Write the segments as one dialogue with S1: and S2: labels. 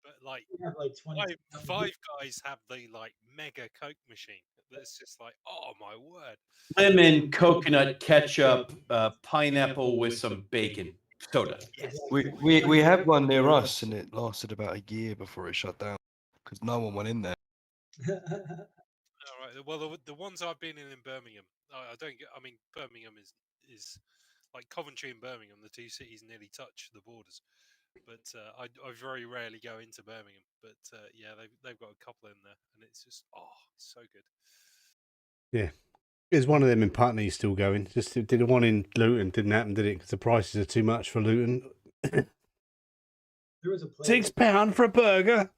S1: but like
S2: We have like 20.
S1: five guys have the like mega Coke machine. That's just like, oh my word.
S3: Lemon, coconut, ketchup, pineapple with some bacon, soda.
S1: Yes.
S4: We had one near us, and it lasted about a year before it shut down because no one went in there.
S1: All right. Well, the ones I've been in Birmingham, I don't get. I mean, Birmingham is like Coventry and Birmingham. The two cities nearly touch the borders, but I very rarely go into Birmingham. But yeah, they've got a couple in there, and it's just so good.
S5: Yeah. There's one of them in Putney still going. Just did the one in Luton, didn't happen, did it? Because the prices are too much for Luton.
S2: There was a place.
S5: £6 for a burger.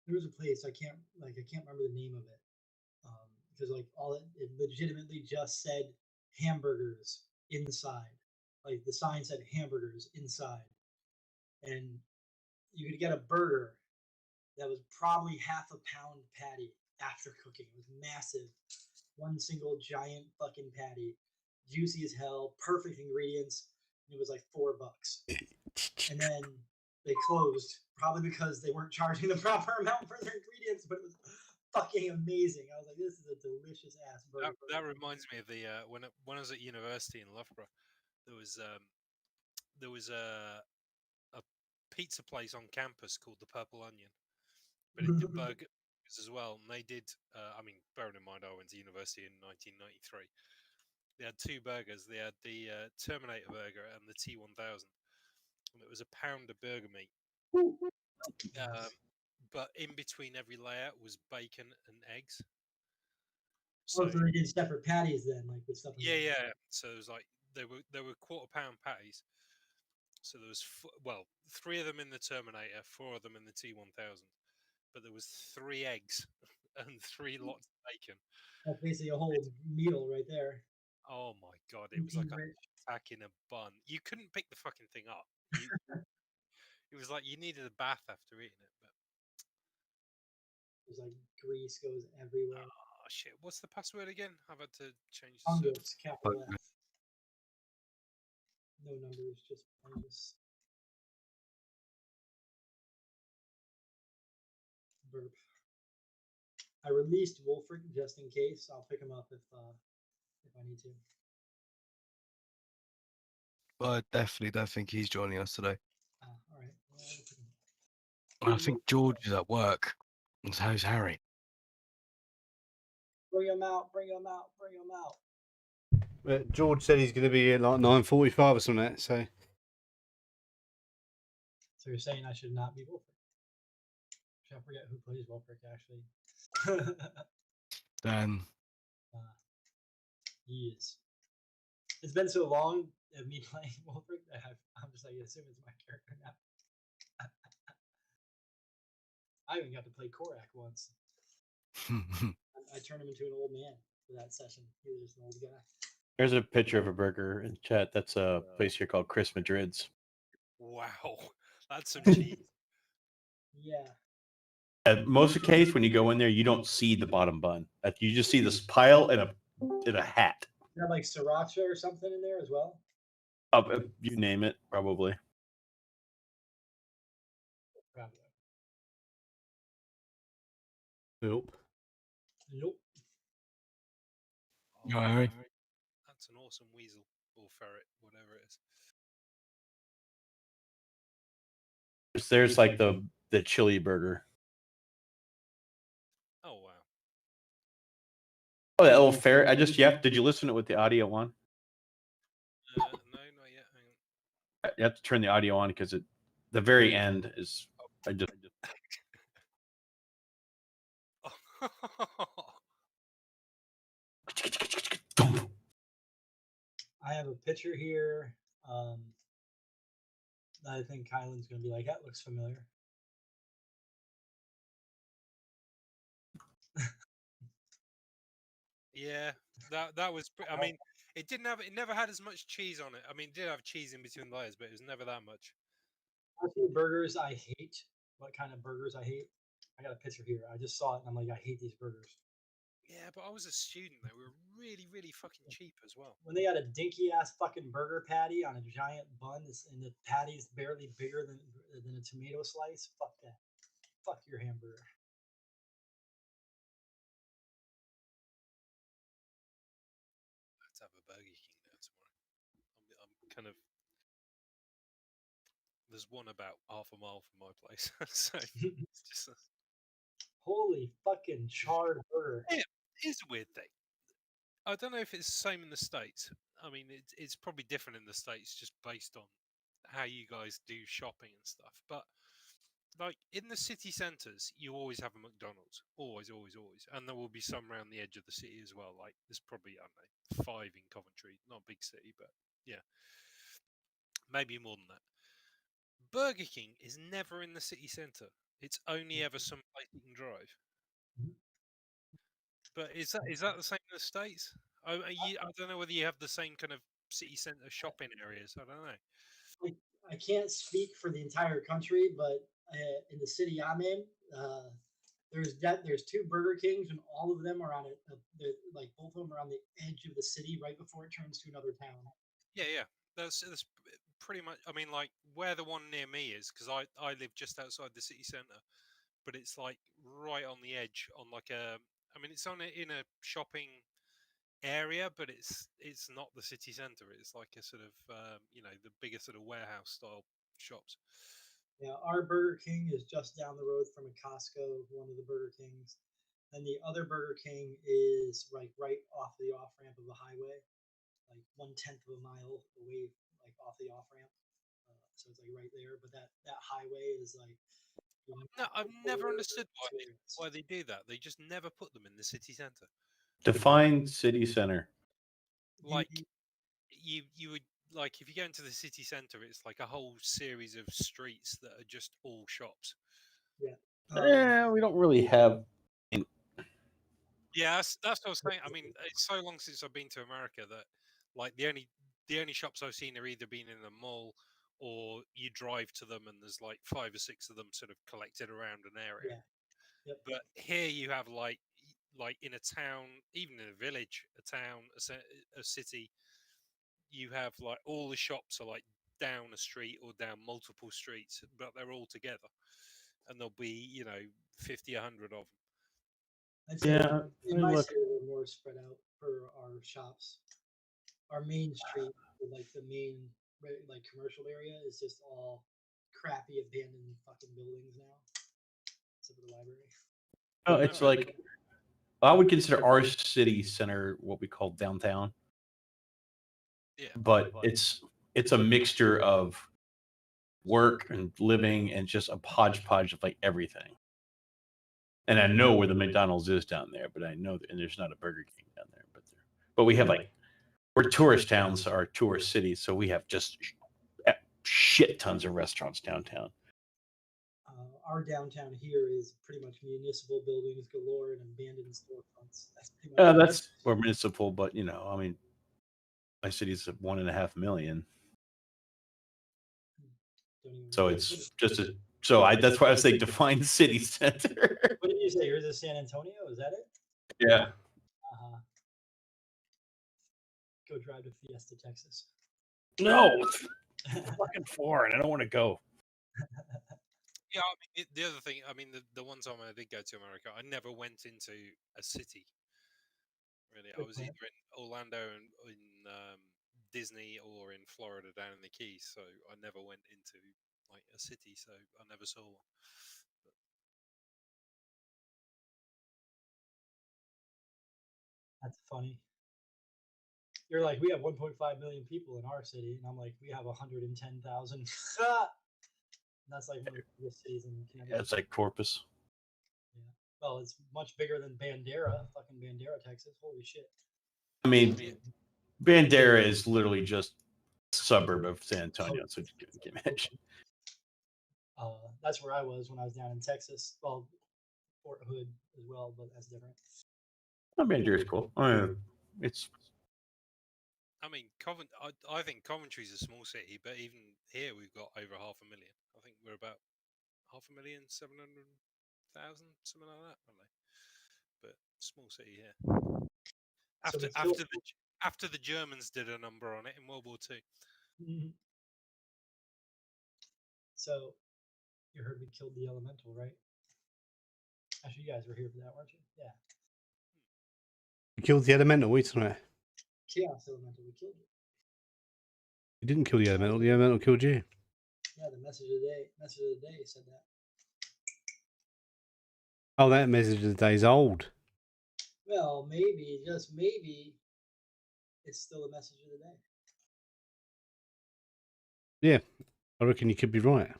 S2: There was a place I can't remember the name of it, because like it legitimately just said hamburgers inside. Like the sign said hamburgers inside, and you could get a burger that was probably half a pound patty after cooking. It was massive, one single giant fucking patty, juicy as hell, perfect ingredients. And it was like $4, and then they closed probably because they weren't charging the proper amount for their ingredients. But it was fucking amazing. I was like, this is a delicious ass burger.
S1: That reminds me of the when I was at university in Loughborough, there was a pizza place on campus called the Purple Onion, but it did burgers as well. And they did. I mean, bearing in mind I went to university in 1993. They had two burgers. They had the Terminator burger and the T1000, and it was a pound of burger meat. But in between every layer was bacon and eggs.
S2: So they did separate patties then, like with stuff.
S1: Yeah. So it was like they were quarter-pound patties. So there was 3 of them in the Terminator, 4 of them in the T1000, but there was 3 eggs and 3 lots of bacon.
S2: That's basically a whole meal right there.
S1: Oh my god, it was like a pack in a bun. You couldn't pick the fucking thing up. It was like you needed a bath after eating it. But
S2: it was like grease goes everywhere.
S1: Oh shit! What's the password again? I've had to change the
S2: Fungus, capital F. No numbers, just fungus. Burp. I released Wolfric just in case. I'll pick him up if I need to.
S4: I definitely don't think he's joining us today.
S2: All right.
S4: I think George is at work, and so's Harry.
S2: Bring him out! Bring him out! Bring him out!
S5: George said he's going to be here like 9:45 or something. So
S2: you're saying I should not be Wolfric? I forget who plays Wolfric actually.
S4: Dan.
S2: He is. It's been so long of me playing Wolfric that I'm just like, assume it's my character now. I even got to play Korak once. I turned him into an old man for that session. He was just an old guy.
S3: There's a picture of a burger in chat. That's a place here called Chris Madrid's.
S1: Wow, that's some cheese.
S2: Yeah.
S3: Most of the case, when you go in there, you don't see the bottom bun. You just see this pile and a hat.
S2: You have like sriracha or something in there as well?
S3: You name it, probably.
S5: Nope.
S4: Oh, Harry.
S1: That's an awesome weasel or ferret, whatever it is.
S3: There's like the chili burger.
S1: Oh wow.
S3: Oh, that little ferret. Did you listen to it with the audio on?
S1: No, not yet. Hang
S3: on. You have to turn the audio on because the very end is. I
S2: have a picture here. I think Kylan's going to be like, that looks familiar.
S1: Yeah, that was. I mean, it never had as much cheese on it. I mean, it did have cheese in between layers, but it was never that much.
S2: Burgers I hate. What kind of burgers I hate? I got a picture here. I just saw it and I'm like, I hate these burgers.
S1: Yeah, but I was a student. They were really, really fucking cheap as well.
S2: When they had a dinky ass fucking burger patty on a giant bun, and the patty's barely bigger than a tomato slice, fuck that. Fuck your hamburger.
S1: Let's have a Burger King now tomorrow. I'm kind of. There's one about half a mile from my place, so it's just.
S2: Holy fucking charred burger.
S1: Yeah, it's a weird thing. I don't know if it's the same in the States. I mean, it's probably different in the States just based on how you guys do shopping and stuff. But like in the city centres, you always have a McDonald's, always, always, always, and there will be some around the edge of the city as well. Like there's probably, I don't know, 5 in Coventry, not a big city, but yeah, maybe more than that. Burger King is never in the city centre. It's only ever some place you can drive. But is that the same in the States? I don't know whether you have the same kind of city centre shopping areas. I don't know.
S2: I can't speak for the entire country, but in the city I'm in, there's 2 Burger Kings, and all of them are on like both of them are on the edge of the city, right before it turns to another town.
S1: Yeah. That's pretty much. I mean, like where the one near me is, because I live just outside the city centre, but it's like right on the edge, on like a. I mean, it's in a shopping area, but it's not the city centre. It's like a sort of the bigger sort of warehouse style shops.
S2: Yeah, our Burger King is just down the road from a Costco, one of the Burger Kings. And the other Burger King is like right off the off ramp of the highway, like 1/10 of a mile away, like off the off ramp. So it's like right there. But that highway is like.
S1: No, I've never understood why they do that. They just never put them in the city centre.
S3: Define city center.
S1: Like you would like if you go into the city centre, it's like a whole series of streets that are just all shops.
S2: Yeah.
S3: We don't really have.
S1: Yeah, that's what I was saying. I mean, it's so long since I've been to America that like the only shops I've seen are either been in a mall or you drive to them and there's like 5 or 6 of them sort of collected around an area.
S2: Yeah. Yep.
S1: But here you have like in a town, even in a village, a town, a city, you have like all the shops are like down a street or down multiple streets, but they're all together, and there'll be 50, 100 of them.
S2: I'd say
S3: Yeah,
S2: in my city we're more spread out for our shops. Our main street, like the main like commercial area, is just all crappy abandoned fucking buildings now, except for the library.
S3: Oh, it's like I would consider our city center what we call downtown.
S1: Yeah,
S3: but it's a mixture of work and living and just a hodgepodge of like everything. And I know where the McDonald's is down there, but I know and there's not a Burger King down there. But we have like we're tourist towns, are tourist cities, so we have just shit tons of restaurants downtown.
S2: Our downtown here is pretty much municipal buildings galore and abandoned storefronts.
S3: That's or municipal, but I mean, my city's 1.5 million. So it's just that's why I say define city center.
S2: What did you say? Yours is San Antonio? Is that it?
S3: Yeah.
S2: Go drive to Fiesta, Texas.
S3: No, it's fucking foreign. I don't want to go.
S1: Yeah, I mean, the other thing, I mean, the one time I did go to America, I never went into a city. Really, I was either in Orlando and in Disney or in Florida down in the Keys, so I never went into like a city, so I never saw one.
S2: That's funny. You're like, we have 1.5 million people in our city, and I'm like, we have 110,000. That's like one of the biggest cities in Canada.
S3: Yeah, it's like Corpus.
S2: Yeah. Well, it's much bigger than Bandera, fucking Bandera, Texas. Holy shit.
S3: I mean, Bandera is literally just a suburb of San Antonio, so you can imagine.
S2: That's where I was when I was down in Texas. Well, Fort Hood as well, but that's different.
S3: Bandera is cool. It's.
S1: I mean, I think Coventry's a small city, but even here we've got over 500,000. I think we're about 500,700,000, something like that. Probably. but small city here.
S2: So
S1: After the Germans did a number on it in World War II.
S2: Mhm. So you heard we killed the elemental, right? Actually, you guys were here for that, weren't you? Yeah.
S5: You killed the elemental. Wait on it.
S2: Chaos elemental. We killed it.
S5: You didn't kill the elemental. The elemental killed you.
S2: Yeah, the message of the day. Message of the day said that.
S5: Oh, that message of the day is old.
S2: Well, maybe, just maybe, it's still a message of the day.
S5: Yeah, I reckon you could be right.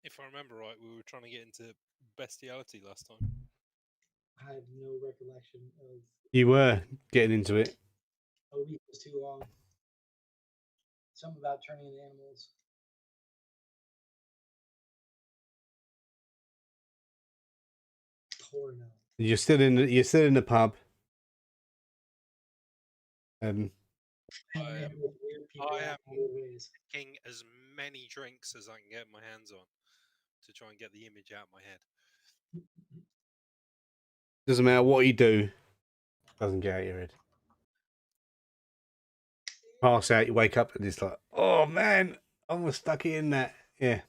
S1: If I remember right, we were trying to get into bestiality last time.
S2: I have no recollection of.
S5: You were getting into it.
S2: A week was too long. Something about turning into animals. Porno.
S5: You're still in the pub.
S2: Hanging out with weird people
S1: I
S2: in
S1: am
S2: weird ways.
S1: taking as many drinks as I can get my hands on to try and get the image out of my head.
S5: Doesn't matter what you do. Doesn't get out of your head. Pass out, you wake up and it's like, oh man, I was stuck in that. Yeah.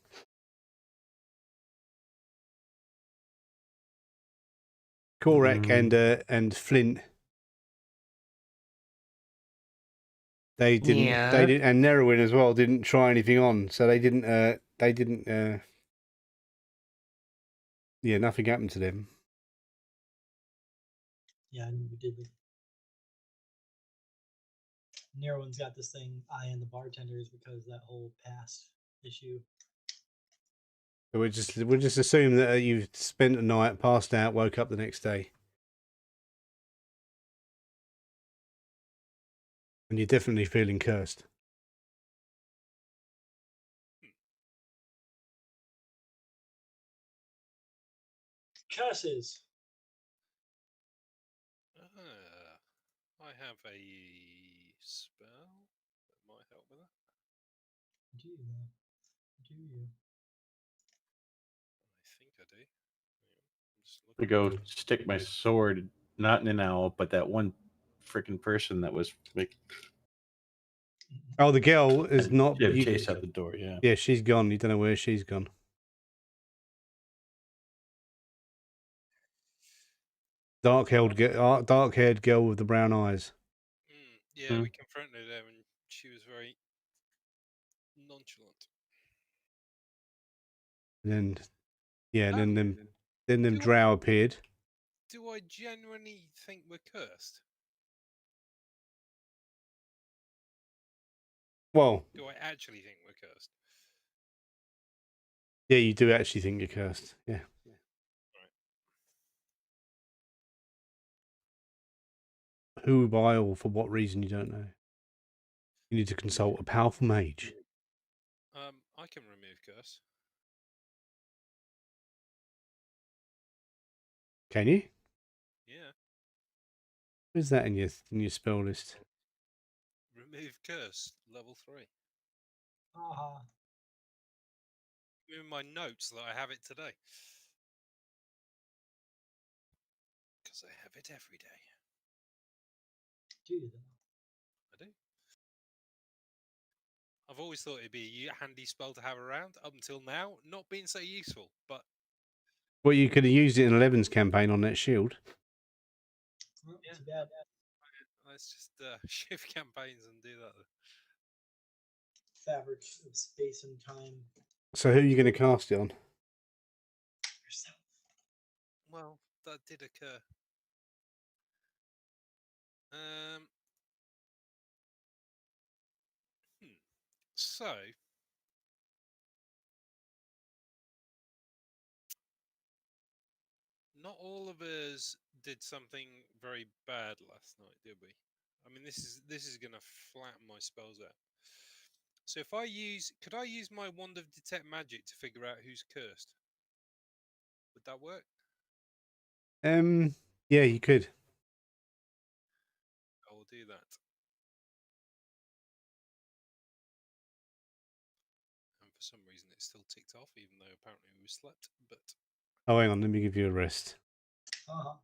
S5: Korak and Flint. They didn't.
S4: Yeah.
S5: They didn't, and Nerwin as well didn't try anything on, so they didn't. Yeah, nothing happened to them.
S2: Yeah, I knew we did. Nerwin's got this thing, I and the bartenders, because that whole past issue.
S5: So we'll just assume that you've spent the night, passed out, woke up the next day, and you're definitely feeling cursed.
S2: Curses.
S1: I have a spell that might help with that.
S2: Do you though? Do you?
S1: I think I do. I'm just
S3: To
S1: looking.
S3: go stick my sword, not in an owl, but that one freaking person that was like,
S5: Oh, the girl is not.
S3: she had to chase out the door. Yeah.
S5: Yeah, she's gone. You don't know where she's gone. Dark-haired girl with the brown eyes.
S1: Yeah, we confronted her and she was very nonchalant.
S5: And then them drow appeared.
S1: Do I genuinely think we're cursed?
S5: Well,
S1: Do I actually think we're cursed?
S5: yeah, you do actually think you're cursed. Yeah.
S1: Right.
S5: Who, by, or for what reason, you don't know. You need to consult a powerful mage.
S1: I can remove curse.
S5: Can you?
S1: Yeah.
S5: Where's that in your spell list?
S1: Remove curse, level 3.
S2: Aha.
S1: In my notes that I have it today. Because I have it every day.
S2: Do you though?
S1: I do. I've always thought it'd be a handy spell to have around. Up until now, not being so useful. But
S5: Well, you could have used it in 11's campaign on that shield.
S2: Well, too bad.
S1: let's just shift campaigns and do that.
S2: Fabric of space and time.
S5: So who are you going to cast it on?
S2: Yourself.
S1: Well, that did occur. So not all of us did something very bad last night, did we? I mean, this is gonna flatten my spells out. So if could I use my wand of detect magic to figure out who's cursed? Would that work?
S5: Yeah, you could.
S1: I will do that. And for some reason it still ticked off, even though apparently we slept. But
S5: Oh, hang on, let me give you a rest.
S2: Uh-huh.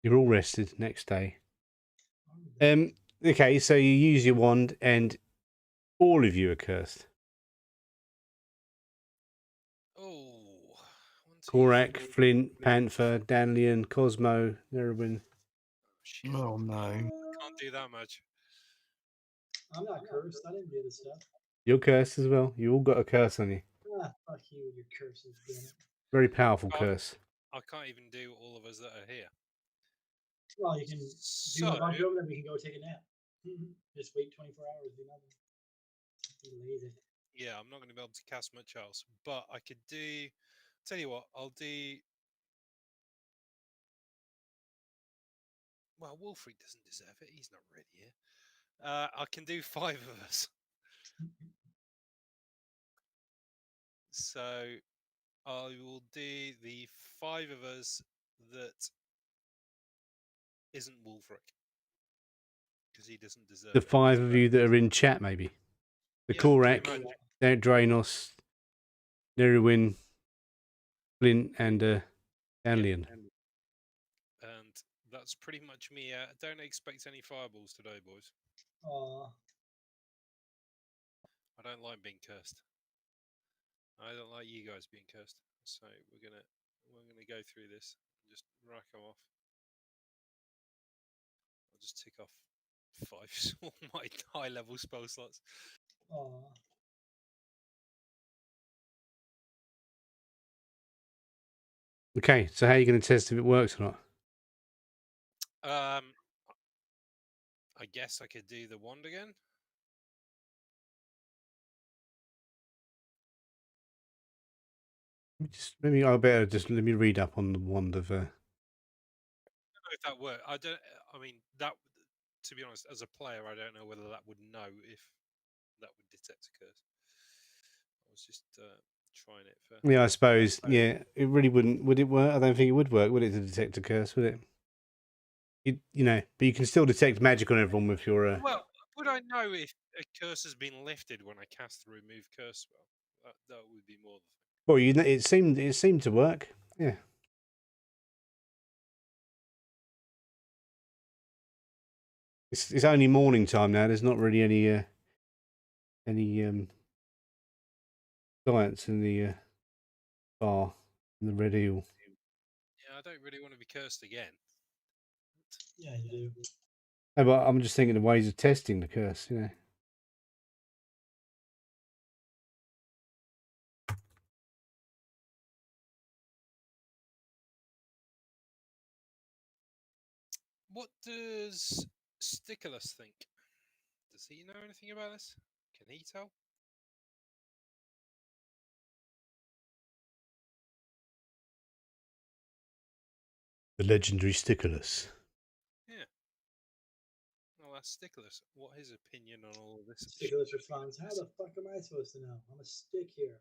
S5: You're all rested next day. Okay, so you use your wand and all of you are cursed.
S1: oh, one, two,
S5: Korak,
S1: three.
S5: Flint, Panther, Danlian, Cosmo, Nerwin.
S1: Shit,
S4: Oh no.
S1: can't do that much.
S2: I'm not cursed. I didn't do this stuff.
S5: You're cursed as well. You all got a curse on you.
S2: Ah, fuck you and your curses, damn it.
S5: Very powerful
S1: Oh.
S5: curse.
S1: I can't even do all of us that are here.
S2: Well, you can do
S1: So
S2: a bunch of them, then we can go take a nap. Just wait 24 hours, do nothing. Be lazy.
S1: yeah, I'm not going to be able to cast much else, but I could do. Tell you what, I'll do. Well, Wolfried doesn't deserve it. He's not really here. I can do 5 of us. So I will do the 5 of us that isn't Wolfric, because he doesn't deserve
S5: The
S1: it.
S5: 5 of you that are in chat, maybe. The
S1: Yeah, pretty
S5: Korak,
S1: much.
S5: Draenos, Nerwin, Flint, and Danlian.
S1: And that's pretty much me. Don't expect any fireballs today, boys.
S2: Aw.
S1: I don't like being cursed. I don't like you guys being cursed. So we're gonna go through this and just rack them off. I'll just tick off 5 all my high level spell slots.
S2: Aw.
S5: Okay, so how are you going to test if it works or not?
S1: I guess I could do the wand again.
S5: Maybe I better just let me read up on the wand of.
S1: I don't know if that worked. I don't. I mean, that. To be honest, as a player, I don't know whether that would know if that would detect a curse. I was just trying it for.
S5: Yeah, I suppose. Yeah, it really wouldn't. Would it work? I don't think it would work. Would it to detect a curse? Would it? You know, but you can still detect magic on everyone with your.
S1: Well, would I know if a curse has been lifted when I cast the remove curse spell? That would be more the thing.
S5: Well, you know, it seemed to work. Yeah. It's only morning time now. There's not really any giants in the bar in the Red Eel.
S1: Yeah, I don't really want to be cursed again.
S2: Yeah, you do.
S5: No, but I'm just thinking of ways of testing the curse. You know.
S1: What does Sticklus think? Does he know anything about this? Can he tell?
S5: The legendary Sticklus.
S1: Yeah. Well, that's Sticklus. What his opinion on all of this?
S2: Stickless responds, how the fuck am I supposed to know? I'm a stick here.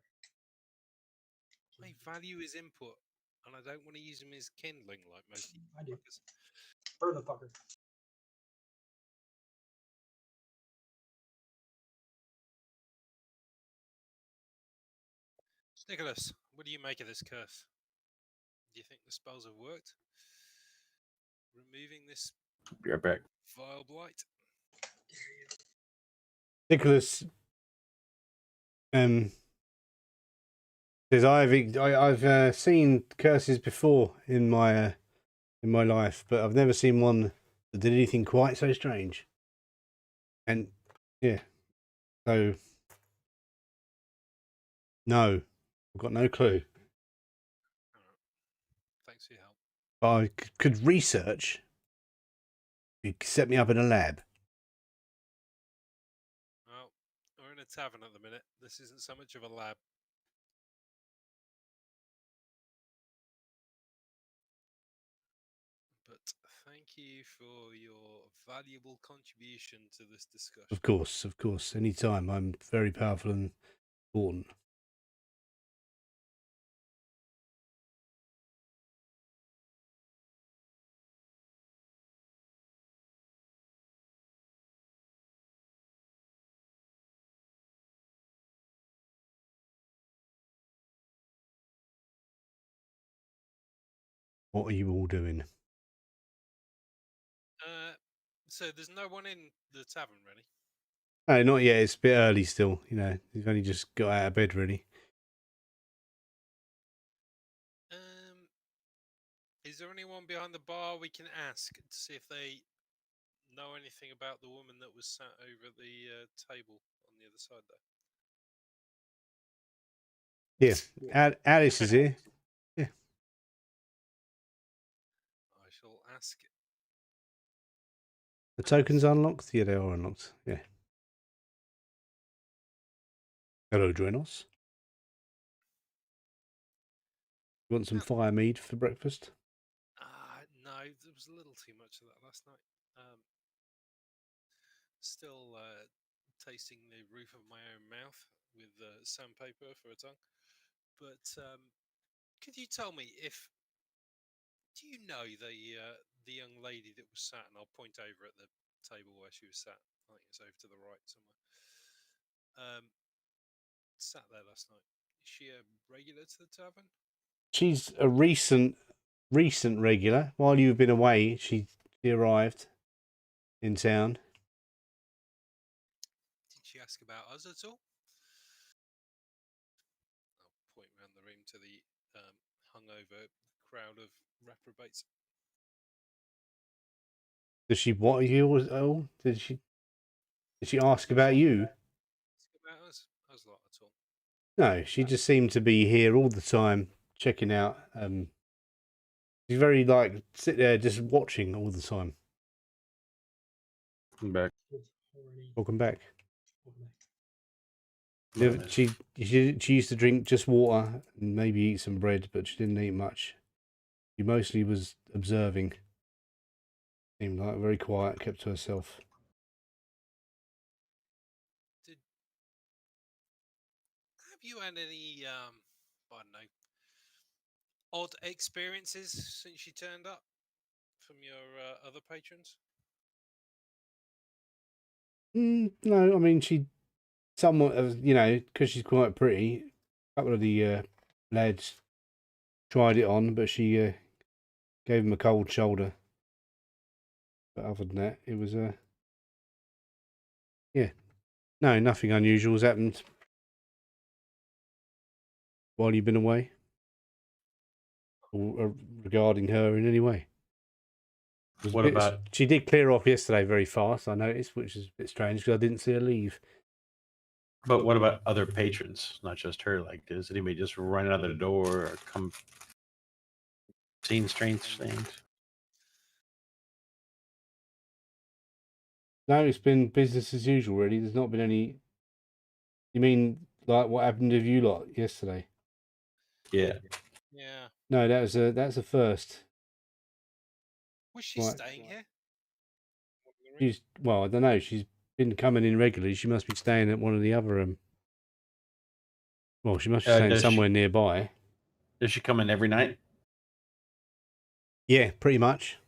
S1: I value his input, and I don't want to use him as kindling like most
S2: I do.
S1: fuckers.
S2: Burn the fucker.
S1: Sticklus, what do you make of this curse? Do you think the spells have worked? Removing this
S3: Be right back.
S1: vile blight?
S5: Nicholas says I've seen curses before in my life, but I've never seen one that did anything quite so strange. And yeah, so no, I've got no clue.
S1: Thanks for your help.
S5: But I could research. You could set me up in a lab.
S1: Well, we're in a tavern at the minute. This isn't so much of a lab. But thank you for your valuable contribution to this discussion.
S5: Of course. Anytime. I'm very powerful and important. What are you all doing?
S1: So there's no one in the tavern, really.
S5: No, not yet. It's a bit early still. You know, you've only just got out of bed, really.
S1: Is there anyone behind the bar we can ask to see if they know anything about the woman that was sat over the table on the other side there?
S5: Yeah, Alice is here.
S1: I shall ask.
S5: The token's unlocked? Yeah, they are unlocked. Yeah. Hello, Drenos. You want some fire mead for breakfast?
S1: No, there was a little too much of that last night. Still tasting the roof of my own mouth with sandpaper for a tongue. But could you tell me do you know the young lady that was sat, and I'll point over at the table where she was sat. I think it's over to the right somewhere. Sat there last night. Is she a regular to the tavern?
S5: She's a recent regular. While you've been away, she arrived in town.
S1: Did she ask about us at all? I'll point around the room to the hungover crowd of reprobates.
S5: Does she what you? Oh, did she ask about you?
S1: Ask about us lot at all?
S5: No, she just seemed to be here all the time, checking out. She's very like sit there just watching all the time.
S3: I'm back.
S5: Welcome back.
S3: No,
S5: She used to drink just water and maybe eat some bread, but she didn't eat much. She mostly was observing. Seemed like very quiet, kept to herself.
S1: Have you had any I don't know, odd experiences since you turned up from your other patrons?
S5: No, I mean she somewhat of because she's quite pretty. A couple of the lads tried it on, but she gave him a cold shoulder. But other than that, it was yeah, no, nothing unusual has happened while you've been away, or regarding her in any way.
S3: What about?
S5: She did clear off yesterday very fast, I noticed, which is a bit strange because I didn't see her leave.
S3: But what about other patrons? Not just her. Like, does anybody just run out of the door or come? Seen strange things?
S5: No, it's been business as usual, really. There's not been any. You mean like what happened with you lot yesterday?
S3: Yeah.
S1: Yeah.
S5: No, that's a first.
S1: Was she
S5: Right.
S1: staying here?
S5: Well, I don't know. She's been coming in regularly. She must be staying at one of the other. Well, she must be staying somewhere nearby.
S3: Does she come in every night?
S5: Yeah, pretty much.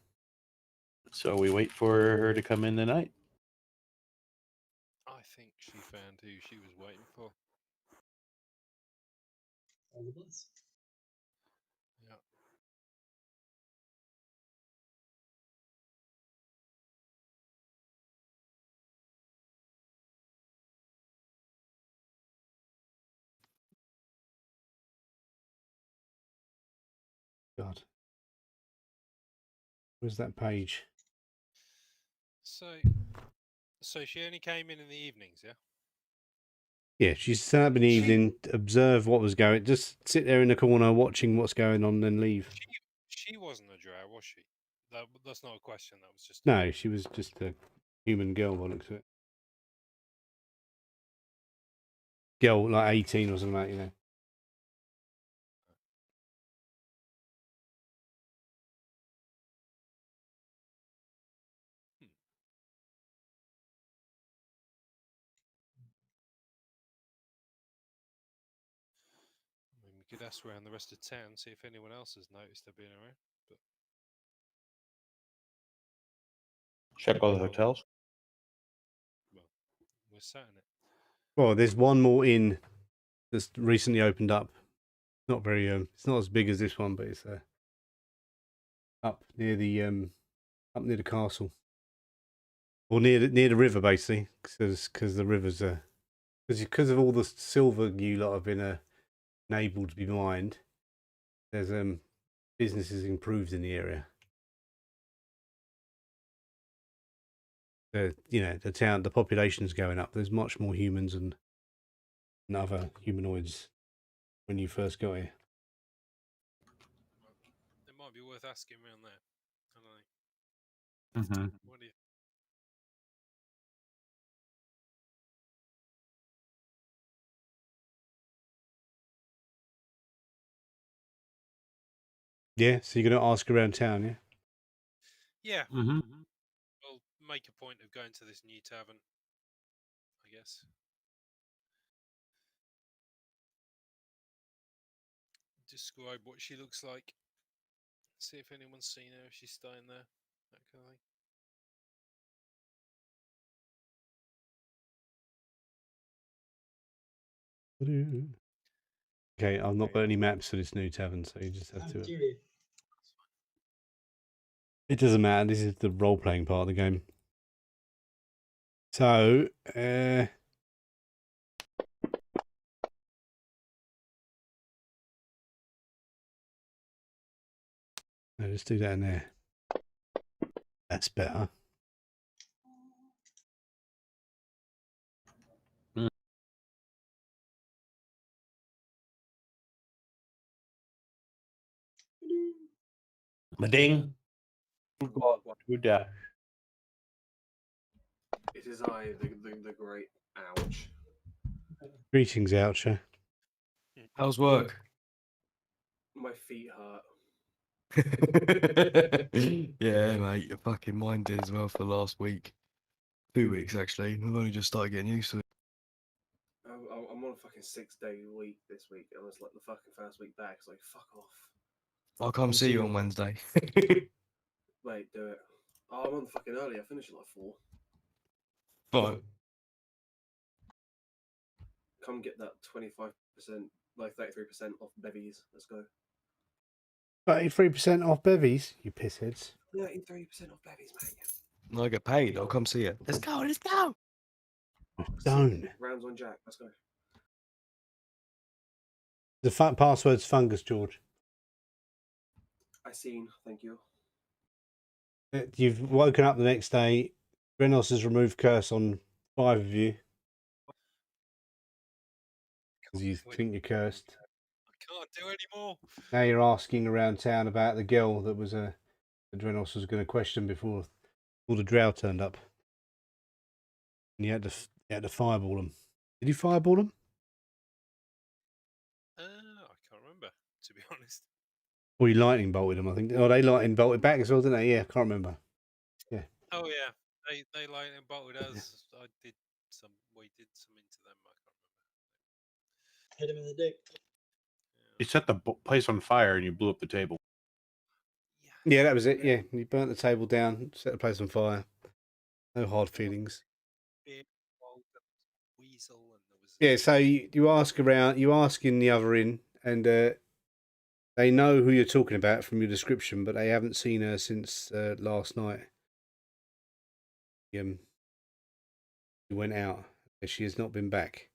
S3: So we wait for her to come in tonight.
S1: I think she found who she was waiting for.
S2: All of us.
S1: Yeah.
S5: God, where's that page?
S1: So she only came in the evenings, yeah?
S5: Yeah, she set up in the evening, observe what was going. Just sit there in the corner watching what's going on, then leave.
S1: She wasn't a drow, was she? That's not a question. That was just.
S5: No, she was just a human girl. By the looks of it. Girl, like 18 or something like that,
S1: I mean, we could ask around the rest of town, see if anyone else has noticed her being around. But
S3: Check all the hotels.
S1: well, we're sat in it.
S5: Well, there's one more inn that's recently opened up. Not very. It's not as big as this one, but it's up near the castle, or near the river, basically, because the rivers are because of all the silver you lot have been enabled to be mined. There's businesses improved in the area. The population's going up. There's much more humans and other humanoids when you first got here.
S1: It might be worth asking around there. I don't know. What do you?
S5: Yeah, so you're gonna ask around town, yeah?
S1: Yeah.
S3: Mm-hmm.
S1: We'll make a point of going to this new tavern, I guess. Describe what she looks like. See if anyone's seen her, if she's staying there. That kind of thing.
S5: Okay, I've not got any maps for this new tavern, so you just have
S2: I'm
S5: to.
S2: curious.
S5: It doesn't matter. This is the role-playing part of the game. So, let's do that in there. That's better.
S3: Ding. Good day.
S6: It is I, the great ouch.
S5: Greetings, Oucher.
S4: How's work?
S6: My feet hurt.
S4: Yeah, mate, your fucking mind did as well for the last week. 2 weeks, actually. I've only just started getting used to it.
S6: I'm on a fucking 6-day week this week, and it's like the fucking first week back. It's like, fuck off.
S4: I'll come see you on Wednesday.
S6: Wait, do it. Oh, I'm on fucking early. I finish at like 4.
S4: Fine.
S6: Come get that 25%, like 33% off bevies. Let's go.
S5: 33% off bevies, you pissheads.
S6: 33% off bevies, mate.
S4: I get paid. I'll come see you. Let's go. Let's go.
S5: Don't.
S6: Rounds on Jack. Let's go.
S5: The password's fungus, George.
S6: I seen. Thank you.
S5: You've woken up the next day. Renos has removed curse on 5 of you because you think you're cursed.
S1: I can't do any more.
S5: Now you're asking around town about the girl that was that Drenos was going to question before all the drow turned up. And you had to fireball them. Did you fireball them?
S1: I can't remember, to be honest.
S5: Or you lightning bolted them, I think. Oh, they lightning bolted back as well, didn't they? Yeah, I can't remember. Yeah.
S1: Oh yeah, they lightning bolted us. I did some. We did some into them. I can't remember.
S2: Hit him in the dick.
S3: You set the place on fire and you blew up the table.
S5: Yeah, that was it. Yeah, you burnt the table down, set the place on fire. No hard feelings.
S1: Weasel and there was.
S5: Yeah, so you ask around, you ask in the other inn, and they know who you're talking about from your description, but they haven't seen her since last night. She went out. She has not been back.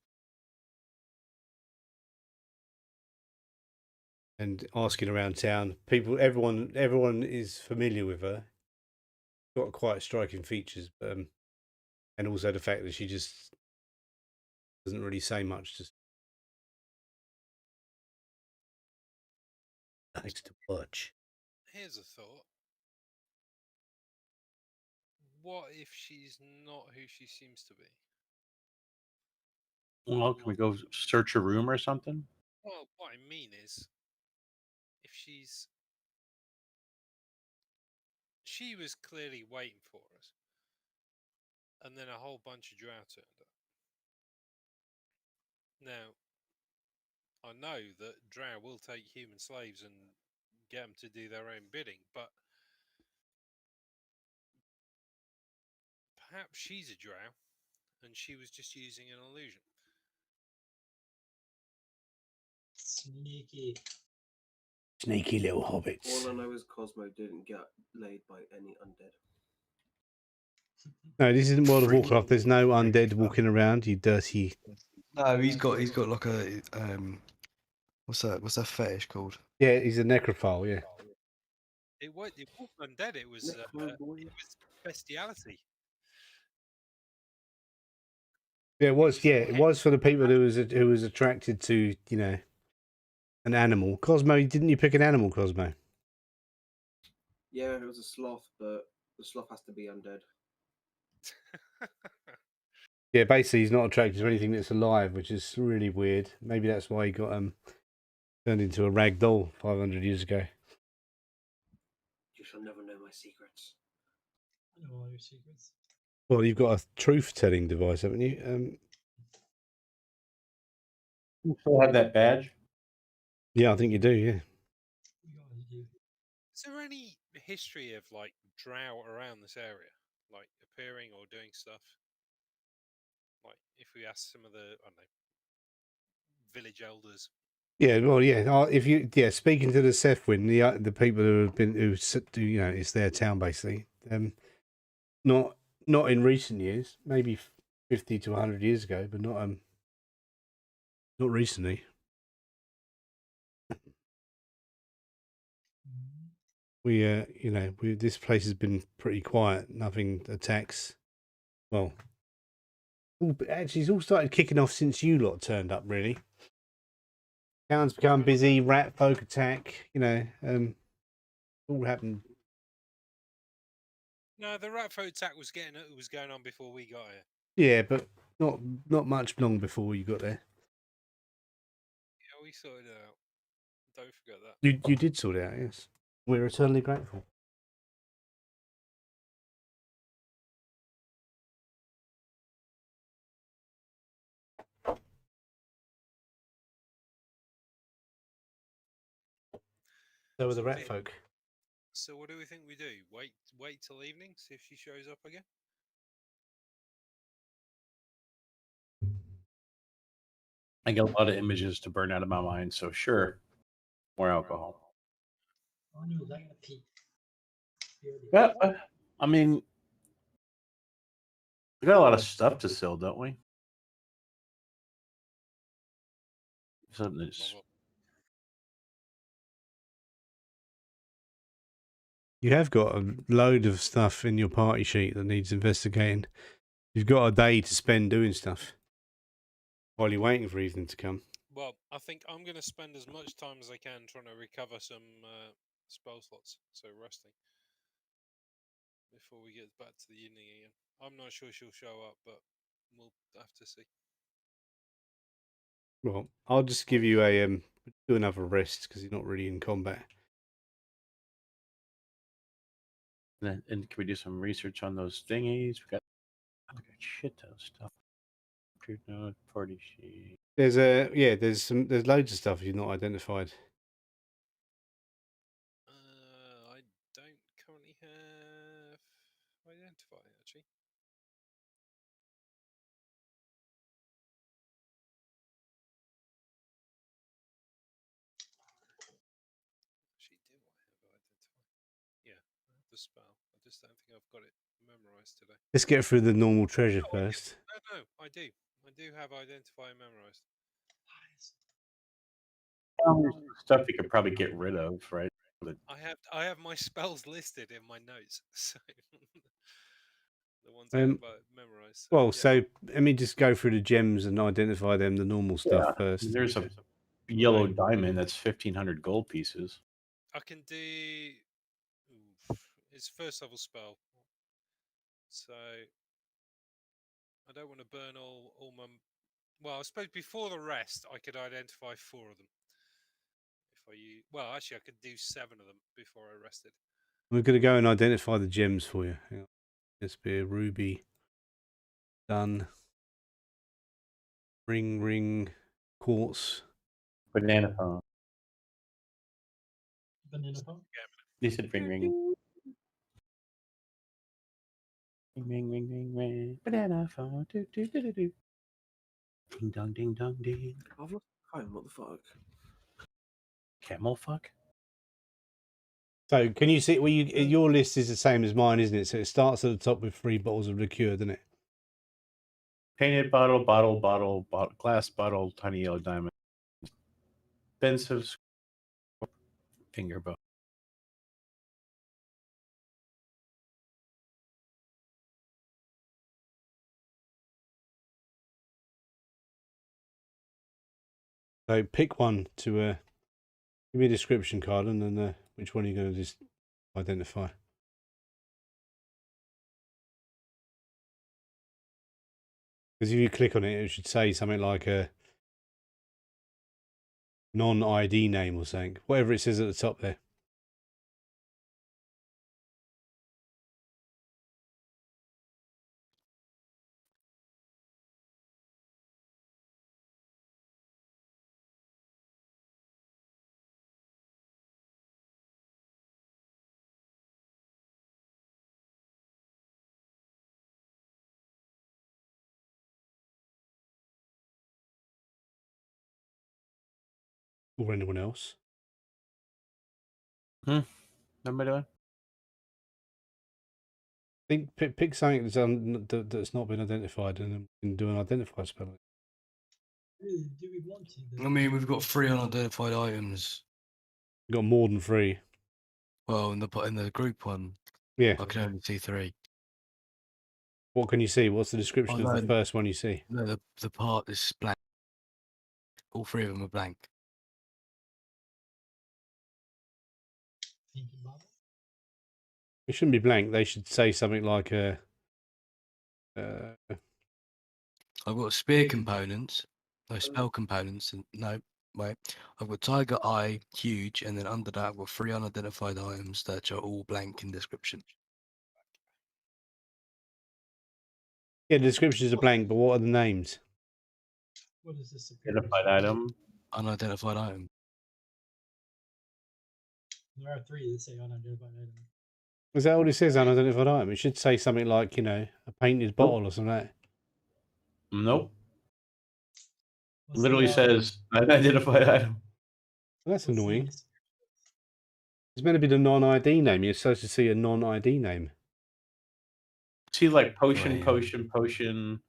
S5: And asking around town, everyone is familiar with her. Got quite striking features, but and also the fact that she just doesn't really say much. Just likes to watch.
S1: Here's a thought. What if she's not who she seems to be?
S3: Well, can we go search a room or something?
S1: Well, what I mean is, if she was clearly waiting for us, and then a whole bunch of drow turned up. Now, I know that drow will take human slaves and get them to do their own bidding, but perhaps she's a drow, and she was just using an illusion.
S2: Sneaky.
S5: Sneaky little
S6: All
S5: hobbits.
S6: I know is Cosmo didn't get laid by any undead.
S5: No, this isn't World of
S4: Freaky.
S5: Warcraft. There's no
S4: Freaky
S5: undead
S4: stuff.
S5: walking around. You dirty.
S4: No, he's got like a what's that fetish called?
S5: Yeah, he's a necrophile. Yeah.
S1: It wasn't undead. It was bestiality.
S5: Yeah, it was. Yeah, it
S1: heck.
S5: was for the people who was attracted to an animal. Cosmo, didn't you pick an animal, Cosmo?
S6: Yeah, it was a sloth, but the sloth has to be undead.
S5: Yeah, basically he's not attracted to anything that's alive, which is really weird. Maybe that's why he got turned into a rag doll 500 years ago.
S6: You shall never know my secrets.
S2: I know all your secrets.
S5: Well, you've got a truth-telling device, haven't you?
S3: You still have that badge?
S5: Yeah, I think you do. Yeah.
S2: You always do.
S1: Is there any history of like drow around this area, like appearing or doing stuff? Like if we ask some of the I don't know village elders.
S5: Yeah, well, yeah. If you, speaking to the Sethwin, the people who have been, it's their town basically. Not in recent years, maybe 50 to 100 years ago, but not recently. We, this place has been pretty quiet. Nothing attacks. Well, actually, it's all started kicking off since you lot turned up. Really, town's become busy. Rat folk attack. All happened.
S1: No, the rat folk attack was going on before we got here.
S5: Yeah, but not much long before you got there.
S1: Yeah, we sorted it out. Don't forget that.
S5: You did sort it out. Yes, we're eternally grateful. So were the rat folk.
S1: So what do we think we do? Wait till evening, see if she shows up again.
S3: I get a lot of images to burn out of my mind, so sure, more alcohol.
S2: All I know is I gotta pee.
S3: Yeah, I mean, we got a lot of stuff to sell, don't we? Something that's
S5: You have got a load of stuff in your party sheet that needs investigating. You've got a day to spend doing stuff while you're waiting for evening to come.
S1: Well, I think I'm going to spend as much time as I can trying to recover some spell slots, so resting, before we get back to the evening again. I'm not sure she'll show up, but we'll have to see.
S5: Well, I'll just give you a do another rest because you're not really in combat.
S3: And can we do some research on those thingies? We got a shit ton of stuff. Group note, party sheet.
S5: There's loads of stuff you've not identified.
S1: I don't currently have identify actually. Actually, do I have identify? Yeah, I have the spell. I just don't think I've got it memorized today.
S5: Let's get through the normal treasure first.
S1: No, I do. I do have identify memorized.
S3: Stuff you could probably get rid of, right?
S1: I have my spells listed in my notes, so the ones I have memorized.
S5: Well, so let me just go through the gems and identify them, the normal stuff first.
S3: There's a yellow diamond that's 1,500 gold pieces.
S1: I can do. It's first level spell, so I don't want to burn all my. Well, I suppose before the rest, I could identify 4 of them. If I use, well, actually, I could do 7 of them before I rested.
S5: We're going to go and identify the gems for you. Hang on. This be a ruby. Done. Ring, quartz.
S3: Banana phone.
S2: Banana phone?
S3: You said ring. Ring. Banana phone. Do. Ding dong, ding dong, ding.
S6: I've lost my phone. What the fuck?
S3: Camel fuck?
S5: So can you see? Well, your list is the same as mine, isn't it? So it starts at the top with 3 bottles of liqueur, doesn't it?
S3: Painted bottle, glass bottle, tiny yellow diamond, expensive finger bow.
S5: So pick one to give me a description card, and then which one are you going to just identify? Because if you click on it, it should say something like a non-ID name or something, whatever it says at the top there. Or anyone else.
S3: Nobody doing?
S5: Think pick something that's not been identified, and then we can do an identify spell.
S2: Really, do we want to?
S4: I mean, we've got 3 unidentified items.
S5: You've got more than 3.
S4: Well, in the group one,
S5: Yeah.
S4: I can only see 3.
S5: What can you see? What's the description of the
S4: no.
S5: first one you see?
S4: No, the part is blank. All 3 of them are blank.
S2: Thinking about it.
S5: It shouldn't be blank. They should say something like
S4: I've got spear components, no spell components, and no, wait. I've got tiger eye, huge, and then under that I've got 3 unidentified items that are all blank in description.
S5: yeah, the descriptions are blank, but what are the names?
S2: What is this?
S3: Identified item.
S4: Unidentified item.
S2: There are 3 that say unidentified item.
S5: Is that all it says? Unidentified item. It should say something like, a painted bottle or something like that.
S3: Nope.
S2: What's
S3: Literally
S2: the,
S3: says unidentified item.
S5: Well, that's
S2: what's the
S5: annoying.
S2: description?
S5: It's meant to be the non-ID name. You're supposed to see a non-ID name.
S3: See, like potion,
S4: Right.
S3: potion,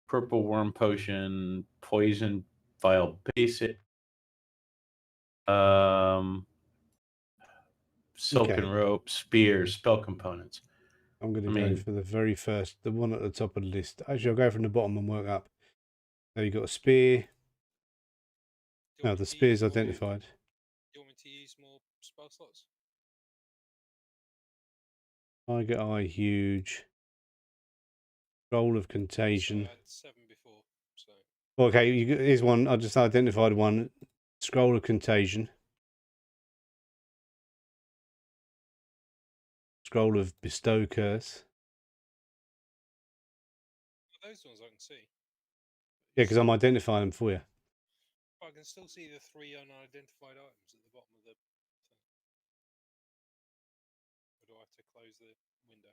S3: purple worm potion, poison vial basic, silken
S5: Okay.
S3: rope, spear, spell components.
S5: I'm going to
S3: I
S5: go
S3: mean-
S5: for the very first, the one at the top of the list. Actually, I'll go from the bottom and work up. So you've got a spear.
S1: Do you
S5: No,
S1: want
S5: the
S1: me to
S5: spear's
S1: use more-
S5: identified.
S1: Do you want me to use more spell slots?
S5: Tiger eye, huge. Scroll of
S1: So
S5: contagion.
S1: I had 7 before. So
S5: Okay, here's one. I just identified one. Scroll of contagion. Scroll of bestow curse.
S1: those ones I can see.
S5: Yeah, because I'm identifying them for you.
S1: But I can still see the 3 unidentified items at the bottom of the thing. Or do I have to close the window?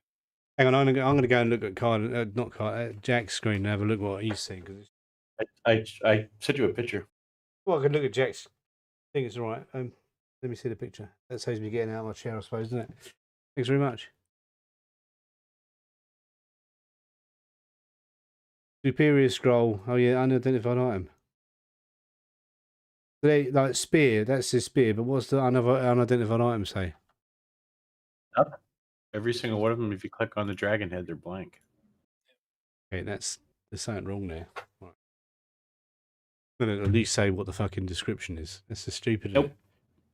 S5: Hang on, I'm going to go and look at Jack's screen and have a look at what he's seeing.
S3: I sent you a picture.
S5: Well, I can look at Jack's. I think it's all right. Let me see the picture. That saves me getting out of my chair, I suppose, doesn't it? Thanks very much. Superior scroll. Oh yeah, unidentified item. Like spear. That's his spear. But what's the unidentified item say?
S3: Every single one of them, if you click on the dragon head, they're blank.
S5: Okay, there's something wrong there. Right. I'm gonna at least say what the fucking description is. That's the stupid.
S3: Nope.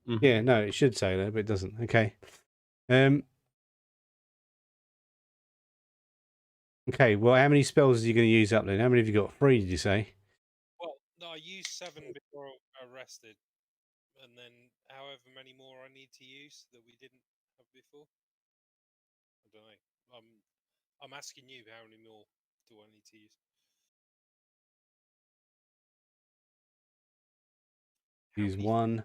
S3: Mhm.
S5: Yeah, no, it should say that, but it doesn't. Okay. Okay. Well, how many spells are you going to use up then? How many have you got? 3, did you say?
S1: Well, no, I used 7 before I rested. And then however many more I need to use that we didn't have before. I don't know. I'm asking you, how many more do I need to use? How
S5: Use
S1: many
S5: 1.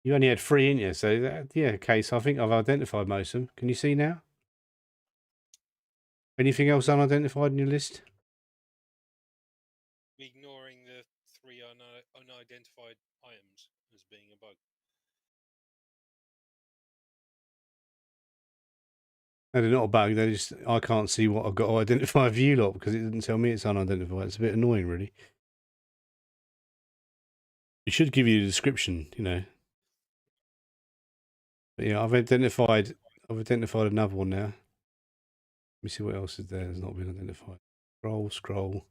S5: You only had 3 in you, so yeah. Okay, so I think I've identified most of them. Can you see now? Anything else unidentified in your list?
S1: Ignoring the 3 unidentified items as being a bug.
S5: No, they're not a bug. They just I can't see what I've got to identify for you lot because it didn't tell me it's unidentified. It's a bit annoying, really. It should give you a description, you know. But yeah, I've identified another one now. Let me see what else is there that's not been identified. Scroll.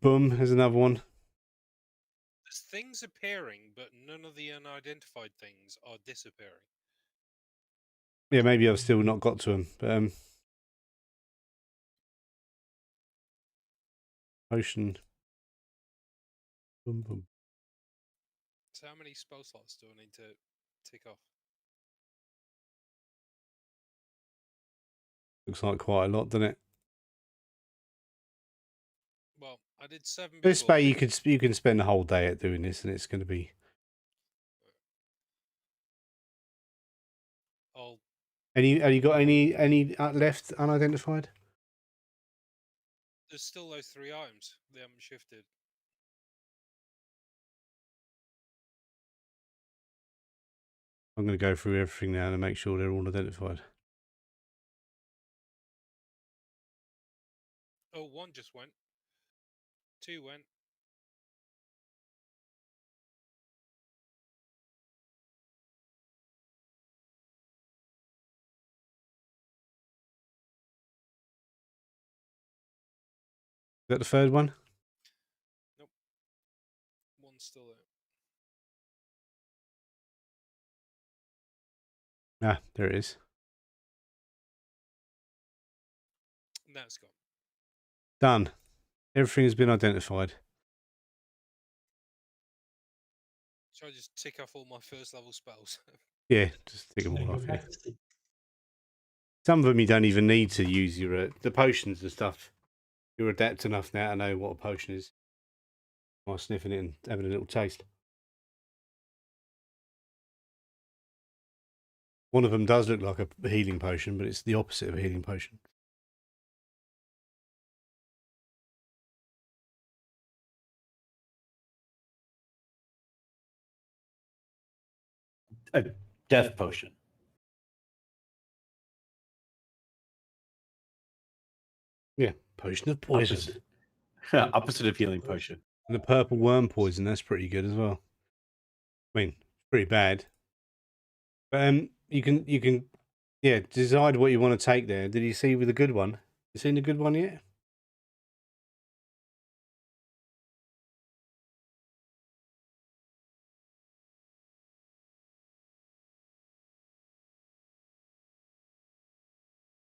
S5: Boom, there's another one.
S1: There's things appearing, but none of the unidentified things are disappearing.
S5: Yeah, maybe I've still not got to them. But potion. Boom.
S1: So how many spell slots do I need to tick off?
S5: Looks like quite a lot, doesn't it?
S1: Well, I did 7
S5: This
S1: before.
S5: way you can spend the whole day at doing this, and it's going to be.
S1: I'll
S5: Have you got any left unidentified?
S1: There's still those 3 items. They haven't shifted.
S5: I'm going to go through everything now to make sure they're all identified.
S1: Oh, 1 just went. 2 went.
S5: Is that the third one?
S1: Nope. 1's still there.
S5: Ah, there it is.
S1: That's gone.
S5: Done. Everything has been identified.
S1: Should I just tick off all my first level spells?
S5: Yeah, just take them
S2: Then
S5: all
S2: go
S5: off. Yeah.
S2: back to sleep.
S5: Some of them you don't even need to use your the potions and stuff. You're adept enough now to know what a potion is by sniffing it and having a little taste. One of them does look like a healing potion, but it's the opposite of a healing potion.
S3: A death potion.
S5: Yeah, potion of poison.
S3: Opposite of healing potion.
S5: And the purple worm poison, that's pretty good as well. I mean, pretty bad. But you can yeah, decide what you want to take there. Did you see with the good one? You seen the good one yet?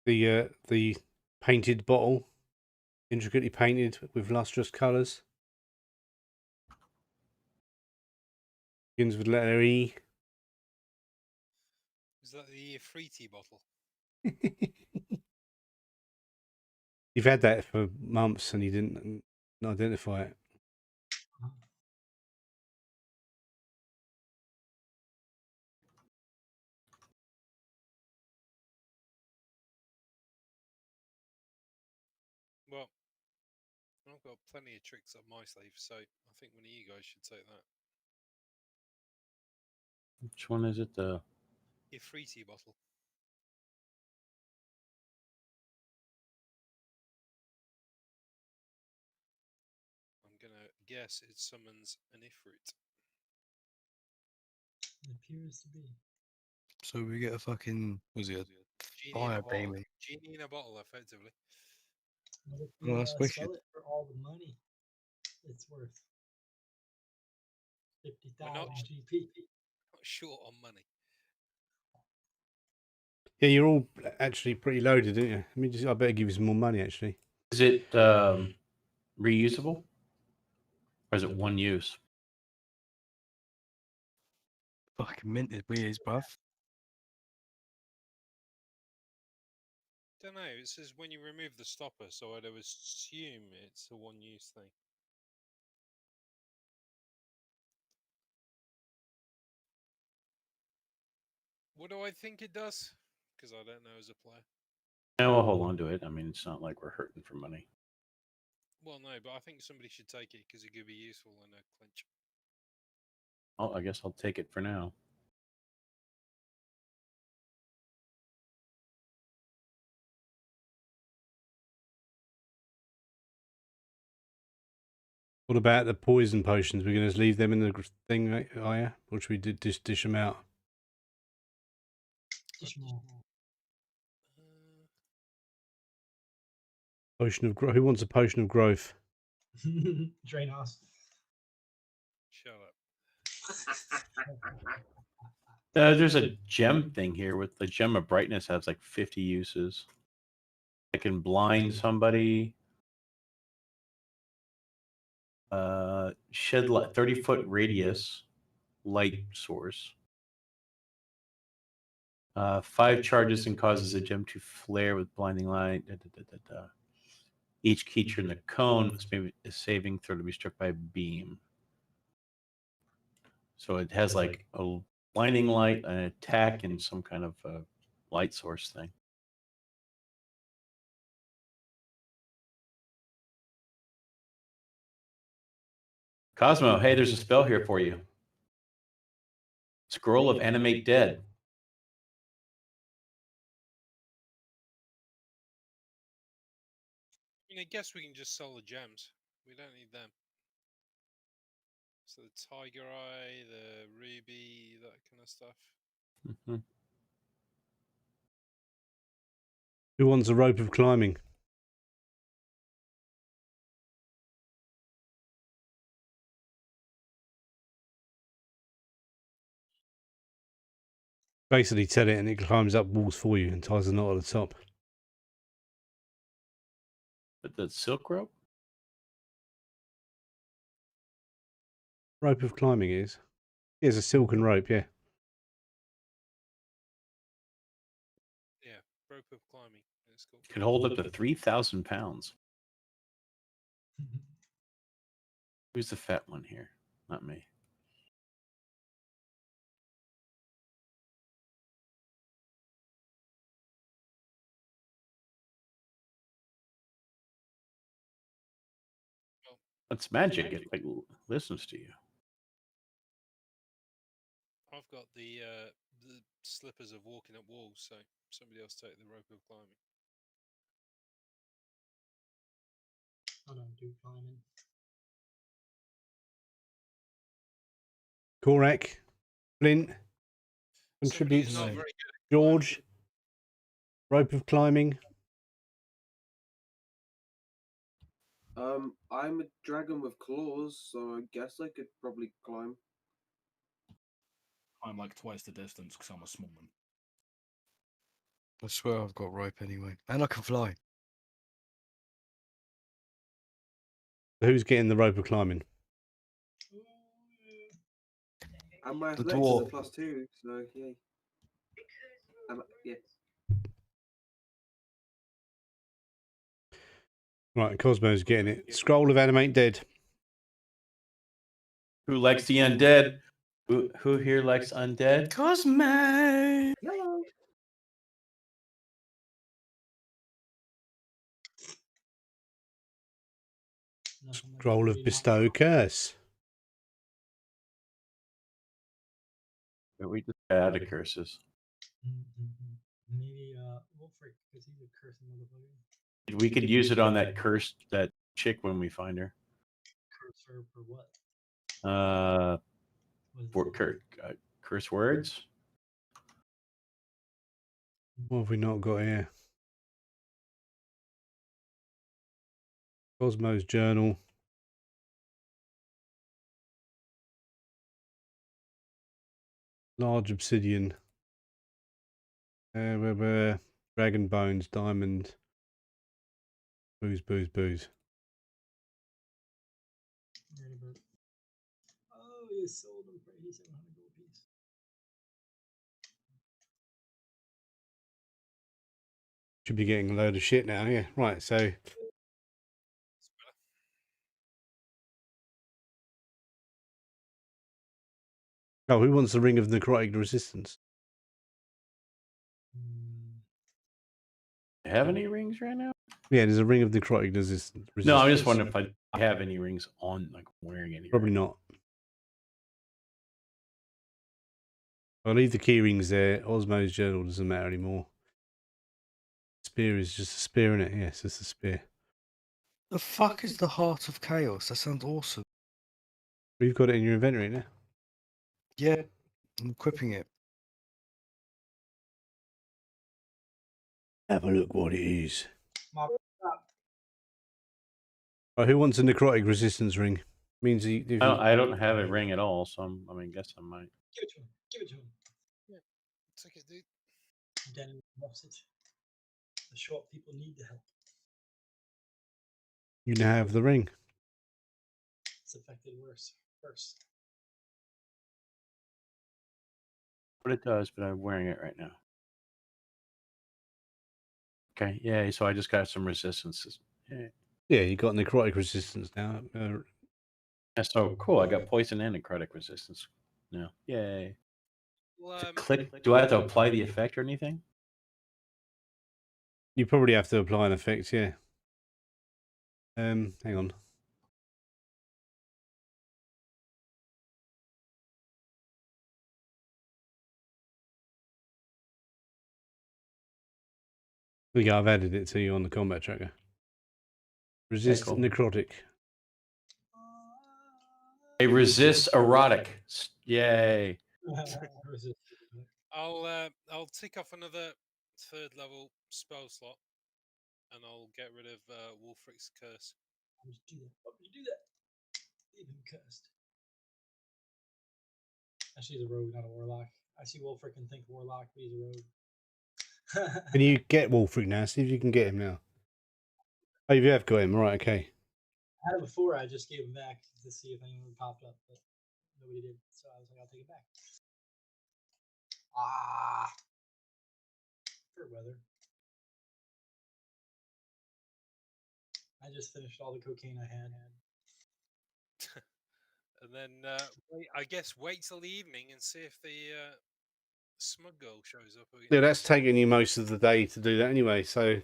S5: The painted bottle, intricately painted with lustrous colours. Begins with letter E.
S1: Is that the Ifriti bottle?
S5: You've had that for months and you didn't identify it.
S1: Well, I've got plenty of tricks up my sleeve, so I think one of you guys should take that.
S3: Which one is it? The
S1: Ifriti bottle. I'm gonna guess it summons an Ifrit.
S2: It appears to be.
S4: So we get a fucking, was it
S1: Genie
S4: fire
S1: in a bottle.
S4: beaming?
S1: Genie in a bottle, effectively.
S2: What if
S4: Oh,
S2: we
S4: that's
S2: sell
S4: wicked.
S2: it for all the money it's worth? 50,000
S1: not-
S2: GP.
S1: Not short on money.
S5: Yeah, you're all actually pretty loaded, aren't you? I better give you some more money actually.
S3: is it reusable, or is it one use?
S4: Fucking minted wheels, bruv.
S1: Don't know. It says when you remove the stopper, so I'd assume it's a one-use thing. What do I think it does? Because I don't know as a player.
S3: No, we'll hold on to it. I mean, it's not like we're hurting for money.
S1: Well, no, but I think somebody should take it because it could be useful in a clinch.
S3: Oh, I guess I'll take it for now.
S5: What about the poison potions? We're going to leave them in the thing, are you? Or should we just dish them out?
S2: Dish 'em all.
S5: Potion of growth. Who wants a potion of growth?
S2: Drainos.
S1: Shut up.
S3: There's a gem thing here with the gem of brightness has like 50 uses. I can blind somebody. Shed light, 30-foot radius light source. 5 charges and causes a gem to flare with blinding light. Each creature in the cone is saving throw to be struck by a beam. So it has like a blinding light, an attack, and some kind of light source thing. Cosmo, hey, there's a spell here for you. Scroll of Animate Dead.
S1: I mean, I guess we can just sell the gems. We don't need them. So the tiger eye, the ruby, that kind of stuff.
S3: Mm-hmm.
S5: Who wants a rope of climbing? Basically, tell it and it climbs up walls for you and ties a knot at the top.
S3: But the silk rope?
S5: Rope of climbing is. Yeah, it's a silken rope, yeah.
S1: Yeah, rope of climbing. It's cool.
S3: Can hold up to 3,000 pounds. Who's the fat one here? Not me. That's magic. It like listens to you.
S1: I've got the slippers of walking up walls, so somebody else take the rope of climbing.
S2: I don't do climbing.
S5: Korak, Flint,
S1: Somebody who's
S5: contributes.
S1: not very good at
S5: George, rope of climbing.
S6: I'm a dragon with claws, so I guess I could probably climb.
S7: I'm like twice the distance because I'm a small man.
S4: I swear I've got rope anyway. And I can fly.
S5: Who's getting the rope of climbing?
S6: And my
S4: The
S6: athletics is a
S4: dwarf.
S6: +2, so yay. Yeah.
S5: Right, Cosmo's getting it. Scroll of Animate Dead.
S3: Who likes the undead? Who here likes undead?
S4: Cosmo!
S6: Hello.
S2: Nothing like
S5: Scroll of
S2: reading
S5: Bestow Curse.
S3: We just add the curses.
S2: Maybe Wolfric, because he's a cursing motherfucker.
S3: We could use it on that that chick when we find her.
S2: Curse her for what?
S3: For curse words.
S5: What have we not got here? Cosmo's journal. Large obsidian. Dragon bones, diamond. Booze.
S2: Right about. Oh, you sold them for 8,700 gold piece.
S5: Should be getting a load of shit now, yeah. Right, so oh, who wants the ring of necrotic resistance?
S3: Have any rings right now?
S5: Yeah, there's a ring of necrotic resistance.
S3: No, I'm just wondering if I have any rings on, like wearing any.
S5: Probably not. I'll leave the key rings there. Osmo's journal doesn't matter anymore. Spear is just a spear, innit? Yes, it's a spear.
S4: The fuck is the Heart of Chaos? That sounds awesome.
S5: We've got it in your inventory now.
S4: Yeah, I'm equipping it.
S5: Have a look what it is.
S2: Mop up.
S5: Right, who wants a necrotic resistance ring? Means if you,
S3: I don't have a ring at all, so guess I might.
S2: Give it to him. Give it to him.
S1: Take it, dude.
S2: Danny loves it. The short people need the help.
S5: you now have the ring.
S2: It's affected worse. First.
S3: What it does, but I'm wearing it right now. Okay, yeah. So I just got some resistances. Yeah.
S5: Yeah, you got necrotic resistance now.
S3: That's so cool. I got poison and necrotic resistance now. Yay.
S1: Well,
S3: To click. Do I have to apply the effect or anything?
S5: You probably have to apply an effect, yeah. Hang on. There we go, I've added it to you on the combat tracker. Resist
S3: cool.
S5: necrotic.
S3: A resist erotic. Yay.
S1: I'll tick off another 3rd level spell slot, and I'll get rid of Wolfric's curse.
S2: Why would you do that? Why would you do that? Leave him cursed. Actually, he's a rogue, not a warlock. I see Wolfric and think warlock, but he's a rogue.
S5: Can you get Wolfric now? See if you can get him now. Oh, you have got him. Right, okay.
S2: I had him before. I just gave him back to see if anyone popped up, but nobody did. So I was like, I'll take it back. Ah, fair weather. I just finished all the cocaine I had.
S1: And then I guess wait till the evening and see if the smug girl shows up again.
S5: Yeah, that's taking you most of the day to do that anyway. So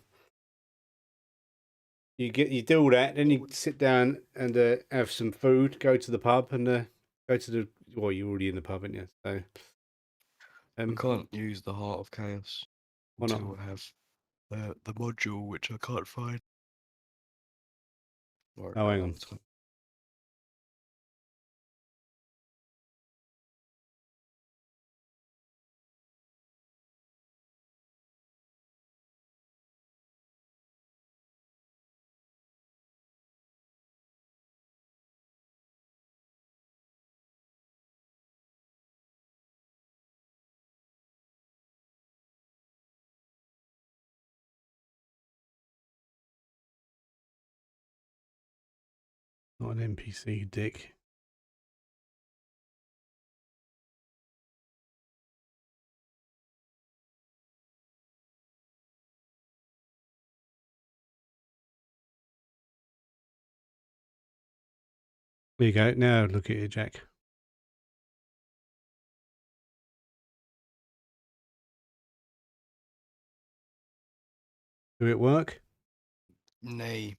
S5: you do all that, then you sit down and have some food, go to the pub, and go to the. Well, you're already in the pub, aren't you? So
S4: I can't use the Heart of Chaos
S5: why not?
S4: until I have the module, which I can't find. Or
S5: Oh, hang on.
S4: time.
S5: Not an NPC, dick. There you go. Now look at it, Jack. Do it work?
S4: Nay.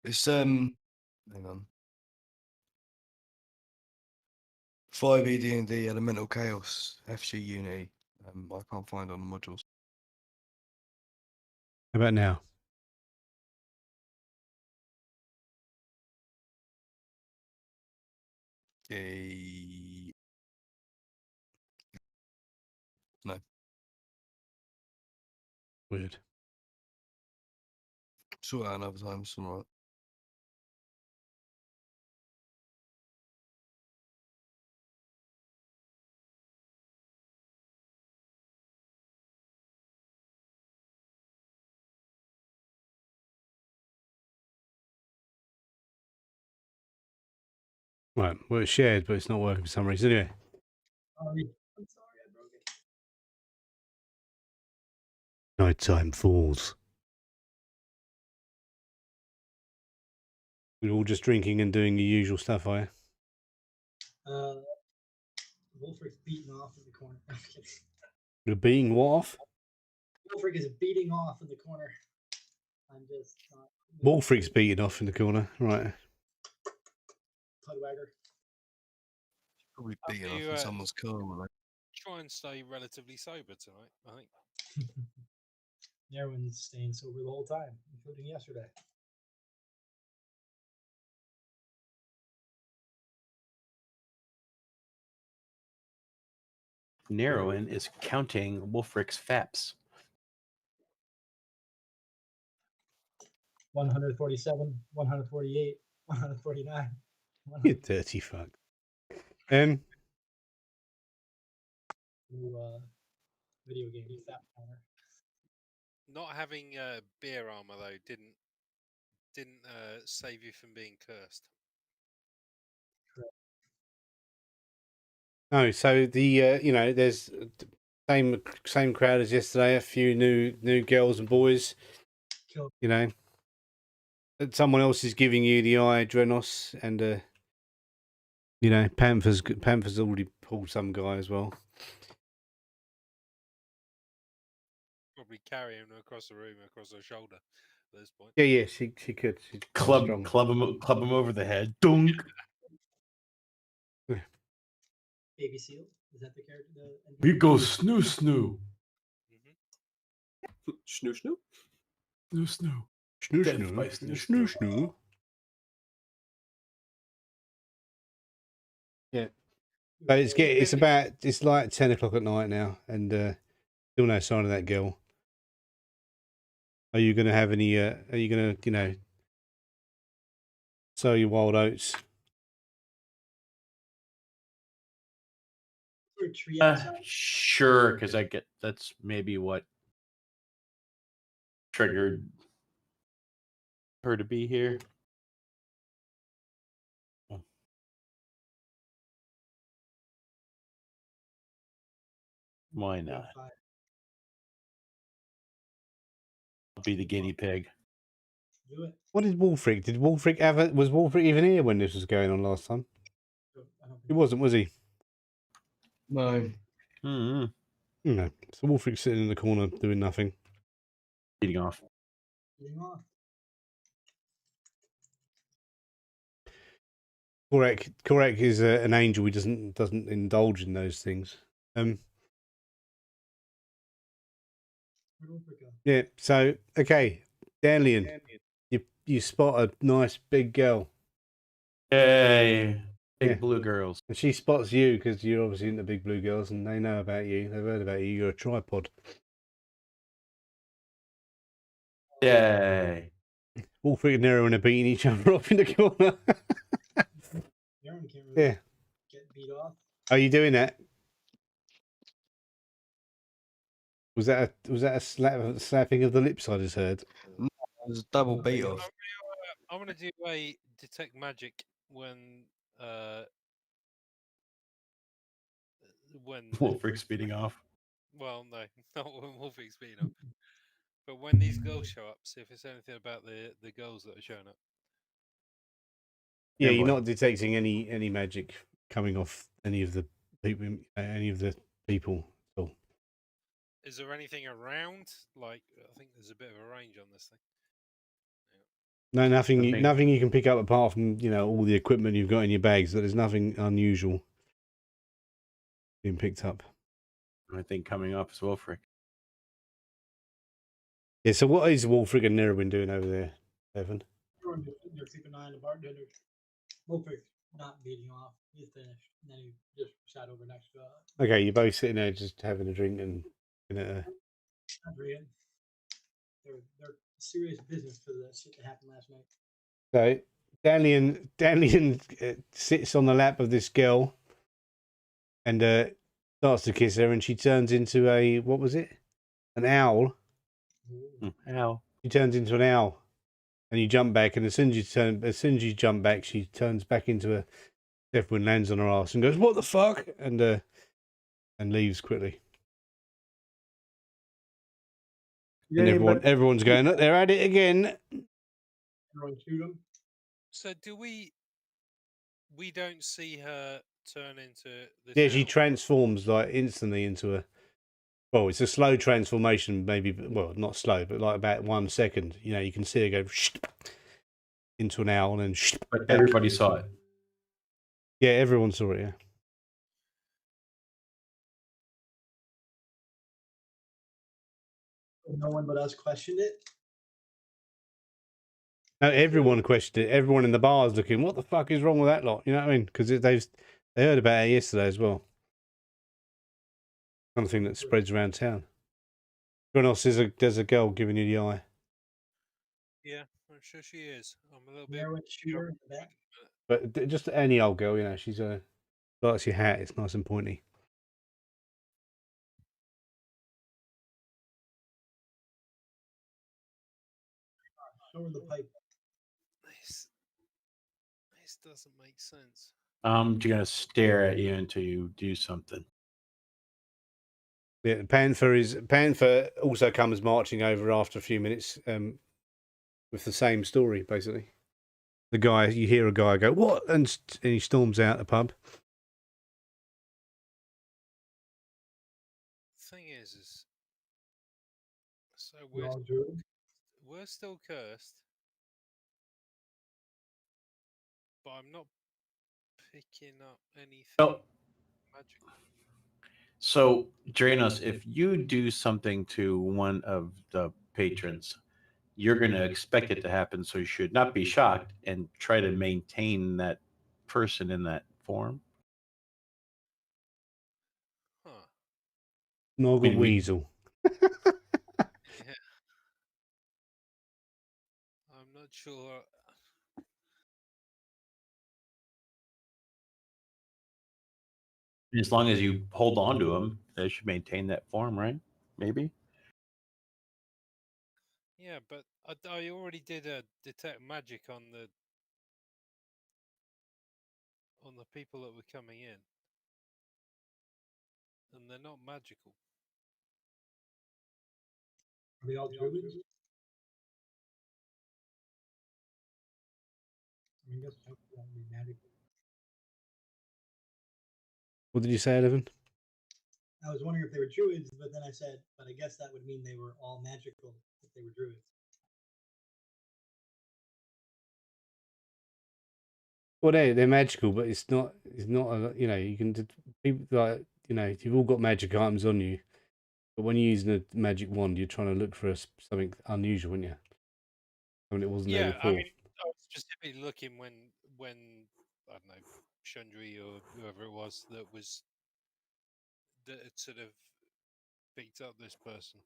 S4: It's hang on. 5 ED&D Elemental Chaos FG Unity. I can't find on the modules.
S5: How about now?
S4: No.
S5: Weird.
S4: Sort out another time, it's alright.
S5: Right. Well, it's shared, but it's not working for some reason. Anyway.
S2: Sorry. I'm sorry I broke it.
S5: Nighttime falls. We're all just drinking and doing the usual stuff, are you?
S2: Wolfric's beating off in the corner. I'm kidding.
S5: You're being what off?
S2: Wolfric is beating off in the corner. I'm just
S5: Wolfric's beating off in the corner. Right.
S2: Pudwagger.
S4: Probably
S1: Have
S4: beating off
S1: you,
S4: in someone's car. Like.
S1: Try and stay relatively sober tonight, I think.
S2: Everyone's staying sober the whole time, including yesterday.
S3: Narrowin is counting Wolfric's faps.
S2: 147, 148, 149.
S5: You dirty fuck.
S2: New video game fat counter.
S1: Not having beer armor though didn't save you from being cursed.
S5: No, so the you know, there's same crowd as yesterday. A few new girls and boys.
S2: Kill.
S5: You know, someone else is giving you the eye, Drenos, and you know, Panther's already pulled some guy as well.
S1: Probably carry him across the room, across her shoulder at this point.
S5: Yeah, she could. She's
S3: Club
S5: strong.
S3: him over the head. Dunk.
S2: Baby Seal? Is that the character?
S3: We go snoo snoo.
S6: Snoo snoo.
S3: Snoo snoo.
S5: Snoo
S3: Death by
S5: snoo.
S3: snoo
S5: Snoo
S3: snoo.
S5: snoo. Yeah. So it's like 10 o'clock at night now, and still no sign of that girl. Are you gonna have any? Are you gonna, you know, sow your wild oats?
S3: Sure, because that's maybe what triggered her to be here. Why not? I'll be the guinea pig.
S2: Do it.
S5: What did Wolfric? Was Wolfric even here when this was going on last time? He wasn't, was he?
S4: No.
S3: Mm-hmm.
S5: No. So Wolfric's sitting in the corner doing nothing.
S3: Eating off.
S5: Korek is an angel. He doesn't indulge in those things. Yeah. So okay, Dalian, you spot a nice big girl.
S3: Yay! Big blue girls.
S5: And she spots you because you're obviously into big blue girls, and they know about you. They've heard about you. You're a tripod.
S3: Yay!
S5: Wolfric and Nero are beating each other up in the corner. Yeah.
S2: Get beat off.
S5: Are you doing that? Was that a slapping of the lips I just heard?
S4: No, it was a double beat off.
S1: I'm gonna do a detect magic when
S3: Wolfric's speeding off.
S1: Well, no, not when Wolfric's speeding up. But when these girls show up, see if it's anything about the girls that are showing up.
S5: Yeah,
S3: Yeah,
S5: you're
S3: boy.
S5: not detecting any magic coming off any of the people. at all.
S1: Is there anything around? Like, I think there's a bit of a range on this thing.
S5: No, nothing.
S3: Nothing.
S5: Nothing you can pick up apart from all the equipment you've got in your bags. There's nothing unusual being picked up.
S3: I think coming up is Wolfric.
S5: Yeah. So what is Wolfric and Nerwin doing over there, Evan?
S2: They're keeping an eye on the bartender. Wolfric not beating off. He's finished. And then he just sat over next to
S5: Okay, you're both sitting there just having a drink and
S2: Adrian. They're serious business for the shit that happened last night.
S5: So Dalian sits on the lap of this girl and starts to kiss her, and she turns into what was it? An owl.
S3: Ow.
S5: She turns into an owl, and you jump back, and as soon as you jump back, she turns back into a Deathwind, lands on her ass, and goes, "What the fuck?" and leaves quickly.
S6: Yeah,
S5: And everyone's going, "Look, they're at it again."
S2: Everyone shoot him.
S1: So do we don't see her turn into this?
S5: Yeah, she
S1: owl?
S5: transforms like instantly into a. Well, it's a slow transformation, maybe. Well, not slow, but like about 1 second. You can see her go into an owl and.
S3: But everybody saw it.
S5: Yeah, everyone saw it. Yeah.
S2: No one but us questioned it.
S5: No, everyone questioned it. Everyone in the bar is looking, what the fuck is wrong with that lot? You know what I mean? Because they heard about it yesterday as well. Kind of thing that spreads around town. Kronos, there's a girl giving you the eye.
S1: Yeah, I'm sure she is. I'm a little bit.
S2: Heroin shooter in the back.
S5: But just any old girl, you know, she's likes your hat. It's nice and pointy.
S2: Show her the pipe.
S1: This doesn't make sense.
S3: I'm just gonna stare at you until you do something.
S5: Yeah, Panther also comes marching over after a few minutes, with the same story basically. The guy, you hear a guy go, "What?" and he storms out the pub.
S1: Thing is so
S2: We're all druid.
S1: we're still cursed, but I'm not picking up anything
S3: Oh.
S1: magical.
S3: So, Dranos, if you do something to one of the patrons, you're going to expect it to happen. So you should not be shocked and try to maintain that person in that form.
S1: Huh.
S5: Nog
S3: I mean,
S5: weasel.
S1: Yeah. I'm not sure.
S3: As long as you hold on to them, they should maintain that form, right? Maybe.
S1: Yeah, but I already did a detect magic on the people that were coming in, and they're not magical.
S2: Are they all druids? I mean, I guess that would be magical.
S5: What did you say, Evan?
S2: I was wondering if they were druids, but then I said, but I guess that would mean they were all magical if they were druids.
S5: Well, they're magical, but it's not you know, you can people like, you know, you've all got magic items on you, but when you're using a magic wand, you're trying to look for something unusual, aren't you? I mean, it wasn't there
S1: Yeah,
S5: before.
S1: I mean, I was specifically looking when I don't know, Shundri or whoever it was that had sort of picked up this person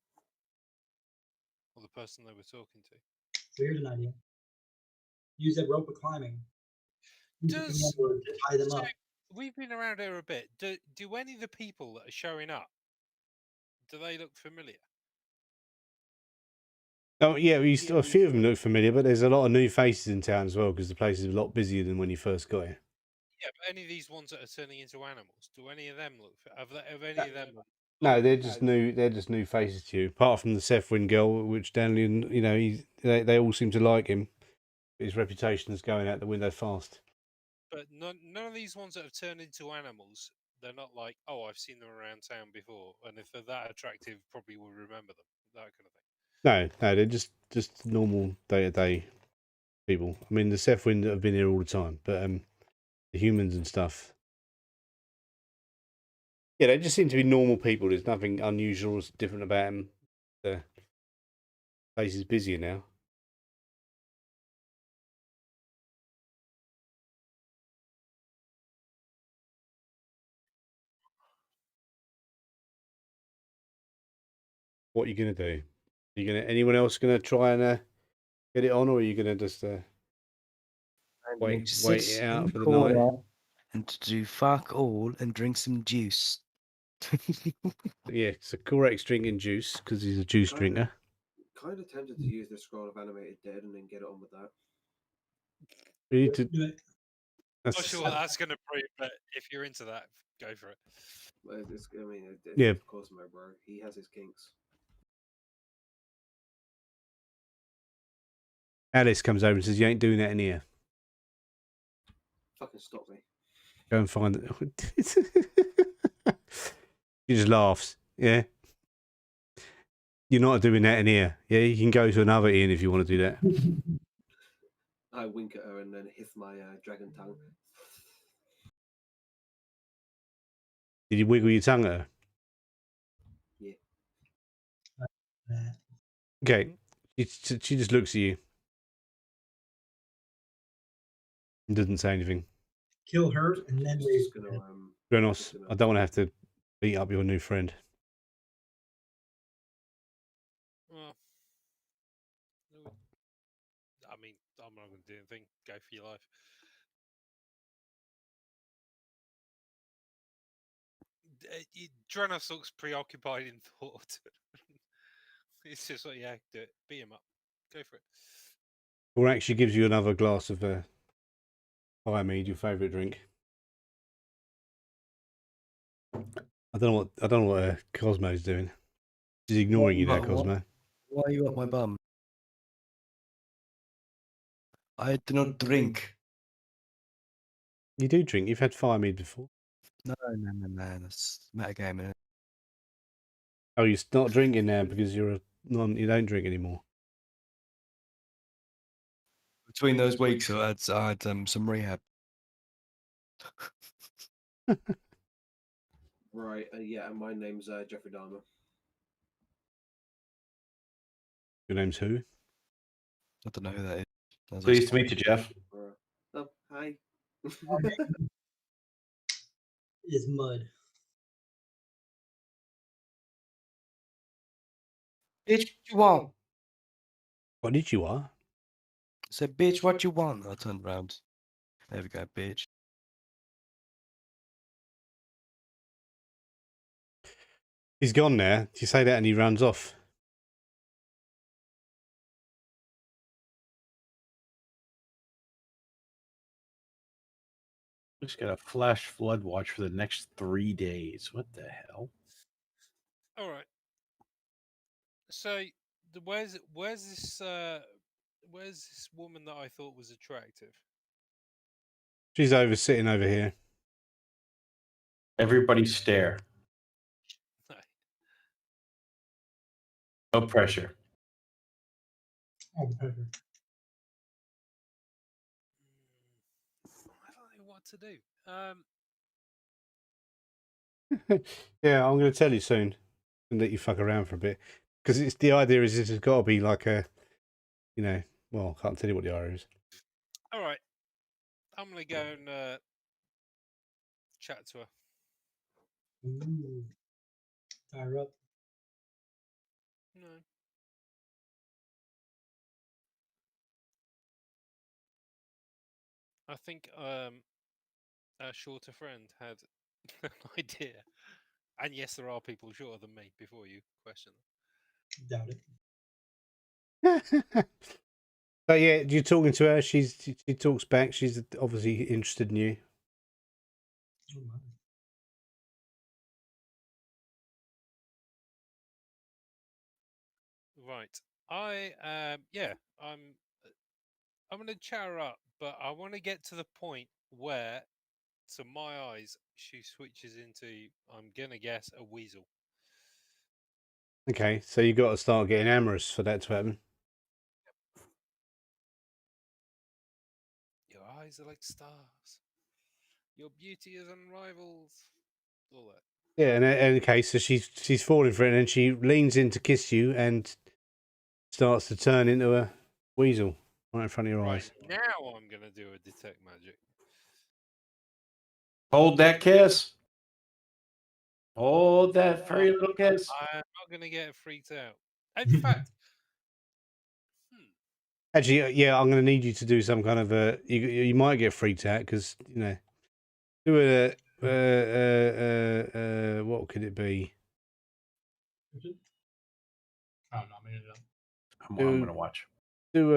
S1: or the person they were talking to.
S2: So here's an idea. Use that rope of climbing.
S1: Does
S2: To tie them
S1: so
S2: up.
S1: we've been around here a bit. Do any of the people that are showing up, do they look familiar?
S5: Oh yeah, a few of them look familiar, but there's a lot of new faces in town as well because the place is a lot busier than when you first got here.
S1: Yeah, but any of these ones that are turning into animals, do any of them look? Have any of them?
S5: No, they're just new. They're just new faces to you. Apart from the Sethwin girl, which Danley, you know, they all seem to like him. His reputation is going out the window fast.
S1: But none of these ones that have turned into animals, they're not like, oh, I've seen them around town before, and if they're that attractive, probably will remember them. That kind of thing.
S5: No, they're just normal day-to-day people. I mean, the Sethwin that have been here all the time, but the humans and stuff. Yeah, they just seem to be normal people. There's nothing unusual or different about them. The place is busier now. What are you gonna do? Anyone else gonna try and get it on, or are you gonna just wait it out for the night?
S4: And to do fuck all and drink some juice.
S5: Yeah, so Korek's drinking juice because he's a juice drinker.
S6: Kind of tempted to use the scroll of animated dead and then get it on with that.
S5: We need to.
S2: Do it.
S1: Not sure what that's going to prove, but if you're into that, go for it.
S5: Yeah.
S6: Of course, my bro. He has his kinks.
S5: Alice comes over and says, "You ain't doing that in here.
S6: Fucking stop me."
S5: Go and find it." She just laughs. Yeah. You're not doing that in here. Yeah, you can go to another inn if you want to do that.
S6: I wink at her and then hiss my dragon tongue.
S5: Did you wiggle your tongue at her?
S6: Yeah.
S5: Okay. She just looks at you. And doesn't say anything.
S2: Kill her and then
S6: Just gonna,
S5: Grenos, I don't want to have to beat up your new friend.
S1: Well, I mean, I'm not going to do anything. Go for your life. Dranos looks preoccupied in thought. It's just like, yeah, do it. Beat him up. Go for it.
S5: Or actually gives you another glass of fire mead, your favourite drink. I don't know what Cosmo's doing. She's ignoring you now, Cosmo.
S4: Why are you up my bum? I do not drink.
S5: You do drink. You've had fire mead before.
S4: No. That's metagaming.
S5: Oh, you're not drinking now because you're you don't drink anymore.
S4: Between those weeks, I had some rehab.
S6: Right. Yeah. And my name's Jeffrey Dahmer.
S5: Your name's who?
S4: I don't know who that is.
S3: Pleased to meet you, Jeff.
S6: Oh, hi.
S2: Is Mud.
S4: Bitch, what you want?
S5: What did you are?
S4: I said, bitch, what you want? I turned around. There we go, bitch.
S5: He's gone now. You say that and he runs off.
S3: Just got a flash flood watch for the next 3 days. What the hell?
S1: All right. So, where's this woman that I thought was attractive?
S5: She's sitting over here.
S3: Everybody stare. No pressure.
S2: Oh, pepper.
S1: I don't know what to do.
S5: Yeah, I'm going to tell you soon and let you fuck around for a bit. Because it's the idea is this has got to be like a, well, I can't tell you what the idea is.
S1: All right. I'm going to go and chat to her.
S2: Ooh. Tie her up.
S1: No. I think our shorter friend had an idea. And yes, there are people shorter than me before you question them.
S2: Doubt it.
S5: But yeah, you're talking to her. She talks back. She's obviously interested in you.
S2: Oh, my.
S1: Right. I'm going to chat her up, but I want to get to the point where, to my eyes, she switches into, I'm going to guess, a weasel.
S5: Okay, so you got to start getting amorous for that to happen.
S1: Your eyes are like stars. Your beauty is unrivaled. All that.
S5: Yeah, and okay, so she's falling for it, and then she leans in to kiss you and starts to turn into a weasel right in front of your eyes.
S1: Now I'm going to do a detect magic.
S3: Hold that kiss. Hold that furry little kiss.
S1: I'm not going to get freaked out. In fact,
S5: Actually, yeah, I'm going to need you to do some kind of a. You might get freaked out because do what could it be?
S7: I don't know. I mean,
S3: I'm going to watch.
S5: Do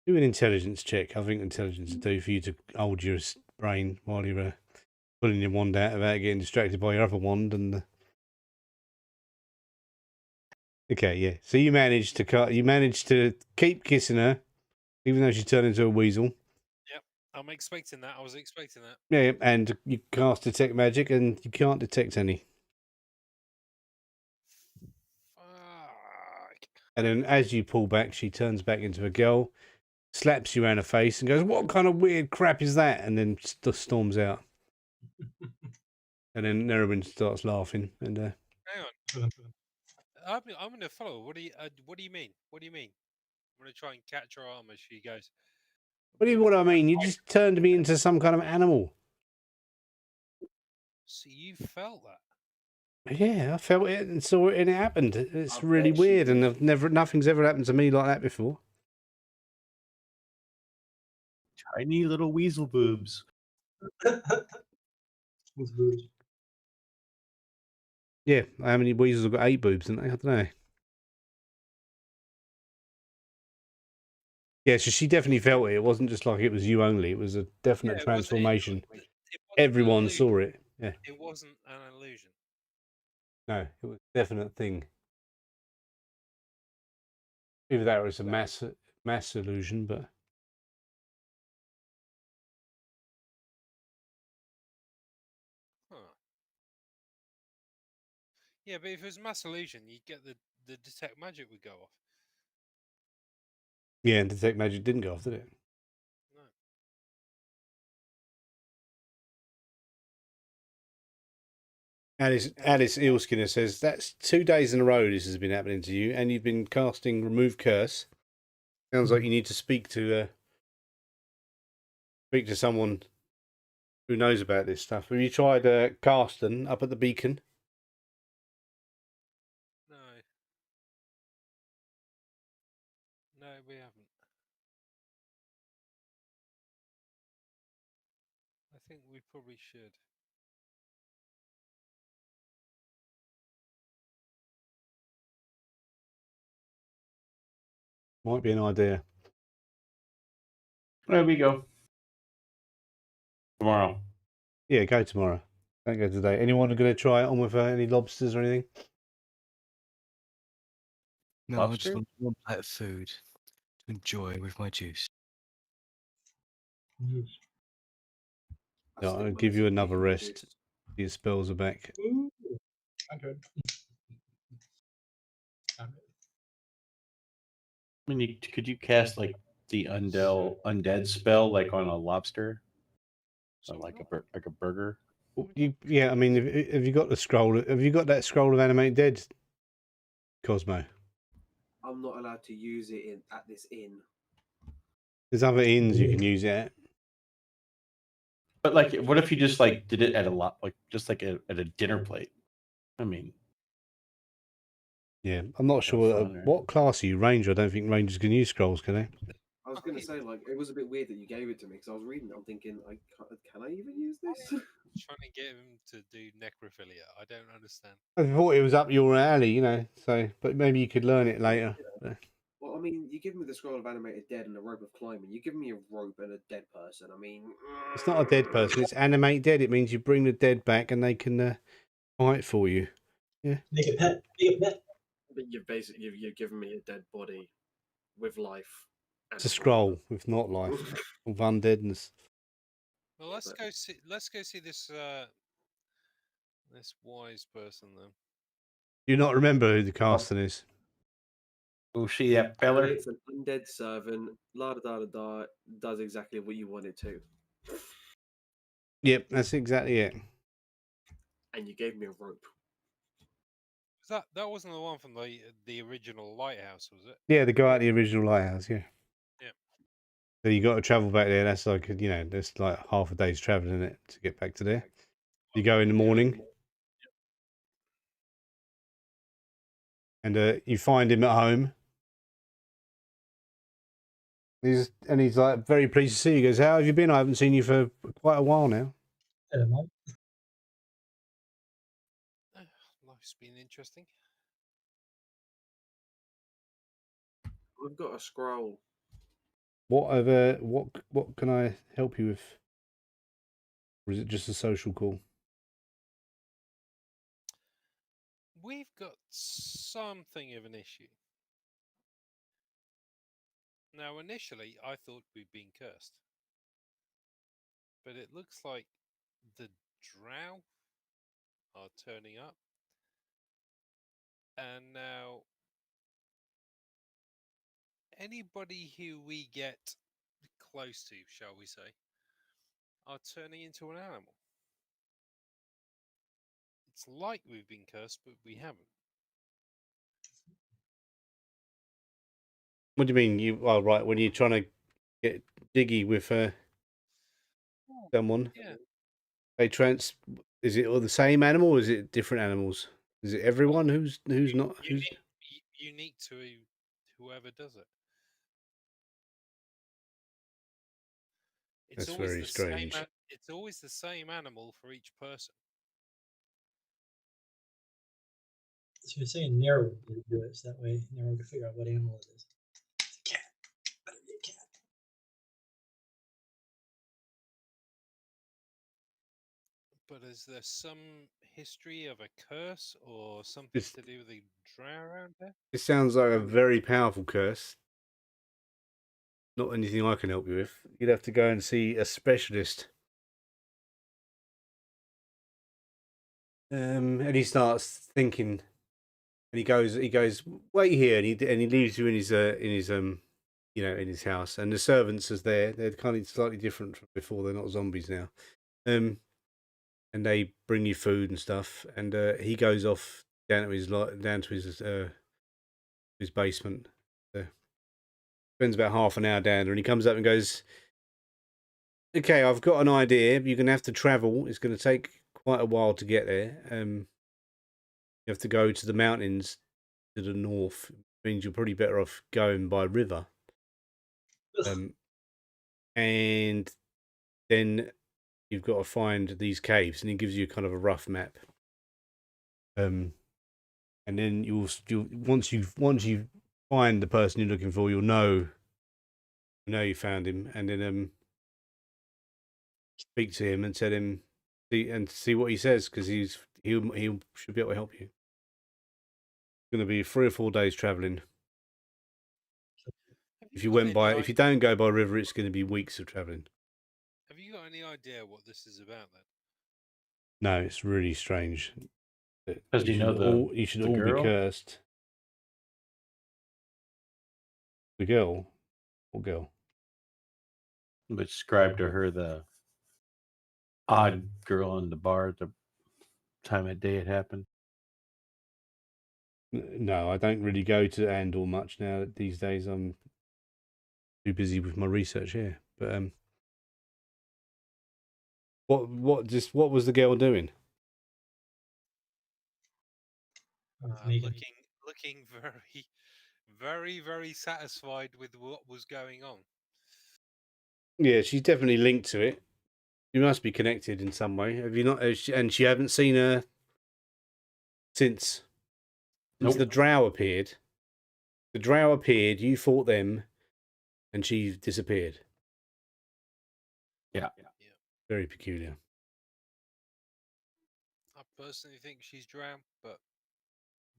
S5: an intelligence check. I think intelligence will do for you to hold your brain while you're pulling your wand out without getting distracted by your other wand. And okay, yeah. So you managed to keep kissing her, even though she turned into a weasel.
S1: Yep, I'm expecting that. I was expecting that.
S5: Yeah, and you cast detect magic, and you can't detect any.
S1: Fuck.
S5: And then as you pull back, she turns back into a girl, slaps you around the face, and goes, "What kind of weird crap is that?" And then storms out. And then Nerwin starts laughing. And
S1: Hang on. I'm going to follow. What do you mean? What do you mean? I'm going to try and catch her arm as she goes.
S5: what do you what I mean? You just turned me into some kind of animal.
S1: So you felt that?
S5: Yeah, I felt it and saw it, and it happened. It's
S6: I
S5: really
S6: bet you
S5: weird, and
S6: did.
S5: nothing's ever happened to me like that before.
S3: Tiny little weasel boobs.
S2: These boobs.
S5: Yeah, how many weasels have got 8 boobs? Haven't they? I don't know. Yeah, so she definitely felt it. It wasn't just like it was you only. It was a definite
S1: Yeah,
S5: transformation.
S1: it wasn't an
S5: Everyone
S1: illusion.
S5: saw it. Yeah.
S1: It wasn't an illusion.
S5: No, it was a definite thing. Either that or it's a mass illusion, but
S1: Huh. Yeah, but if it was mass illusion, you'd get the detect magic would go off.
S5: yeah, and detect magic didn't go off, did it?
S1: No.
S5: Alice Eelskinner says that's 2 days in a row this has been happening to you, and you've been casting Remove Curse. Sounds like you need to speak to someone who knows about this stuff. Have you tried Carston up at the Beacon?
S1: No. No, we haven't. I think we probably should.
S5: Might be an idea.
S3: There we go. Tomorrow.
S5: Yeah, go tomorrow. Don't go today. Anyone going to try it on with any lobsters or anything?
S4: No, I just
S3: Lobster?
S4: want one plate of food to enjoy with my juice.
S2: Yes.
S6: I
S5: No,
S6: stick
S5: I'll
S6: mine
S5: give
S6: to
S5: you another
S6: beef
S5: rest.
S6: juice.
S5: Your spells are back.
S2: Ooh, okay.
S3: I mean, could you cast like the undead spell like on a lobster, or like a burger?
S5: Yeah, I mean, have you got the scroll? Have you got that scroll of animate dead, Cosmo?
S6: I'm not allowed to use it at this inn.
S5: There's other inns you can use it at.
S3: But like, what if you just like did it at a lot, like just like at a dinner plate? I mean,
S5: Yeah, I'm not sure.
S3: fun, right?
S5: What class are you? Ranger? I don't think Rangers can use scrolls, can they?
S6: I was gonna say, like, it was a bit weird that you gave it to me because I was reading it. I'm thinking, can I even use this?
S1: Trying to get him to do necrophilia. I don't understand.
S5: I thought it was up your alley, you know. So, but maybe you could learn it later.
S6: Well, I mean, you give me the scroll of animated dead and a rope of climbing. You give me a rope and a dead person. I mean,
S5: It's not a dead person. It's animate dead. It means you bring the dead back and they can fight for you.
S2: Make a pet. Make a pet.
S6: but you've given me a dead body with life.
S5: It's a scroll with not life, of undeadness.
S1: Well, let's go see this this wise person then.
S5: Do you not remember who the casting is?
S3: Oh, see that feller?
S6: It's an undead servant. La da da da da. Does exactly what you want it to.
S5: Yep, that's exactly it.
S6: And you gave me a rope.
S1: That wasn't the one from the original lighthouse, was it?
S5: Yeah, the guy at the original lighthouse. Yeah.
S1: Yeah.
S5: So you got to travel back there. That's like that's like half a day's travel in it to get back to there. You go in the morning, and you find him at home. He's like very pleased to see you. He goes, "How have you been? I haven't seen you for quite a while now."
S2: I don't know.
S1: Life's been interesting.
S6: I've got a scroll.
S5: What can I help you with? Or is it just a social call?
S1: We've got something of an issue. Now, initially, I thought we'd been cursed. But it looks like the drow are turning up. And now, anybody who we get close to, shall we say, are turning into an animal. It's like we've been cursed, but we haven't.
S5: What do you mean? Right, when you're trying to get jiggy with someone,
S1: Yeah.
S5: is it all the same animal or is it different animals? Is it everyone who's not who's?
S1: Unique to whoever does it. It's
S5: That's
S1: always
S5: very
S1: the same.
S5: strange.
S1: It's always the same animal for each person.
S2: So you're saying narrow would do it, so that way narrow can figure out what animal it is. It's a cat. Better be a cat.
S1: But is there some history of a curse or something
S5: It's-
S1: to do with the drow around here?
S5: It sounds like a very powerful curse. Not anything I can help you with. You'd have to go and see a specialist. And he starts thinking, and he goes, wait here, and he leaves you in his in his house, and the servants is there. They're kind of slightly different from before. They're not zombies now. And they bring you food and stuff, and he goes off down to his basement. Spends about half an hour down there, and he comes up and goes, "Okay, I've got an idea. You're going to have to travel. It's going to take quite a while to get there. You have to go to the mountains to the north. It means you're probably better off going by river. And then you've got to find these caves." And he gives you kind of a rough map. And then once you find the person you're looking for, you'll know you found him, and then speak to him and tell him and see what he says, because he should be able to help you. It's going to be 3 or 4 days traveling. If you don't go by river, it's going to be weeks of traveling.
S1: Have you got any idea what this is about then?
S5: No, it's really strange.
S3: Does he know
S5: you should
S3: the
S5: all
S3: girl?
S5: be cursed. The girl? What girl?
S3: Described to her the odd girl in the bar at the time of day it happened.
S5: No, I don't really go to Andor much now these days. I'm too busy with my research here. But what was the girl doing?
S1: Looking very, very satisfied with what was going on.
S5: Yeah, she's definitely linked to it. You must be connected in some way. Have you not? And she haven't seen her since the drow appeared. The drow appeared. You fought them, and she disappeared.
S3: Yeah.
S5: Very peculiar.
S1: I personally think she's drowned, but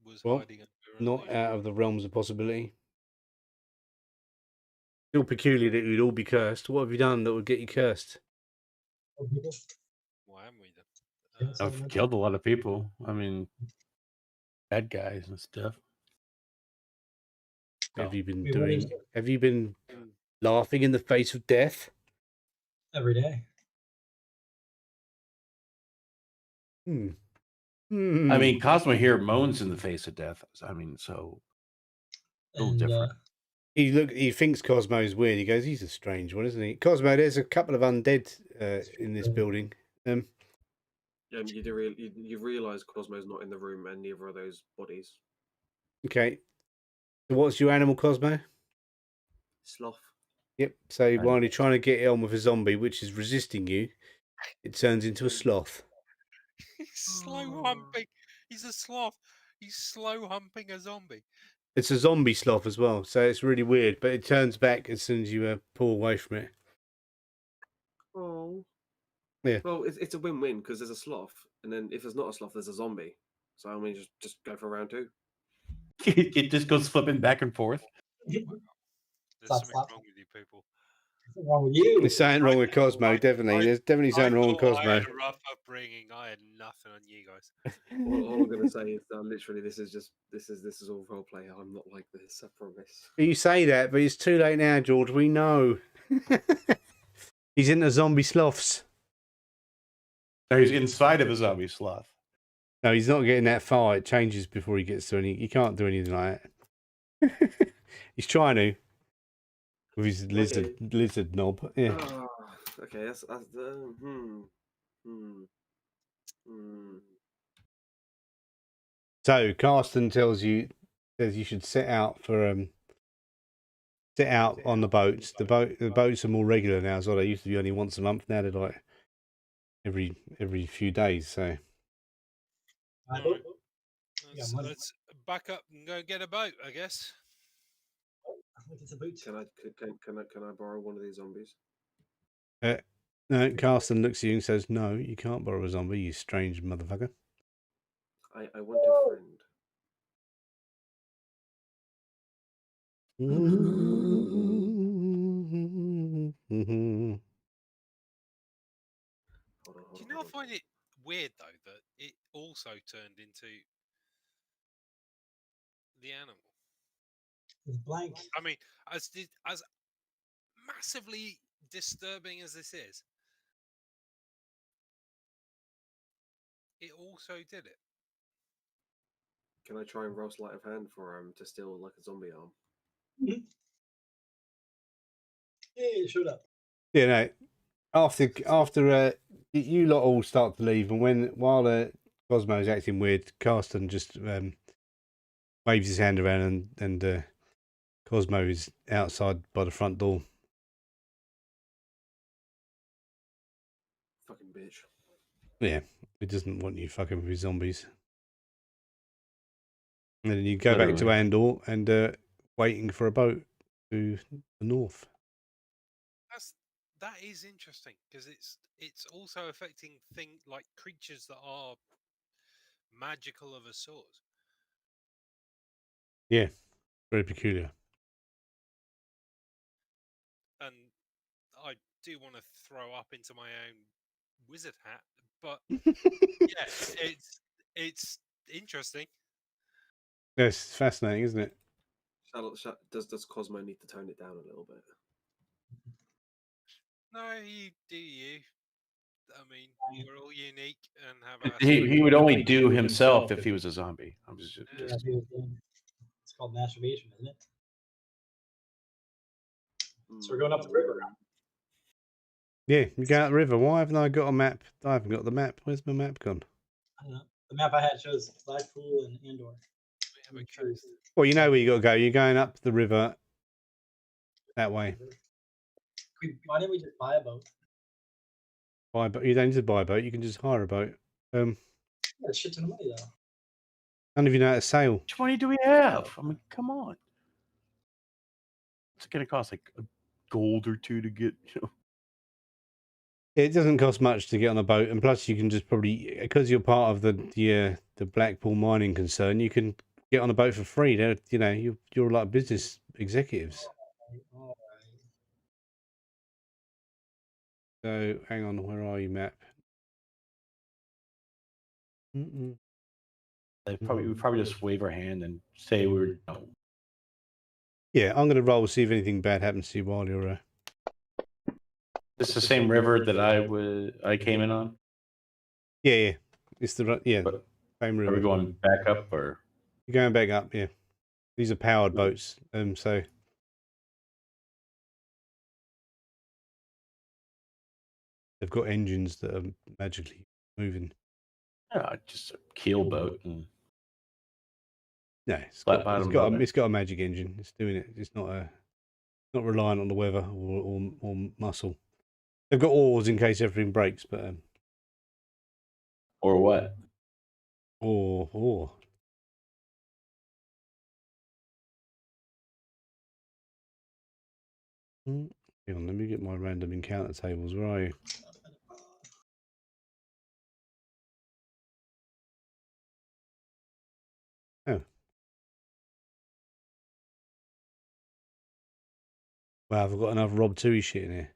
S1: was
S5: Well,
S1: hiding under her
S5: not
S1: illusion.
S5: out of the realms of possibility. Still peculiar that you'd all be cursed. What have you done that would get you cursed?
S1: Why am we then?
S3: I've killed a lot of people. I mean, bad guys and stuff.
S5: Have you been laughing in the face of death?
S2: Every day.
S3: I mean, Cosmo here moans in the face of death. I mean, so a little different.
S5: He thinks Cosmo's weird. He goes, he's a strange one, isn't he? Cosmo, there's a couple of undead in this building.
S6: You realise Cosmo's not in the room, and neither are those bodies.
S5: Okay. So what's your animal, Cosmo?
S6: Sloth.
S5: Yep. So while you're trying to get on with a zombie which is resisting you, it turns into a sloth.
S1: He's slow humping. He's a sloth. He's slow humping a zombie.
S5: It's a zombie sloth as well, so it's really weird. But it turns back as soon as you pull away from it.
S6: Oh.
S5: Yeah.
S6: Well, it's a win-win because there's a sloth, and then if there's not a sloth, there's a zombie. So I mean, just go for round 2.
S3: It just goes flipping back and forth.
S1: There's something wrong with you people.
S2: What's wrong with you?
S5: There's something wrong with Cosmo, definitely. There's definitely something wrong with Cosmo.
S1: I had a rough upbringing. I had nothing on you guys.
S6: All I'm going to say is that literally this is all role play. I'm not like this, I promise.
S5: You say that, but it's too late now, George. We know. He's into zombie sloths.
S3: No, he's inside of a zombie sloth.
S5: No, he's not getting that far. It changes before he gets to any. He can't do anything like that. He's trying to with his lizard knob. Yeah.
S6: Okay, that's
S5: So Carsten says you should set out on the boats. The boats are more regular now as well. They used to be only once a month. Now they're like every few days. So
S1: Alright. Let's back up and go get a boat, I guess.
S2: Look, it's a boot.
S6: Can I borrow one of these zombies?
S5: no, Carsten looks at you and says, "No, you can't borrow a zombie, you strange motherfucker."
S6: I want a friend.
S1: Do you not find it weird though that it also turned into the animal?
S2: It's blank.
S1: I mean, as massively disturbing as this is, it also did it.
S6: Can I try and roll sleight of hand for him to steal like a zombie arm?
S2: Hey, it showed up.
S5: Yeah, no. After you lot all start to leave, and while Cosmo's acting weird, Carsten just waves his hand around, and Cosmo is outside by the front door.
S6: Fucking bitch.
S5: Yeah, he doesn't want you fucking with his zombies. And then you go back to Andor and waiting for a boat to the north.
S1: That is interesting because it's also affecting like creatures that are magical of a sort.
S5: Yeah, very peculiar.
S1: And I do want to throw up into my own wizard hat, but yeah, it's interesting.
S5: Yes, it's fascinating, isn't it?
S6: Does Cosmo need to tone it down a little bit?
S1: No, you do you. I mean, we're all unique and have our.
S3: He would only do himself if he was a zombie. I'm just
S2: It's called masturbation, isn't it? So we're going up the river now.
S5: Yeah, you go out the river. Why haven't I got a map? I haven't got the map. Where's my map gone?
S2: I don't know. The map I had shows Blackpool and Andor.
S1: We have a coast.
S5: Well, you know where you got to go. You're going up the river that way.
S2: Why didn't we just buy a boat?
S5: Buy a boat. You don't need to buy a boat. You can just hire a boat.
S2: Yeah, a shit ton of money though.
S5: None of you know how to sail.
S3: Which money do we have? I mean, come on. It's going to cost like a gold or two to get, you know.
S5: It doesn't cost much to get on a boat, and plus you can just probably, because you're part of the Blackpool mining concern, you can get on a boat for free. You know, you're like business executives.
S2: All right.
S5: So hang on, where are you, map?
S3: We probably just wave our hand and say we're no.
S5: Yeah, I'm going to roll, see if anything bad happens to you while you're.
S3: It's the same river that I came in on.
S5: Yeah. It's the
S3: But
S5: same river.
S3: are we going back up or?
S5: You're going back up, yeah. These are powered boats, so they've got engines that are magically moving.
S3: Yeah, just a keel boat. And
S5: No, it's got a magic engine. It's doing it. It's not reliant on the weather or muscle. They've got oars in case everything breaks, but
S3: or what?
S5: Or. Hang on, let me get my random encounter tables. Where are you? Oh. Wow, I've got another Rob Toohey shit in here.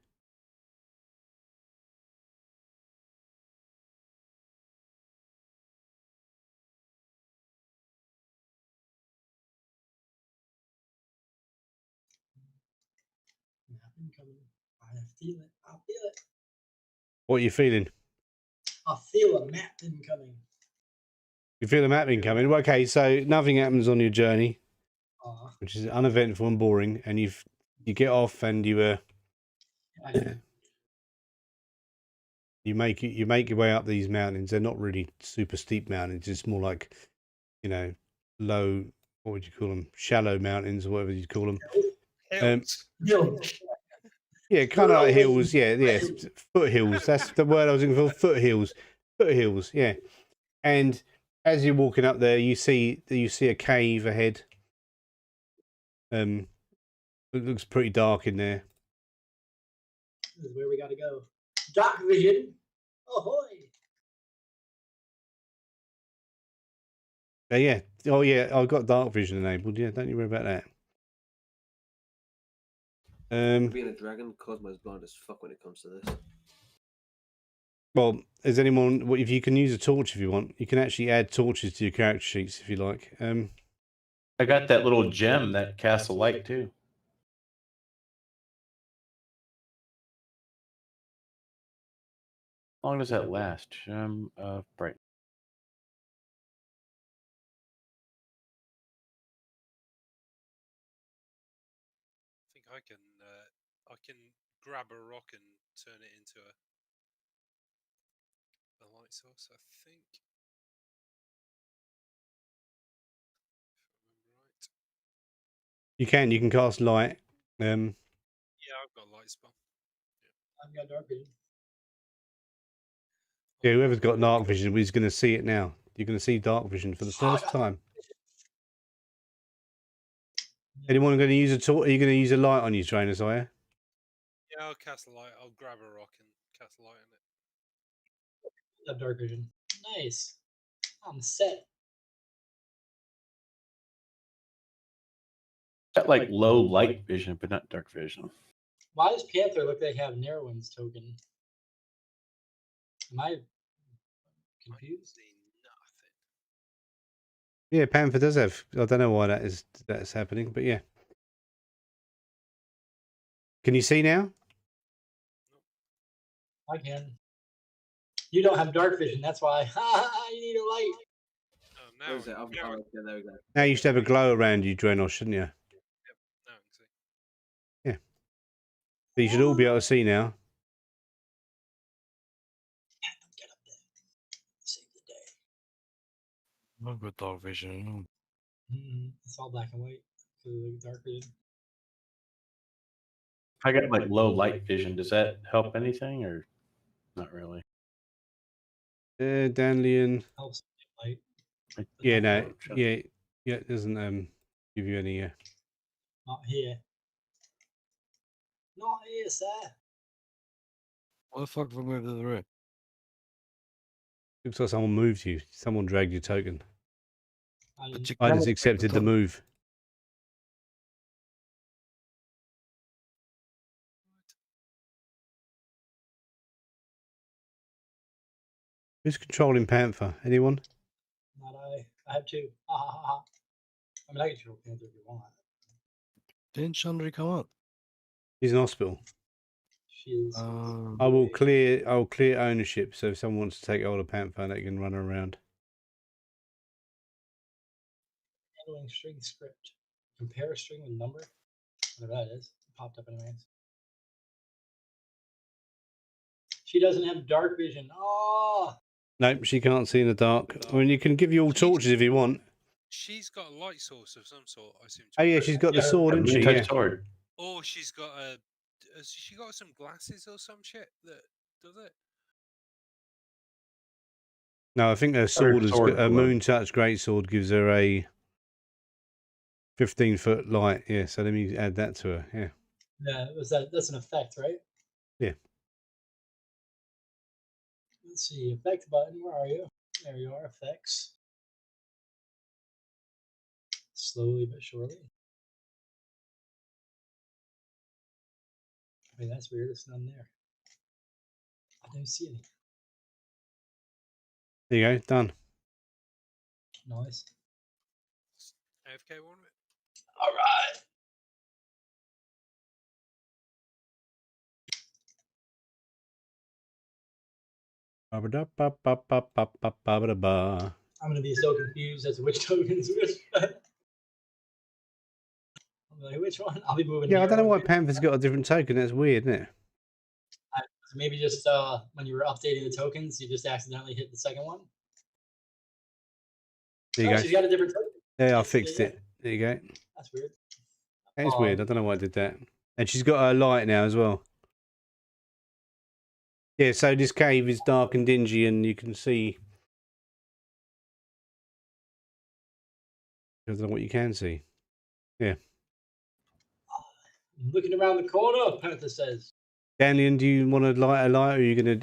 S2: Map incoming. I feel it. I feel it.
S5: What are you feeling?
S2: I feel a map incoming.
S5: You feel a map incoming? Okay, so nothing happens on your journey, which is uneventful and boring, and you get off and you make your way up these mountains. They're not really super steep mountains. It's more like, you know, low, what would you call them? Shallow mountains or whatever you'd call them.
S1: Hills.
S5: Yeah, kind of like hills. Yeah, yes, foothills. That's the word I was looking for. Foothills. Yeah. And as you're walking up there, you see a cave ahead. It looks pretty dark in there.
S2: This is where we got to go. Dark vision. Ahoy!
S5: Yeah. Oh yeah, I've got dark vision enabled. Yeah, don't you worry about that.
S6: Being a dragon, Cosmo's blind as fuck when it comes to this.
S5: Well, is anyone? If you can use a torch if you want, you can actually add torches to your character sheets if you like.
S3: I got that little gem that casts a light too. How long does that last? Gem of bright.
S1: I think I can grab a rock and turn it into a light source. I think. If I remember right.
S5: You can cast light.
S1: Yeah, I've got light spell.
S2: I've got dark vision.
S5: Yeah, whoever's got dark vision is going to see it now. You're going to see dark vision for the first time. Anyone going to use a torch? Are you going to use a light on your trainers, are you?
S1: Yeah, I'll cast a light. I'll grab a rock and cast a light on it.
S2: Have dark vision. Nice. I'm set.
S3: Got like low light vision, but not dark vision.
S2: Why does Panther look like they have Narrowinds token? Am I confused?
S1: See nothing.
S5: Yeah, Panther does have. I don't know why that's happening, but yeah. Can you see now?
S2: I can. You don't have dark vision. That's why. You need a light.
S1: Oh, now,
S6: Where is it?
S1: now,
S6: Oh, yeah, there we go.
S5: Now you should have a glow around you, Drenos, shouldn't you?
S1: now I can see.
S5: So you should all be able to see now.
S2: Get up there. Save the day.
S4: I've got dark vision.
S2: It's all black and white. So the dark vision.
S3: I got like low light vision. Does that help anything or not really?
S5: Danlian.
S2: Helps light.
S5: Yeah, no, yeah, it doesn't give you any.
S2: Not here. Not here, sir.
S4: What the fuck wrong with the room?
S5: Looks like someone moved you. Someone dragged your token.
S4: But you
S5: I
S4: can't
S5: just accepted the
S4: talk.
S5: move. Who's controlling Panther? Anyone?
S2: Not I. I have two. Ha ha ha ha. I mean, I can control Panther if you want.
S4: Didn't Chandra come up?
S5: He's in hospital.
S2: She is.
S5: I will clear ownership, so if someone wants to take hold of Panther, they can run around.
S2: Handling string script. Compare a string with number. Whatever that is. It popped up anyways. She doesn't have dark vision. Oh!
S5: Nope, she can't see in the dark. I mean, you can give you all torches if you want.
S1: She's got a light source of some sort, I assume.
S5: Oh yeah, she's got the sword,
S3: A
S5: isn't she?
S3: moon-touch
S5: Yeah.
S3: sword.
S1: Or she's got a. Has she got some glasses or some shit that does it?
S5: No, I think her sword is
S3: sword
S5: a
S3: below.
S5: moon touch greatsword gives her a 15-foot light. Yeah, so let me add that to her. Yeah.
S2: Yeah, that's an effect, right?
S5: Yeah.
S2: Let's see, effect button, where are you? There you are, effects. Slowly but surely. I mean, that's weird, there's none there. I don't see any.
S5: There you go, done.
S2: Nice.
S1: AFK one of it.
S2: All right. I'm gonna be so confused as to which token's which. I'm like, which one? I'll be moving.
S5: Yeah, I don't know why
S2: here.
S5: Panther's got a different token. That's weird, isn't it?
S2: Maybe just when you were updating the tokens, you just accidentally hit the second one.
S5: There you
S2: Oh,
S5: go.
S2: she's got a different token.
S5: Yeah, I
S2: Can't see
S5: fixed
S2: yet.
S5: it. There you go.
S2: That's weird.
S5: It's
S2: Oh,
S5: weird. I don't know why I did that. And she's got her light now as well. Yeah, so this cave is dark and dingy, and you can see. I don't know what you can see.
S2: Looking around the corner, Panther says.
S5: Daniel, do you want to light a light, or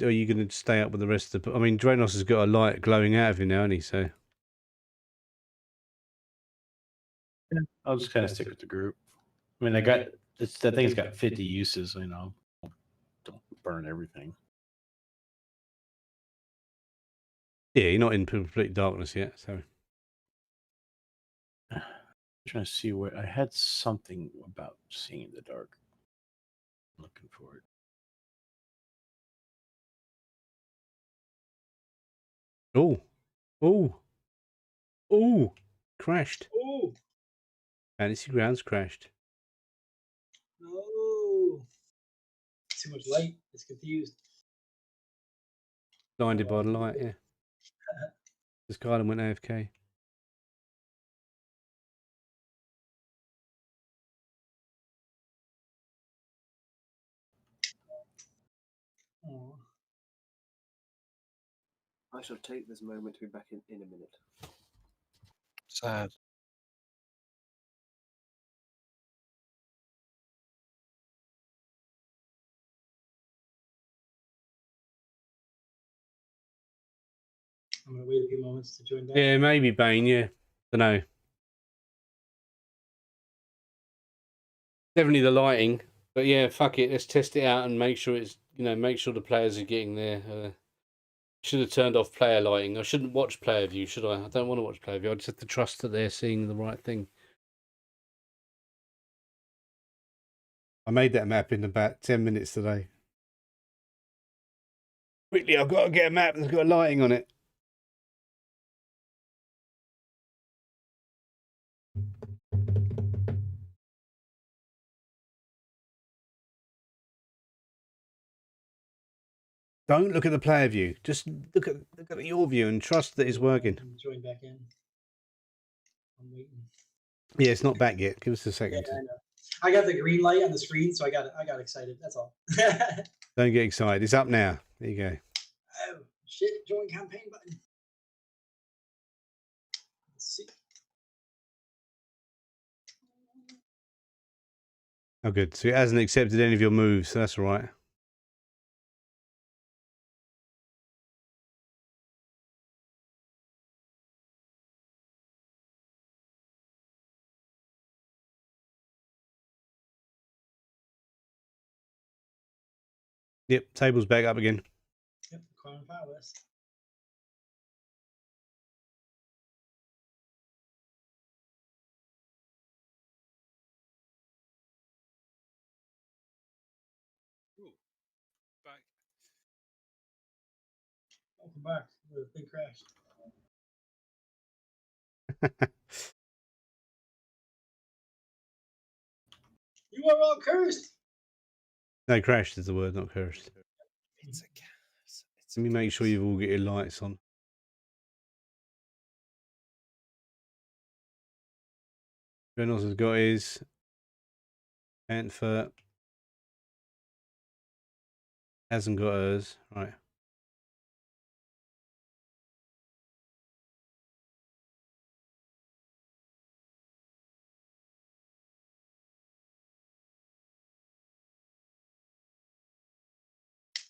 S5: are you gonna stay up with the rest of the? I mean, Drenos has got a light glowing out of him now, hasn't he? So
S3: I'll just kind of stick with the group. I mean, that thing's got 50 uses. You know, don't burn everything.
S5: yeah, you're not in complete darkness yet. So
S3: I'm trying to see where I had something about seeing in the dark. I'm looking for it. Oh, crashed.
S2: Oh,
S5: Fantasy Grounds crashed.
S2: no. Too much light. It's confused.
S5: Blinded by the light. Yeah. This guy went AFK.
S2: Oh.
S6: I shall take this moment to be back in a minute.
S4: Sad.
S2: I'm gonna wait a few moments to join back.
S5: Yeah, maybe Bane. Yeah, don't know. Definitely the lighting, but yeah, fuck it. Let's test it out and make sure it's make sure the players are getting there. Should have turned off player lighting. I shouldn't watch player view, should I? I don't want to watch player view. I just have to trust that they're seeing the right thing. I made that map in about 10 minutes today. Quickly, I've got to get a map that's got lighting on it. Don't look at the player view. Just look at your view and trust that it's working.
S2: Join back in. I'm waiting.
S5: Yeah, it's not back yet. Give us a second.
S2: Yeah, I know. I got the green light on the screen, so I got excited. That's all.
S5: Don't get excited. It's up now. There you go.
S2: Oh shit! Join campaign button. Let's see.
S5: Oh, good. So it hasn't accepted any of your moves, so that's all right. Yep, table's back up again.
S2: Yep, Crown Power List.
S1: Ooh, back.
S2: Welcome back. The big crash. You are all cursed.
S5: No, crashed is the word, not cursed.
S1: It's a
S5: Let me make sure you've all got your lights on. Reynolds has got his. Antfer hasn't got hers. Right.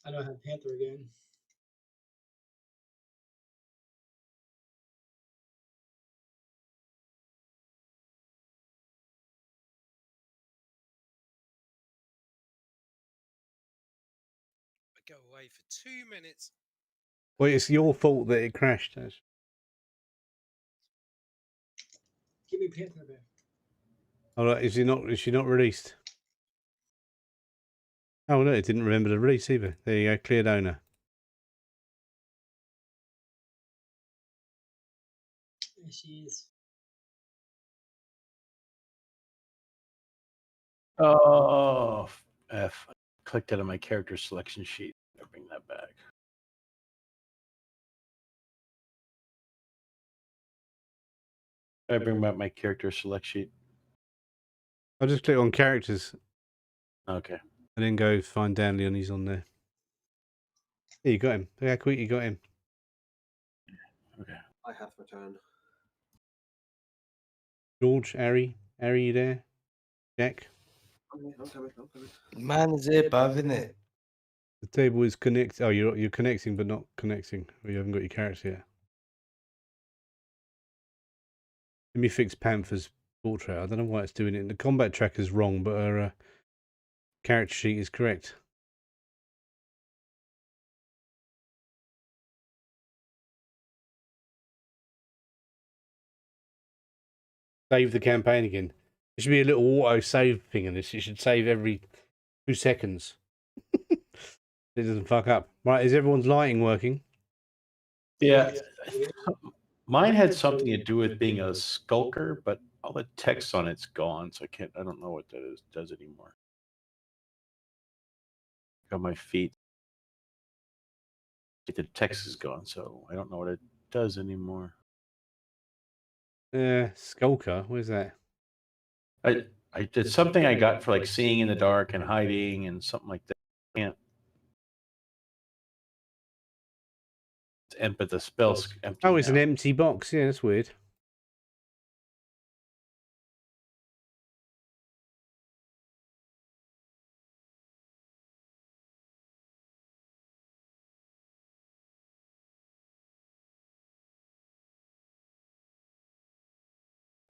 S2: I don't have Panther again.
S1: I go away for 2 minutes.
S5: Well, it's your fault that it crashed.
S2: Give me Panther back.
S5: All right, is she not released? Oh no, it didn't remember to release either. There you go, cleared owner.
S2: There she is.
S3: Oh, F. I clicked it on my character selection sheet. I'll bring that back. I bring up my character select sheet.
S5: I'll just click on characters
S3: Okay.
S5: and then go find Dan Leon. He's on there. Yeah, you got him. Look how quick you got him.
S3: Okay.
S6: I have returned.
S5: George, Harry, you there? Jack?
S6: I'm coming.
S4: Man is here, bruv, isn't it?
S5: The table is connected. Oh, you're connecting, but not connecting. Or you haven't got your character yet. Let me fix Panther's portrait. I don't know why it's doing it. The combat tracker is wrong, but her character sheet is correct. Save the campaign again. There should be a little auto save thing in this. It should save every 2 seconds. It doesn't fuck up. Right, is everyone's lighting working?
S3: Yeah. Mine had something to do with being a skulker, but all the text on it's gone, so I don't know what that does anymore. Got my feet. The text is gone, so I don't know what it does anymore.
S5: Skulker, where's that?
S3: I did something I got for like seeing in the dark and hiding and something like that. Can't. But the spell's empty.
S5: Oh, it's
S3: now.
S5: an empty box. Yeah, that's weird.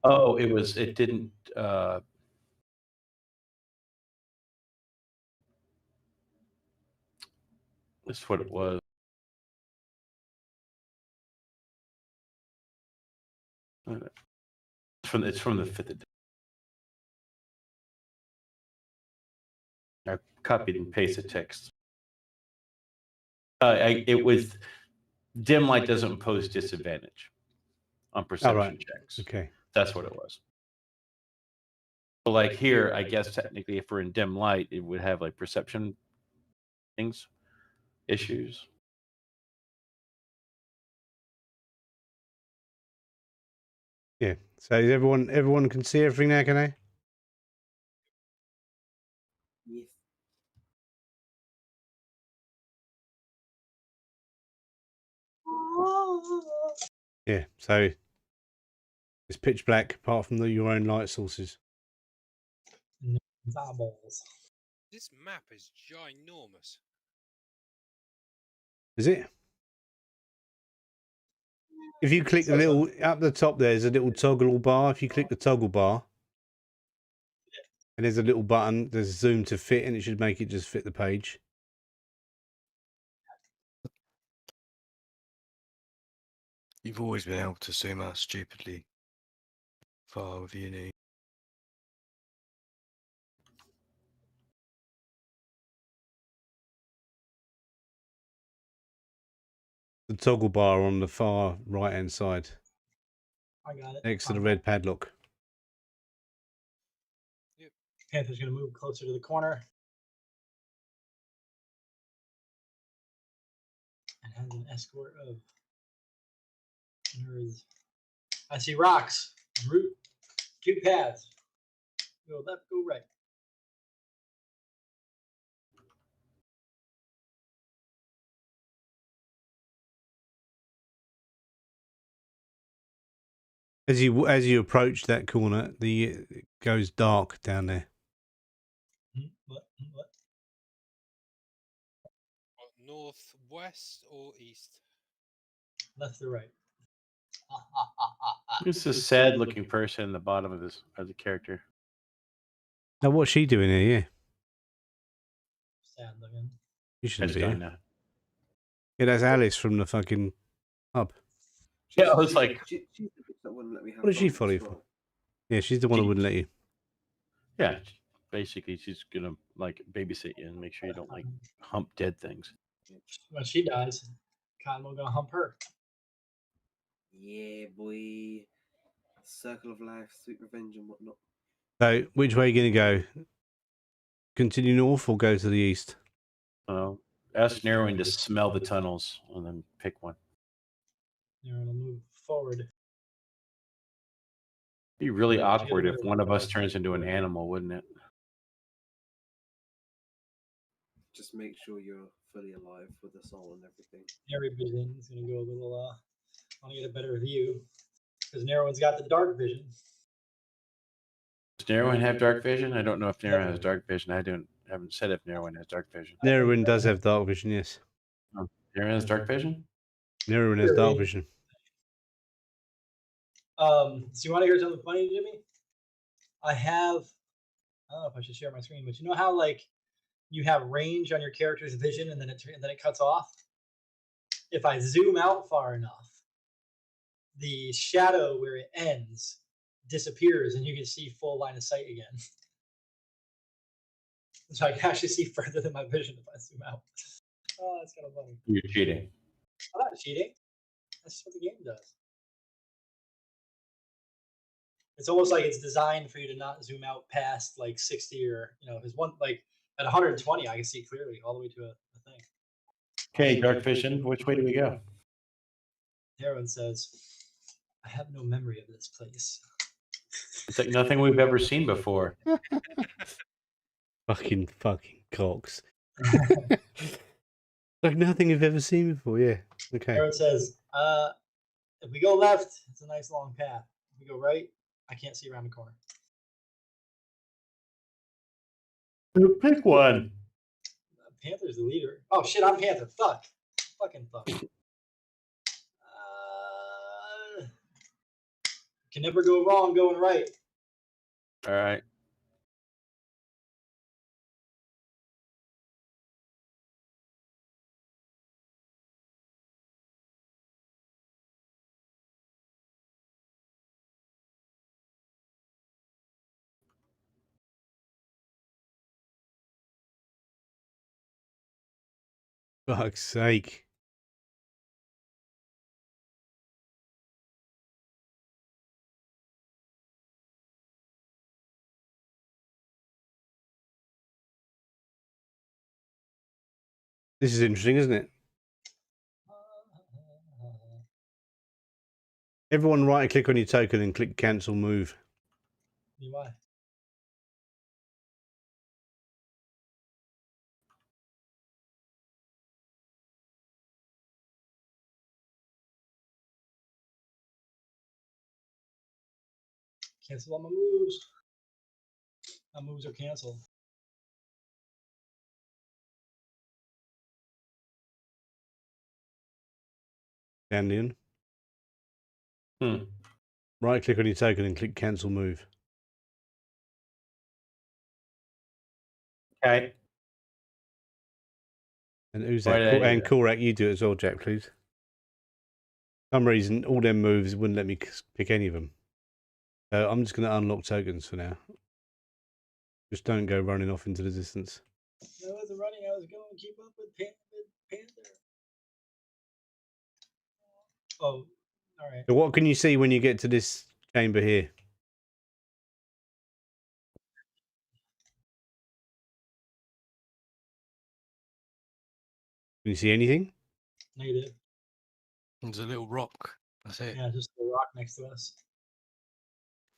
S3: Oh, it didn't. That's what it was. It's from the 5th edition. I copied and pasted text. It was dim light doesn't impose disadvantage on perception checks.
S5: Okay.
S3: That's what it was. But like here, I guess technically if we're in dim light, it would have like perception issues.
S5: Yeah. So is everyone can see everything now, can they?
S6: Yes.
S5: Yeah. So it's pitch black apart from your own light sources.
S2: Eyeballs.
S1: This map is ginormous.
S5: Is it? If you click the little up the top, there's a little toggle bar. If you click the toggle bar, and there's a little button, there's zoom to fit, and it should make it just fit the page.
S4: You've always been able to zoom out stupidly far with uni.
S5: The toggle bar on the far right hand side,
S2: I got it.
S5: next to the red padlock.
S2: Panther's going to move closer to the corner. And has an escort of nerds. I see rocks. Route. 2 paths. Go left, go right.
S5: As you approach that corner, it goes dark down there.
S2: What?
S1: Northwest or east?
S2: Left or right?
S3: It's a sad-looking person in the bottom of the character.
S5: Now, what's she doing here? Yeah,
S2: Sad looking.
S5: you shouldn't
S3: It's
S5: be
S3: gone
S5: here.
S3: now.
S5: Yeah, that's Alice from the fucking hub.
S3: Yeah, I was like,
S6: she's the bitch that wouldn't let me have
S5: What did she
S6: dogs
S5: follow
S6: as
S5: you for?
S6: well.
S5: Yeah, she's the one who wouldn't let you.
S3: yeah. Basically, she's gonna like babysit you and make sure you don't like hump dead things.
S2: When she dies, Cosmo gonna hump her.
S6: Yeah, boy. Circle of life, sweet revenge, and whatnot.
S5: So, which way are you going to go? Continue north or go to the east?
S3: Ask Narrowing to smell the tunnels and then pick one.
S2: You're gonna move forward.
S3: Be really
S2: She got a
S3: awkward if
S2: better
S3: one of us turns into an animal, wouldn't it?
S6: Just make sure you're fully alive with the soul and everything.
S2: narrow vision is gonna go a little. I want to get a better view because Narrowin's got the dark vision.
S3: Does Narrowin have dark vision? I don't know if Narrowin has dark vision. Haven't said if Narrowin has dark vision.
S5: Narrowin does have dark vision, yes.
S3: Oh, Narrowin has dark vision?
S5: Narrowin has dark vision.
S2: So you want to hear something funny, Jimmy? I don't know if I should share my screen, but you know how like you have range on your character's vision and then it cuts off? If I zoom out far enough, the shadow where it ends disappears and you can see full line of sight again. So I can actually see further than my vision if I zoom out. Oh, that's kind of funny.
S3: You're cheating.
S2: I'm not cheating. That's just what the game does. It's almost like it's designed for you to not zoom out past like 60 or, because one, like at 120, I can see clearly all the way to a thing.
S3: Okay, dark vision. Which way do we go?
S2: Heron says, I have no memory of this place.
S3: It's like nothing we've ever seen before.
S5: Fucking cocks. Like nothing you've ever seen before, yeah. Okay.
S2: Heron says, if we go left, it's a nice long path. If we go right, I can't see around the corner.
S3: Pick one.
S2: Panther's the leader. Oh shit, I'm Panther. Fuck. Fucking fuck. Can never go wrong going right.
S3: All right.
S5: Fuck's sake. This is interesting, isn't it? Everyone right click on your token and click cancel move.
S2: Why? Cancel all my moves. My moves are canceled.
S5: Stand in.
S3: Hmm.
S5: Right click on your token and click cancel move.
S3: Okay.
S5: And who's
S3: Why
S5: that?
S3: did I do
S5: And
S3: that?
S5: Korak, you do it as well, Jack, please. For some reason, all them moves wouldn't let me pick any of them. So I'm just going to unlock tokens for now. Just don't go running off into the distance.
S2: I wasn't running. I was going to keep up with Panther. Oh, all right.
S5: So what can you see when you get to this chamber here? Can you see anything?
S2: Negative.
S4: There's a little rock. That's it.
S2: Yeah, just the rock next to us.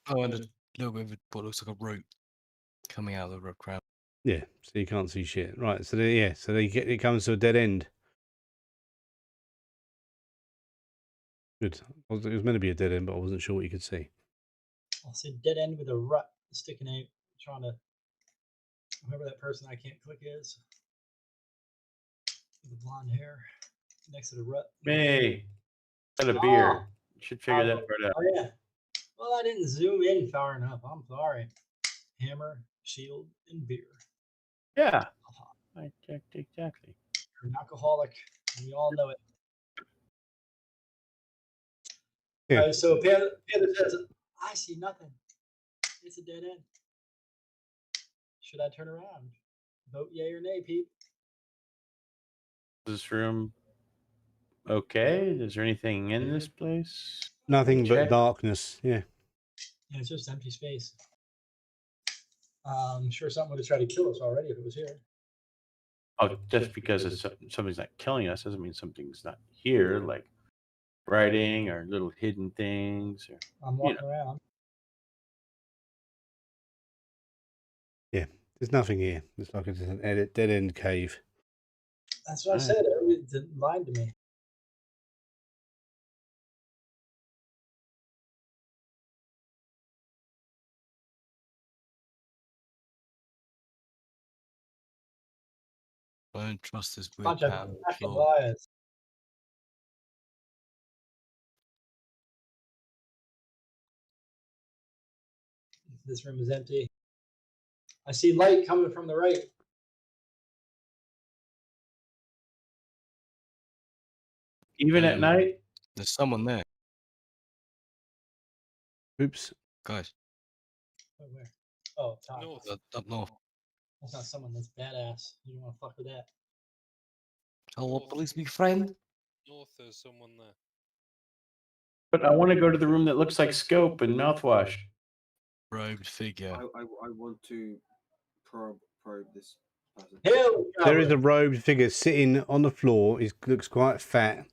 S4: Oh, and a little bit of what looks like a rope coming out of the rock crowd.
S5: Yeah, so you can't see shit. Right, so it comes to a dead end. Good. It was meant to be a dead end, but I wasn't sure what you could see.
S2: I'll say dead end with a rut sticking out, trying to whoever that person I can't click is. With the blonde hair next to the rut.
S3: Hey, got a beer.
S2: Oh.
S3: You should figure that part out.
S2: Oh yeah. Well, I didn't zoom in far enough. I'm sorry. Hammer, shield, and beer.
S3: Yeah. Exactly.
S2: You're an alcoholic, and we all know it.
S5: Yeah.
S2: So Panther says, I see nothing. It's a dead end. Should I turn around? Vote yay or nay, Pete.
S3: Is this room okay? Is there anything in this place?
S5: Nothing but
S3: Check.
S5: darkness. Yeah.
S2: Yeah, it's just empty space. I'm sure something would have tried to kill us already if it was here.
S3: Oh, just because something's not killing us doesn't mean something's not here, like writing or little hidden things. Or
S2: I'm walking around.
S5: There's nothing here. It's like it's an dead end cave.
S2: That's what I
S3: Right.
S2: said. Everybody lied to me.
S4: I don't trust this weird
S2: Bunch of
S4: pattern on the
S2: fucking
S4: floor.
S2: liars. This room is empty. I see light coming from the right.
S3: Even at night?
S4: There's someone there,
S5: Oops.
S4: guys.
S2: Oh, where? Oh, Tom.
S1: North.
S4: Up north.
S2: That's not someone that's badass. You don't want to fuck with that.
S4: Oh,
S1: North.
S4: please be friend.
S1: North, there's someone there.
S3: But I want to go to the room that looks like Scope and mouthwash.
S4: Robed figure.
S6: I want to probe this person.
S2: Hell,
S5: There is a robed figure sitting on the floor. He looks quite fat.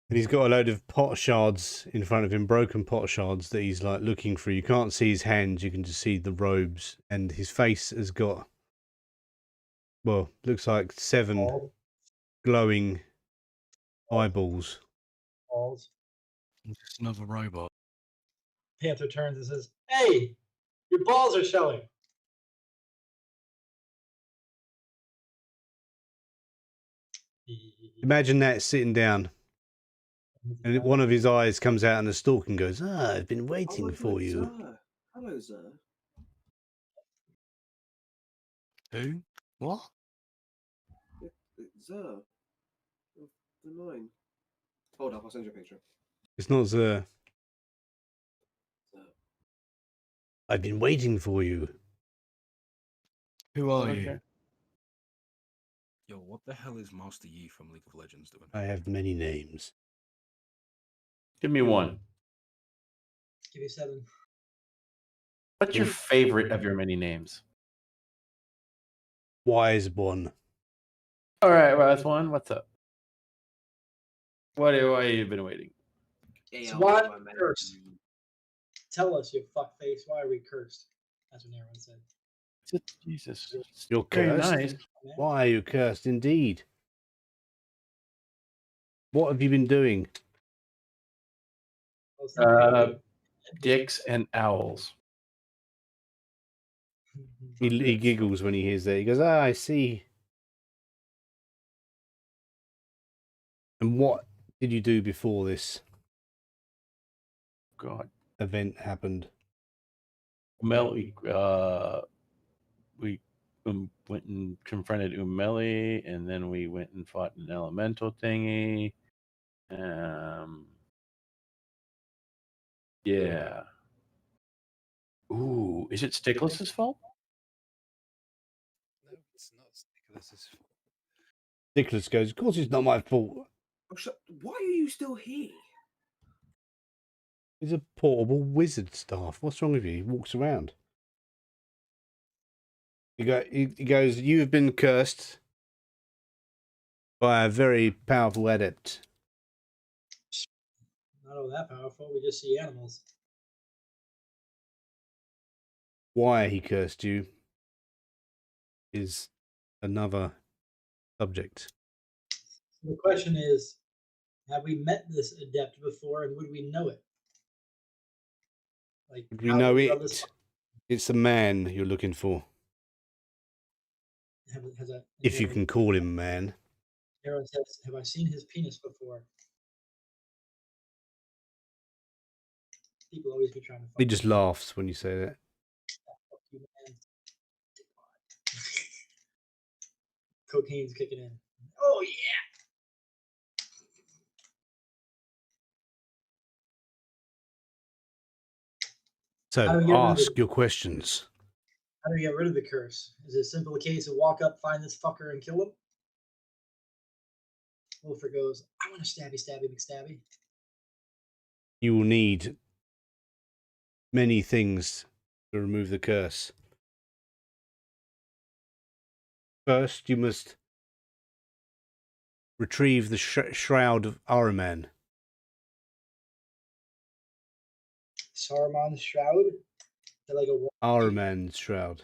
S5: And he's got a load of pot shards in front of him, broken pot shards that he's like looking through. You can't see his hands, you can just see the robes. And his face has got, well, looks like 7 glowing eyeballs.
S2: balls.
S4: Just another robot.
S2: Panther turns and says, "Hey, your balls are showing."
S5: Imagine that sitting down. And one of his eyes comes out in a stalk and goes, "Ah, I've been waiting for you."
S6: Sir. Hello, sir.
S4: Who? What?
S6: It's Sir. The 9. Hold up, I'll send you a picture.
S5: It's not Zer.
S6: Sir.
S5: I've been waiting for you.
S4: Who are you?
S8: Yo, what the hell is Master Yi from League of Legends doing?
S5: I have many names.
S3: Give me one.
S2: Give you 7.
S3: What's your favorite of your many names?
S5: Wise one.
S3: All right, Ross one. What's up? Why have you been waiting?
S2: So why are we cursed? Tell us, you fuckface. Why are we cursed? That's what everyone said.
S3: Jesus.
S5: You're
S3: Very
S5: cursed.
S3: nice.
S5: Why are you cursed indeed? What have you been doing?
S3: Dicks and owls.
S5: He giggles when he hears that. He goes, "Ah, I see." And what did you do before this
S3: God.
S5: event happened?
S3: We went and confronted Umeli, and then we went and fought an elemental thingy. Yeah. Ooh, is it Stickless's fault?
S1: No, it's not Nicholas's fault.
S5: Nicholas goes, "Of course it's not my fault.
S6: Oh, why are you still here?
S5: He's a portable wizard staff. What's wrong with you?" He walks around. He goes, "You have been cursed by a very powerful adept."
S2: Not all that powerful. We just see animals.
S5: Why he cursed you is another subject.
S2: So the question is, have we met this adept before, and would we know it? Like,
S5: Would we
S2: how
S5: know
S2: would we
S5: it?
S2: this-
S5: It's the man you're looking for. If you can call him man.
S2: Everyone says, "Have I seen his penis before?" People always be trying to.
S5: He just laughs when you say that.
S2: Fuck you, man. Cocaine's kicking in. Oh yeah. How do we
S5: So
S2: get rid of
S5: ask
S2: it?
S5: your questions.
S2: How do we get rid of the curse? Is it a simple case of walk up, find this fucker, and kill him? Wolfer goes, "I want to stabby, McStabby."
S5: You will need many things to remove the curse. First, you must retrieve the shroud of Ahriman.
S2: Saruman's shroud. They're like a
S5: Ahriman's shroud.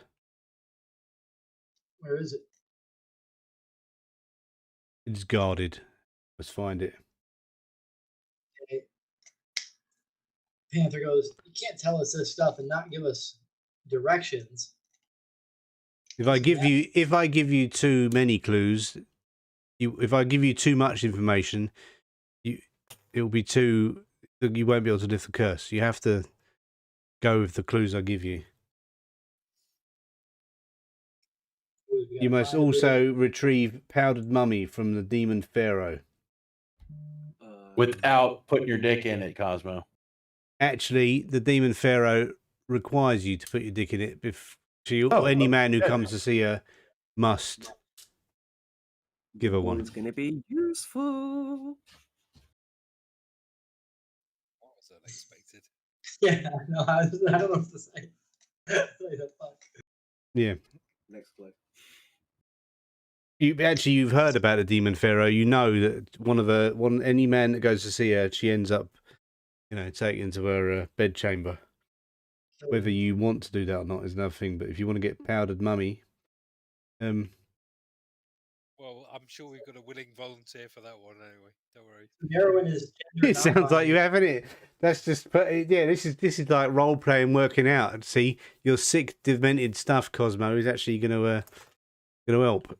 S2: Where is it?
S5: It's guarded. Let's find it.
S2: Okay. Panther goes, you can't tell us this stuff and not give us directions.
S5: If I give you too many clues, if I give you too much information, you won't be able to lift the curse. You have to go with the clues I give you. You must also retrieve powdered mummy from the demon pharaoh.
S3: Without putting your dick in it, Cosmo.
S5: Actually, the demon pharaoh requires you to put your dick in it. Any man who comes to see her must give her one.
S6: It's going to be useful.
S1: What was unexpected?
S2: Yeah, no, I don't know what to say. Like the fuck.
S5: Yeah.
S6: Next clip.
S5: You've heard about the demon pharaoh. You know that any man that goes to see her, she ends up, taken into her bedchamber. Whether you want to do that or not is another thing. But if you want to get powdered mummy,
S1: Well, I'm sure we've got a willing volunteer for that one anyway. Don't worry.
S2: Heroin is gender
S5: it sounds like you haven't it. That's just, yeah. This is like role playing, working out. And see, your sick, demented stuff, Cosmo, is actually gonna help.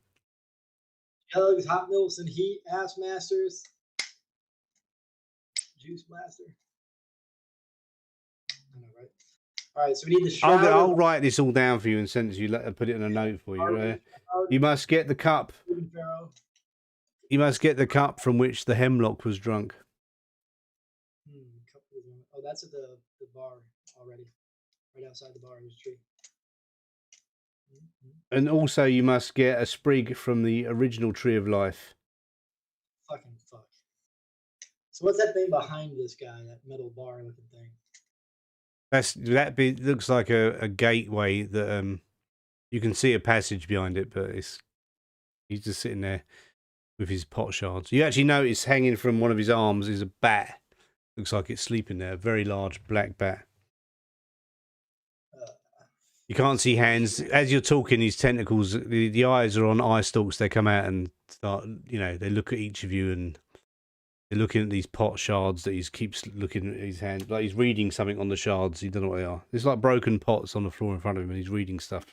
S2: Jugs, hot milks, and heat, ass masters, juice blaster. I know, right? All right, so we need the shroud.
S5: I'll write this all down for you and send it to you. Put it in a note for you. You must get the cup. You must get the cup from which the hemlock was drunk.
S2: Oh, that's at the bar already. Right outside the bar is a tree.
S5: And also, you must get a sprig from the original tree of life.
S2: Fucking fuck. So what's that thing behind this guy? That metal bar looking thing.
S5: Looks like a gateway that you can see a passage behind it, but he's just sitting there with his pot shards. You actually notice hanging from one of his arms is a bat. Looks like it's sleeping there. A very large black bat. You can't see hands. As you're talking, these tentacles, the eyes are on eye stalks. They come out and start, they look at each of you and they're looking at these pot shards that he keeps looking at his hand. Like he's reading something on the shards. He doesn't know what they are. There's like broken pots on the floor in front of him and he's reading stuff.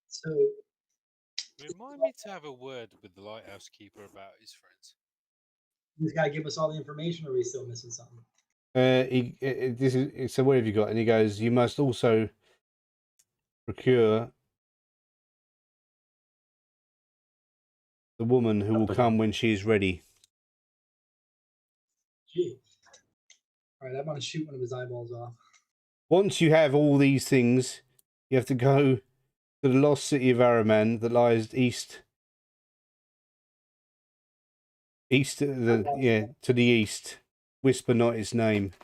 S2: So,
S1: remind me to have a word with the lighthouse keeper about his friends.
S2: This guy give us all the information, or are we still missing something?
S5: So what have you got? And he goes, you must also procure the woman who will come when she is ready.
S2: Gee. All right, I'm going to shoot one of his eyeballs off.
S5: Once you have all these things, you have to go to the lost city of Ahriman that lies east to the east. Whisper not its name.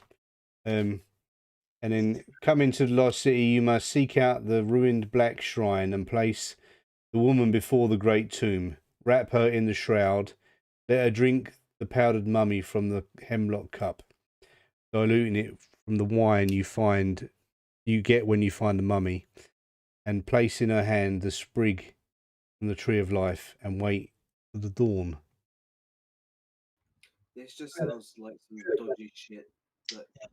S5: And then come into the lost city, you must seek out the ruined black shrine and place the woman before the great tomb. Wrap her in the shroud. Let her drink the powdered mummy from the hemlock cup, diluting it from the wine you get when you find the mummy, and place in her hand the sprig from the tree of life, and wait for the dawn.
S6: This just sounds like some dodgy shit.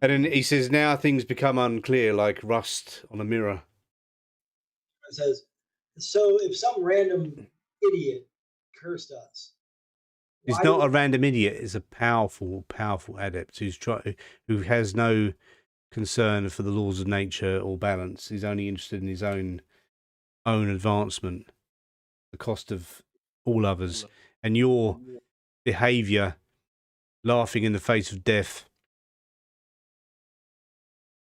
S5: And then he says, now things become unclear like rust on a mirror.
S2: It says, so if some random idiot cursed us.
S5: He's not a random idiot. He's a powerful, powerful adept who has no concern for the laws of nature or balance. He's only interested in his own advancement, the cost of all others. And your behavior, laughing in the face of death,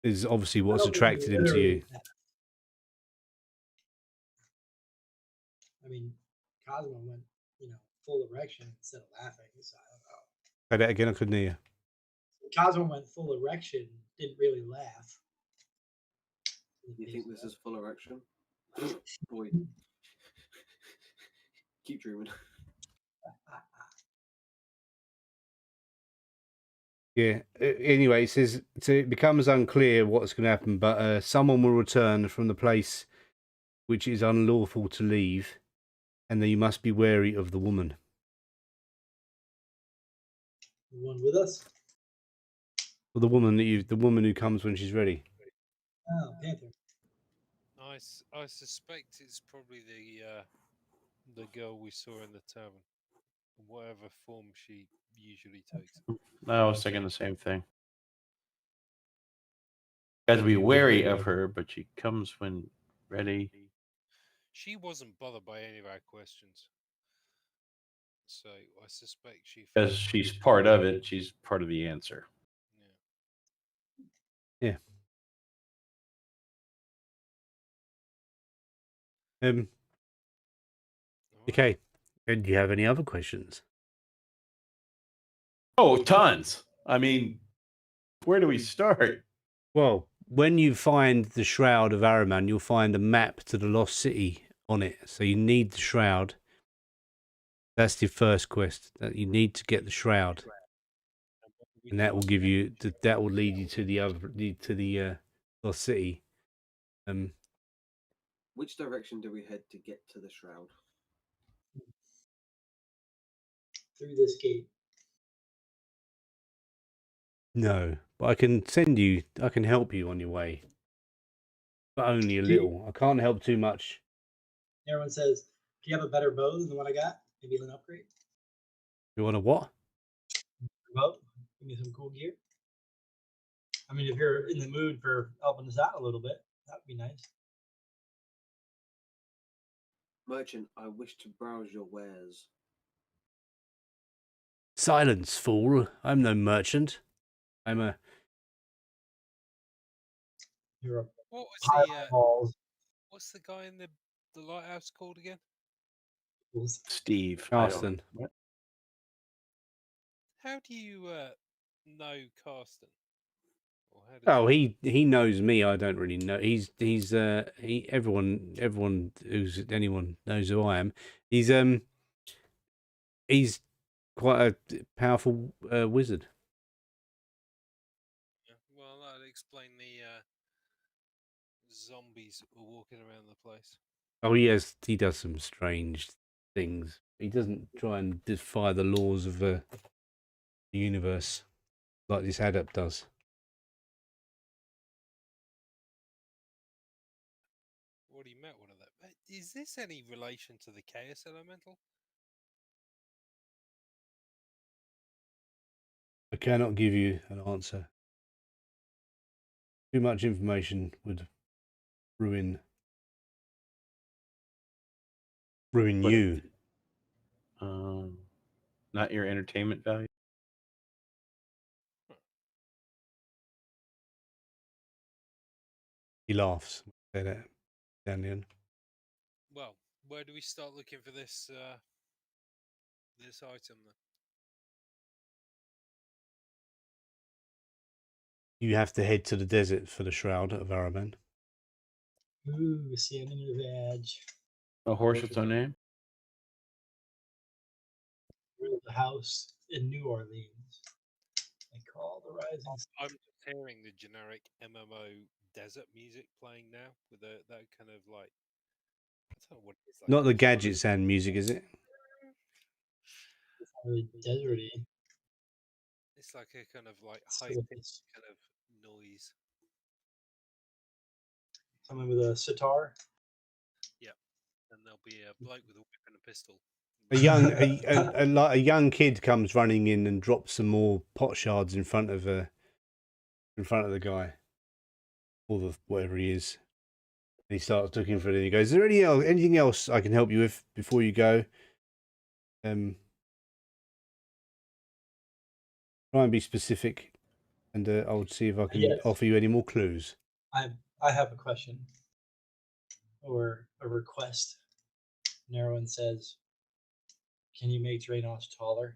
S5: is obviously what's attracted him to you.
S2: I mean, Cosmo went, full erection instead of laughing. So I don't know.
S5: Say that again, I couldn't hear.
S2: Cosmo went full erection, didn't really laugh.
S6: You think this is full erection? Boy. Keep dreaming.
S5: Yeah. Anyway, it says it becomes unclear what's going to happen, but someone will return from the place which is unlawful to leave, and then you must be wary of the woman.
S2: The one with us?
S5: Or the woman who comes when she's ready.
S2: Oh, Panther.
S1: I suspect it's probably the girl we saw in the tavern, whatever form she usually takes.
S3: I was thinking the same thing. Got to be wary of her, but she comes when ready.
S1: She wasn't bothered by any of our questions, so I suspect she.
S3: Because she's part of it, she's part of the answer.
S1: Yeah.
S5: Yeah.
S1: All right.
S5: Okay. And do you have any other questions?
S3: Oh, tons. I mean, where do we start?
S5: Well, when you find the Shroud of Araman, you'll find a map to the Lost City on it. So you need the Shroud. That's the first quest. That you need to get the Shroud, and that will give you that will lead you to the Lost City.
S6: Which direction do we head to get to the shroud?
S2: Through this gate.
S5: No, but I can help you on your way, but only a little. I can't help too much.
S2: Everyone says, do you have a better bow than the one I got? Maybe an upgrade?
S5: You want a what?
S2: Bow? Give me some cool gear. I mean, if you're in the mood for helping us out a little bit, that would be nice.
S6: Merchant, I wish to browse your wares.
S5: Silence, fool! I'm no merchant. I'm a.
S2: You're a
S1: What was
S2: pile
S1: the
S2: of balls.
S1: what's the guy in the lighthouse called again?
S3: Steve.
S5: Carsten.
S3: What?
S1: How do you know Carsten? Or how does
S5: Oh, he knows me. I don't really know. Everyone anyone knows who I am. He's quite a powerful wizard.
S1: Yeah, well, that'd explain the zombies that were walking around the place.
S5: Oh, he does some strange things. He doesn't try and defy the laws of the universe like this adept does.
S1: What he met one of that. Is this any relation to the Chaos Elemental?
S5: I cannot give you an answer. Too much information would ruin you.
S3: Not your entertainment value.
S5: He laughs. Say that, Daniel.
S1: Well, where do we start looking for this this item then?
S5: You have to head to the desert for the Shroud of Araman.
S2: Ooh, salmon in your veg.
S3: A horse with no name?
S2: The house in New Orleans. They call the rising.
S1: I'm just hearing the generic MMO desert music playing now with that kind of like I don't know what it is. Like
S5: Not the gadgets and music, is it?
S2: It's not really deserty.
S1: It's like a kind of like
S2: It's
S1: high
S2: sort of
S1: pitched kind of noise.
S2: someone with a sitar.
S1: Yeah, and there'll be a bloke with a whip and a pistol.
S5: A young kid comes running in and drops some more pot shards in front of the guy, or whatever he is. And he starts looking for it. And he goes, "Is there anything else I can help you with before you go?" Try and be specific, and I'll see if I can offer you any more clues.
S2: I have a question or a request. Narwin says, "Can you make Drainos taller?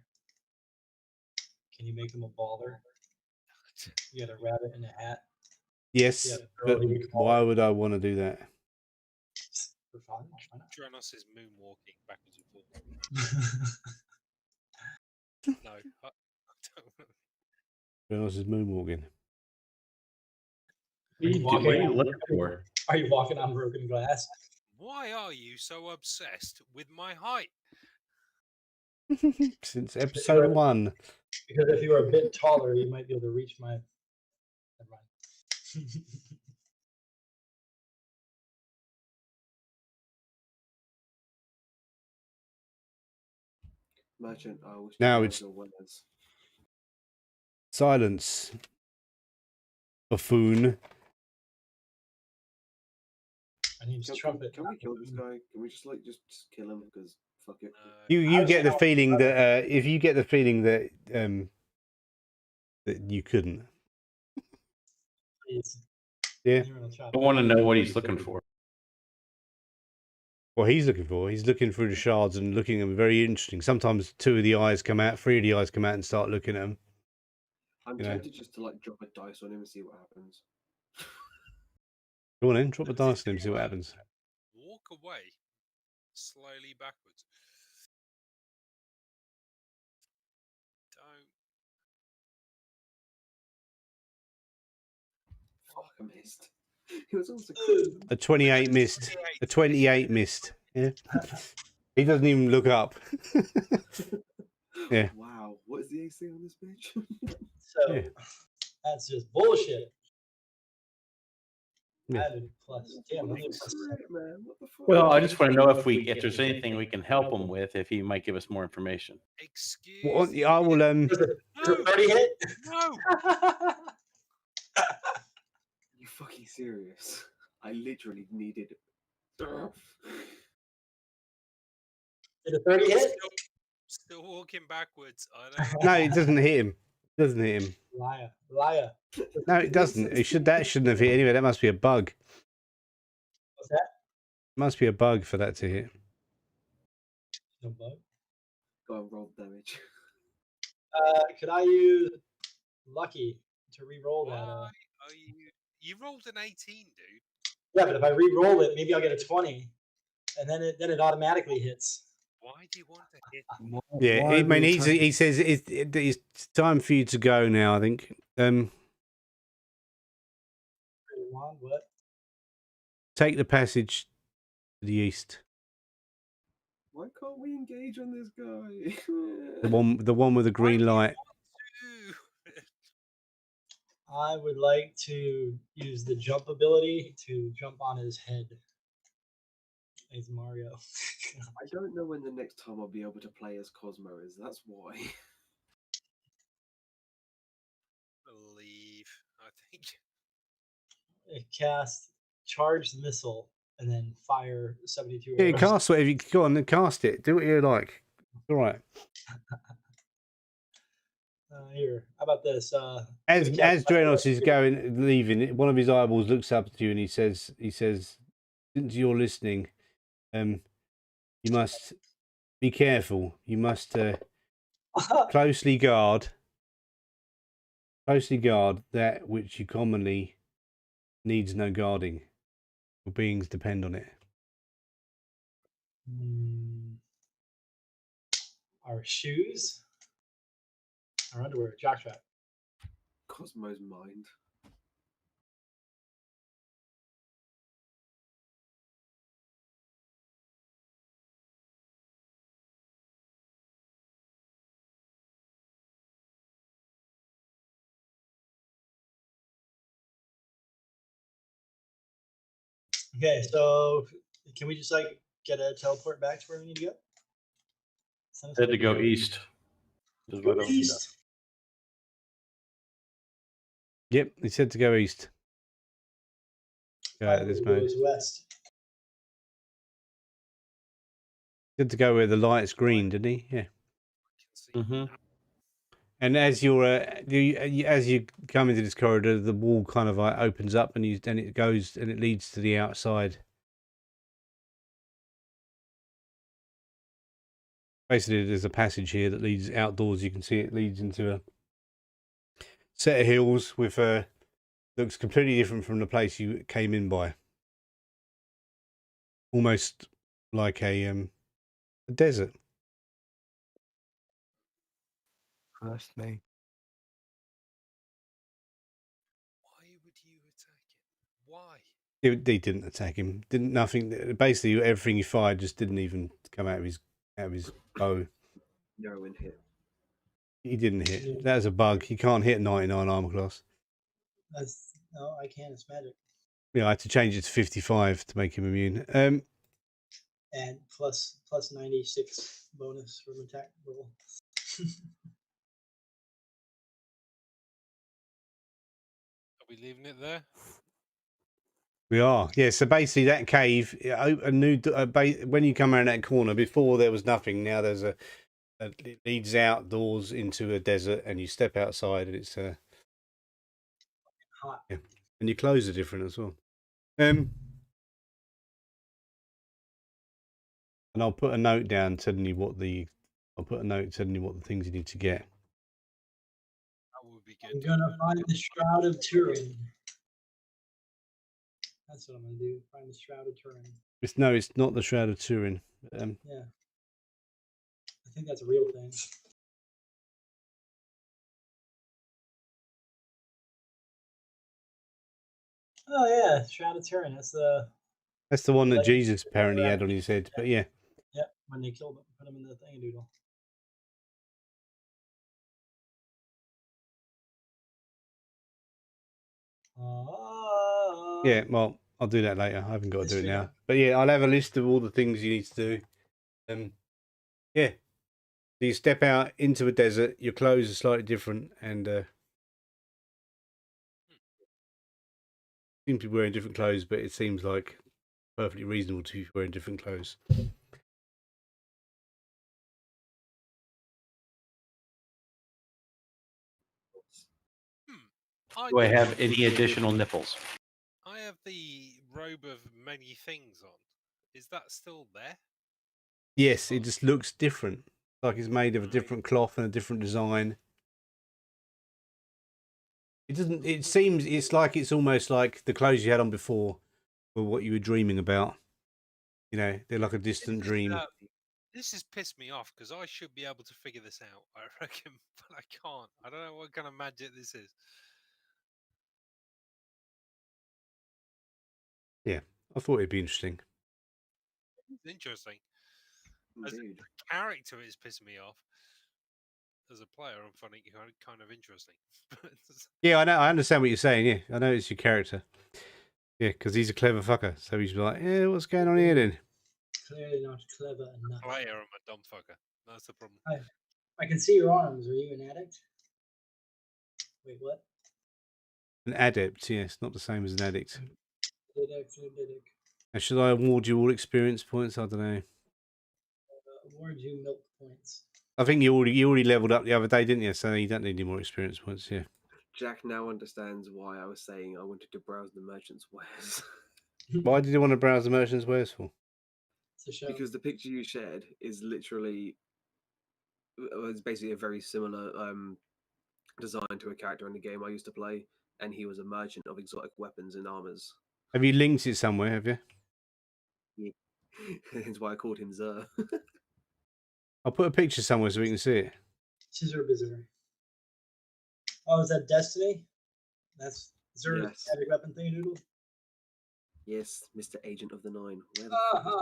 S2: Can you make him a baller? You got a rabbit in a hat."
S5: Yes, but why would I want to do that?
S2: For fun.
S1: Dranos is moonwalking backwards and forwards. No, I don't know.
S5: Jonas is moonwalking.
S2: Are you
S3: What are you
S2: walking,
S3: looking for?
S2: are you walking on broken glass?
S1: Why are you so obsessed with my height?
S5: Since episode 1.
S2: Because if you were a bit taller, you might be able to reach my. Never mind.
S6: Merchant, I wish
S5: Now
S6: you
S5: it's-
S6: your winners.
S5: Silence. Buffoon.
S2: My name's
S6: Can
S2: Trumpet.
S6: we kill this guy? Can we just just kill him because fuck it.
S5: You
S2: was
S5: get the
S2: how-
S5: feeling that if you get the feeling that that you couldn't.
S2: Please.
S5: Yeah.
S2: Anyone will chop
S3: I
S2: it.
S3: want to know what he's looking for.
S5: What he's looking for, he's looking through the shards and looking at them. Very interesting. Sometimes 2 of the eyes come out, 3 of the eyes come out and start looking at them.
S6: I'm
S5: you know.
S6: tempted just to like drop a dice on him and see what happens.
S5: Go on then, drop a dice on him, see what happens.
S1: Walk away slowly backwards. Don't.
S6: Fuck, I missed. He was also
S5: A 28 missed. A 28 missed. Yeah. He doesn't even look up. Yeah.
S6: Wow, what is the AC on this bitch?
S2: So
S5: Yeah.
S2: that's just bullshit.
S5: Yeah.
S2: Added plus. Damn,
S6: What
S2: only
S6: the
S2: plus
S6: frick, man? What the fuck?
S3: Well, I just want to know if there's anything we can help him with, if he might give us more information.
S1: Excuse
S5: Well,
S1: me.
S5: I will.
S2: Is it
S1: No,
S2: 30 hit?
S1: no.
S6: You fucking serious? I literally needed.
S2: Did a 30 hit?
S1: Still walking backwards. I don't.
S5: No, it doesn't hit him. It doesn't hit him.
S2: Liar. Liar.
S5: No, it doesn't. That shouldn't have hit anyway. That must be a bug.
S2: What's that?
S5: Must be a bug for that to hit.
S2: No bug.
S6: Go on, roll damage.
S2: Could I use Lucky to re-roll
S1: Why
S2: that?
S1: are you? You rolled an 18, dude.
S2: Yeah, but if I re-roll it, maybe I'll get a 20, and then it automatically hits.
S1: Why do you want to hit?
S5: Yeah, I mean, he says it's time for you to go now. I think.
S2: What?
S5: Take the passage to the east.
S6: Why can't we engage on this guy?
S5: The one with the green light.
S2: I would like to use the jump ability to jump on his head. It's Mario.
S6: I don't know when the next time I'll be able to play as Cosmo is. That's why.
S1: Believe. I think.
S2: Cast charged missile and then fire 72
S5: Yeah,
S2: arrows.
S5: cast whatever you go on and cast it. Do what you like. All right.
S2: Here, how about this?
S5: As Drenos is leaving, one of his eyeballs looks up to you and he says, since you're listening, you must be careful. You must closely guard that which you commonly needs no guarding. Your beings depend on it.
S2: Our shoes, our underwear, jockstrap.
S6: Cosmo's mind.
S2: Okay, so can we just like get a teleport back to where we need to go?
S3: Said to go east. Is what
S2: Go
S3: I'll-
S2: east.
S5: Yep, he said to go east. Go out of this mode.
S2: Goes west.
S5: Good to go where the light's green, didn't he? Yeah.
S3: Mhm.
S5: And as you're as you come into this corridor, the wall kind of like opens up, and it goes and it leads to the outside. Basically, there's a passage here that leads outdoors. You can see it leads into a set of hills with looks completely different from the place you came in by. Almost like a desert.
S4: First me.
S5: He didn't attack him. Didn't nothing. Basically, everything he fired just didn't even come out of his bow.
S6: No one hit.
S5: He didn't hit.
S2: Yeah.
S5: That was a bug. He can't hit 99 armor class.
S2: No, I can't. It's magic.
S5: Yeah, I had to change it to 55 to make him immune.
S2: And plus 96 bonus from attack roll.
S1: Are we leaving it there?
S5: We are. Yeah. So basically, that cave, a new when you come around that corner. Before there was nothing. Now there's it leads outdoors into a desert, and you step outside, and it's
S2: Hot.
S5: yeah, and your clothes are different as well. And I'll put a note down telling you what the things you need to get.
S1: That would be good.
S2: I'm gonna find the Shroud of Turin. That's what I'm gonna do. Find the Shroud of Turin.
S5: It's not the Shroud of Turin.
S2: Yeah. I think that's a real thing. Oh yeah, Shroud of Turin. That's the
S5: one that
S2: Like-
S5: Jesus apparently had on his head. But yeah,
S2: yep, when they killed him, put him in the thingadoodle.
S5: yeah. Well, I'll do that later. I haven't got to
S2: Let's
S5: do it
S2: figure
S5: now.
S2: out-
S5: But yeah, I'll have a list of all the things you need to do. Yeah. So you step out into a desert. Your clothes are slightly different, and seem to be wearing different clothes. But it seems like perfectly reasonable to be wearing different clothes. Do I have any additional nipples?
S1: I have the robe of many things on. Is that still there?
S5: Yes, it just looks different. Like it's made of a different cloth and a different design. It doesn't. It seems. It's like it's almost like the clothes you had on before were what you were dreaming about. You know, they're like a distant dream.
S1: This has pissed me off because I should be able to figure this out, I reckon, but I can't. I don't know what kind of magic this is.
S5: Yeah, I thought it'd be interesting.
S1: It's interesting. As a
S6: Indeed.
S1: character, it's pissing me off. As a player, I'm finding it kind of interesting.
S5: Yeah, I know. I understand what you're saying. Yeah, I know it's your character. Yeah, because he's a clever fucker. So he's like, yeah, what's going on here then?
S2: Clearly not clever enough.
S1: Player, I'm a dumb fucker. That's the problem.
S2: I can see your arms. Are you an addict? Wait, what?
S5: An adept, yes, not the same as an addict.
S2: Addict.
S5: And should I award you all experience points? I don't know.
S2: Award you milk points.
S5: I think you already leveled up the other day, didn't you? So you don't need any more experience points. Yeah.
S6: Jack now understands why I was saying I wanted to browse the merchant's wares.
S5: Why did you want to browse the merchant's wares for?
S2: It's a show.
S6: Because the picture you shared is literally, it's basically a very similar design to a character in the game I used to play, and he was a merchant of exotic weapons and armors.
S5: Have you linked it somewhere? Have you?
S6: Yeah. Hence why I called him Zer.
S5: I'll put a picture somewhere so we can see it.
S2: Scissor Bizarre. Oh, is that Destiny? That's Zer's
S6: Yes.
S2: magic weapon thingadoodle?
S6: Yes, Mr. Agent of the Nine. Where the
S2: Ah,
S6: fuck is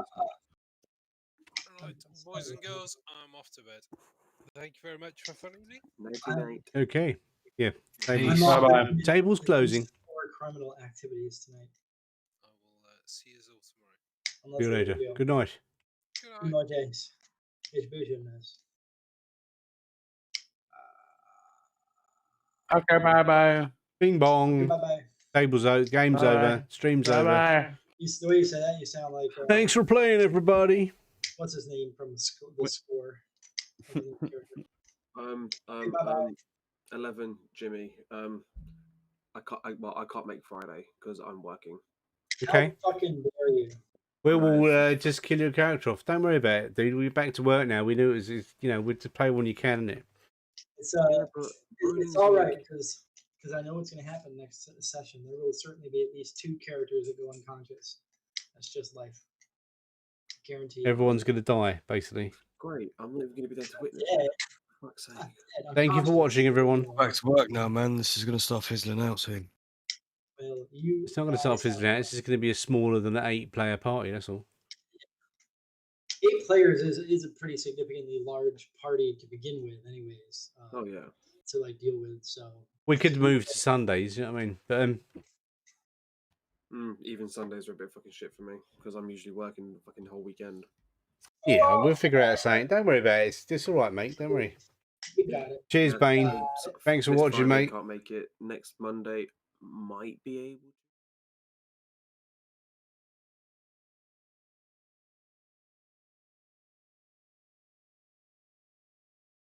S6: this guy?
S1: Right, boys and girls, I'm off to bed. Thank you very much for following me.
S6: Nighty night.
S5: Okay. Yeah.
S4: Peace.
S5: Bye-bye. Table's closing.
S2: More criminal activities tonight.
S1: I will see you all tomorrow.
S2: Unless
S5: See you
S2: there's a
S5: later.
S2: video.
S5: Good night.
S1: Good
S2: Good
S1: night.
S2: night, James. It's business.
S3: Okay, bye bye.
S5: Bing bong.
S2: Bye bye.
S5: Table's over. Game's
S3: Bye.
S5: over. Stream's over.
S3: Bye.
S2: The way you say that, you sound like
S5: Thanks for playing, everybody.
S2: what's his name from the score? What's his name character? Bye-bye.
S6: 11, Jimmy. I can't make Friday because I'm working.
S5: Okay.
S2: How fucking dare you?
S5: We'll just kill your character off. Don't worry about it, dude. We're back to work now. We knew it was, we're to play when you can, isn't it?
S2: It's
S6: Yeah, but
S2: it's all right because I know what's going to happen next session. There will certainly be at least 2 characters that go unconscious. That's just life. Guaranteed.
S5: Everyone's going to die, basically.
S6: great. I'm not even going to be there to witness
S2: Yeah.
S6: it. For fuck's sake.
S5: Thank you for watching, everyone.
S4: Back to work now, man. This is going to start fizzling out soon.
S2: Well, you.
S5: It's not going to start fizzling out. It's just going to be a smaller than an 8-player party. That's all.
S2: 8 players is a pretty significantly large party to begin with, anyways.
S6: Oh yeah.
S2: To like deal with. So
S5: We could move to Sundays. You know what I mean? But
S6: even Sundays are a bit fucking shit for me because I'm usually working the fucking whole weekend.
S5: yeah, we'll figure out something. Don't worry about it. It's all right, mate. Don't worry.
S2: we got it.
S5: Cheers, Bane.
S6: So
S5: Thanks for
S6: this
S5: watching,
S6: Friday,
S5: mate.
S6: Can't make it. Next Monday might be able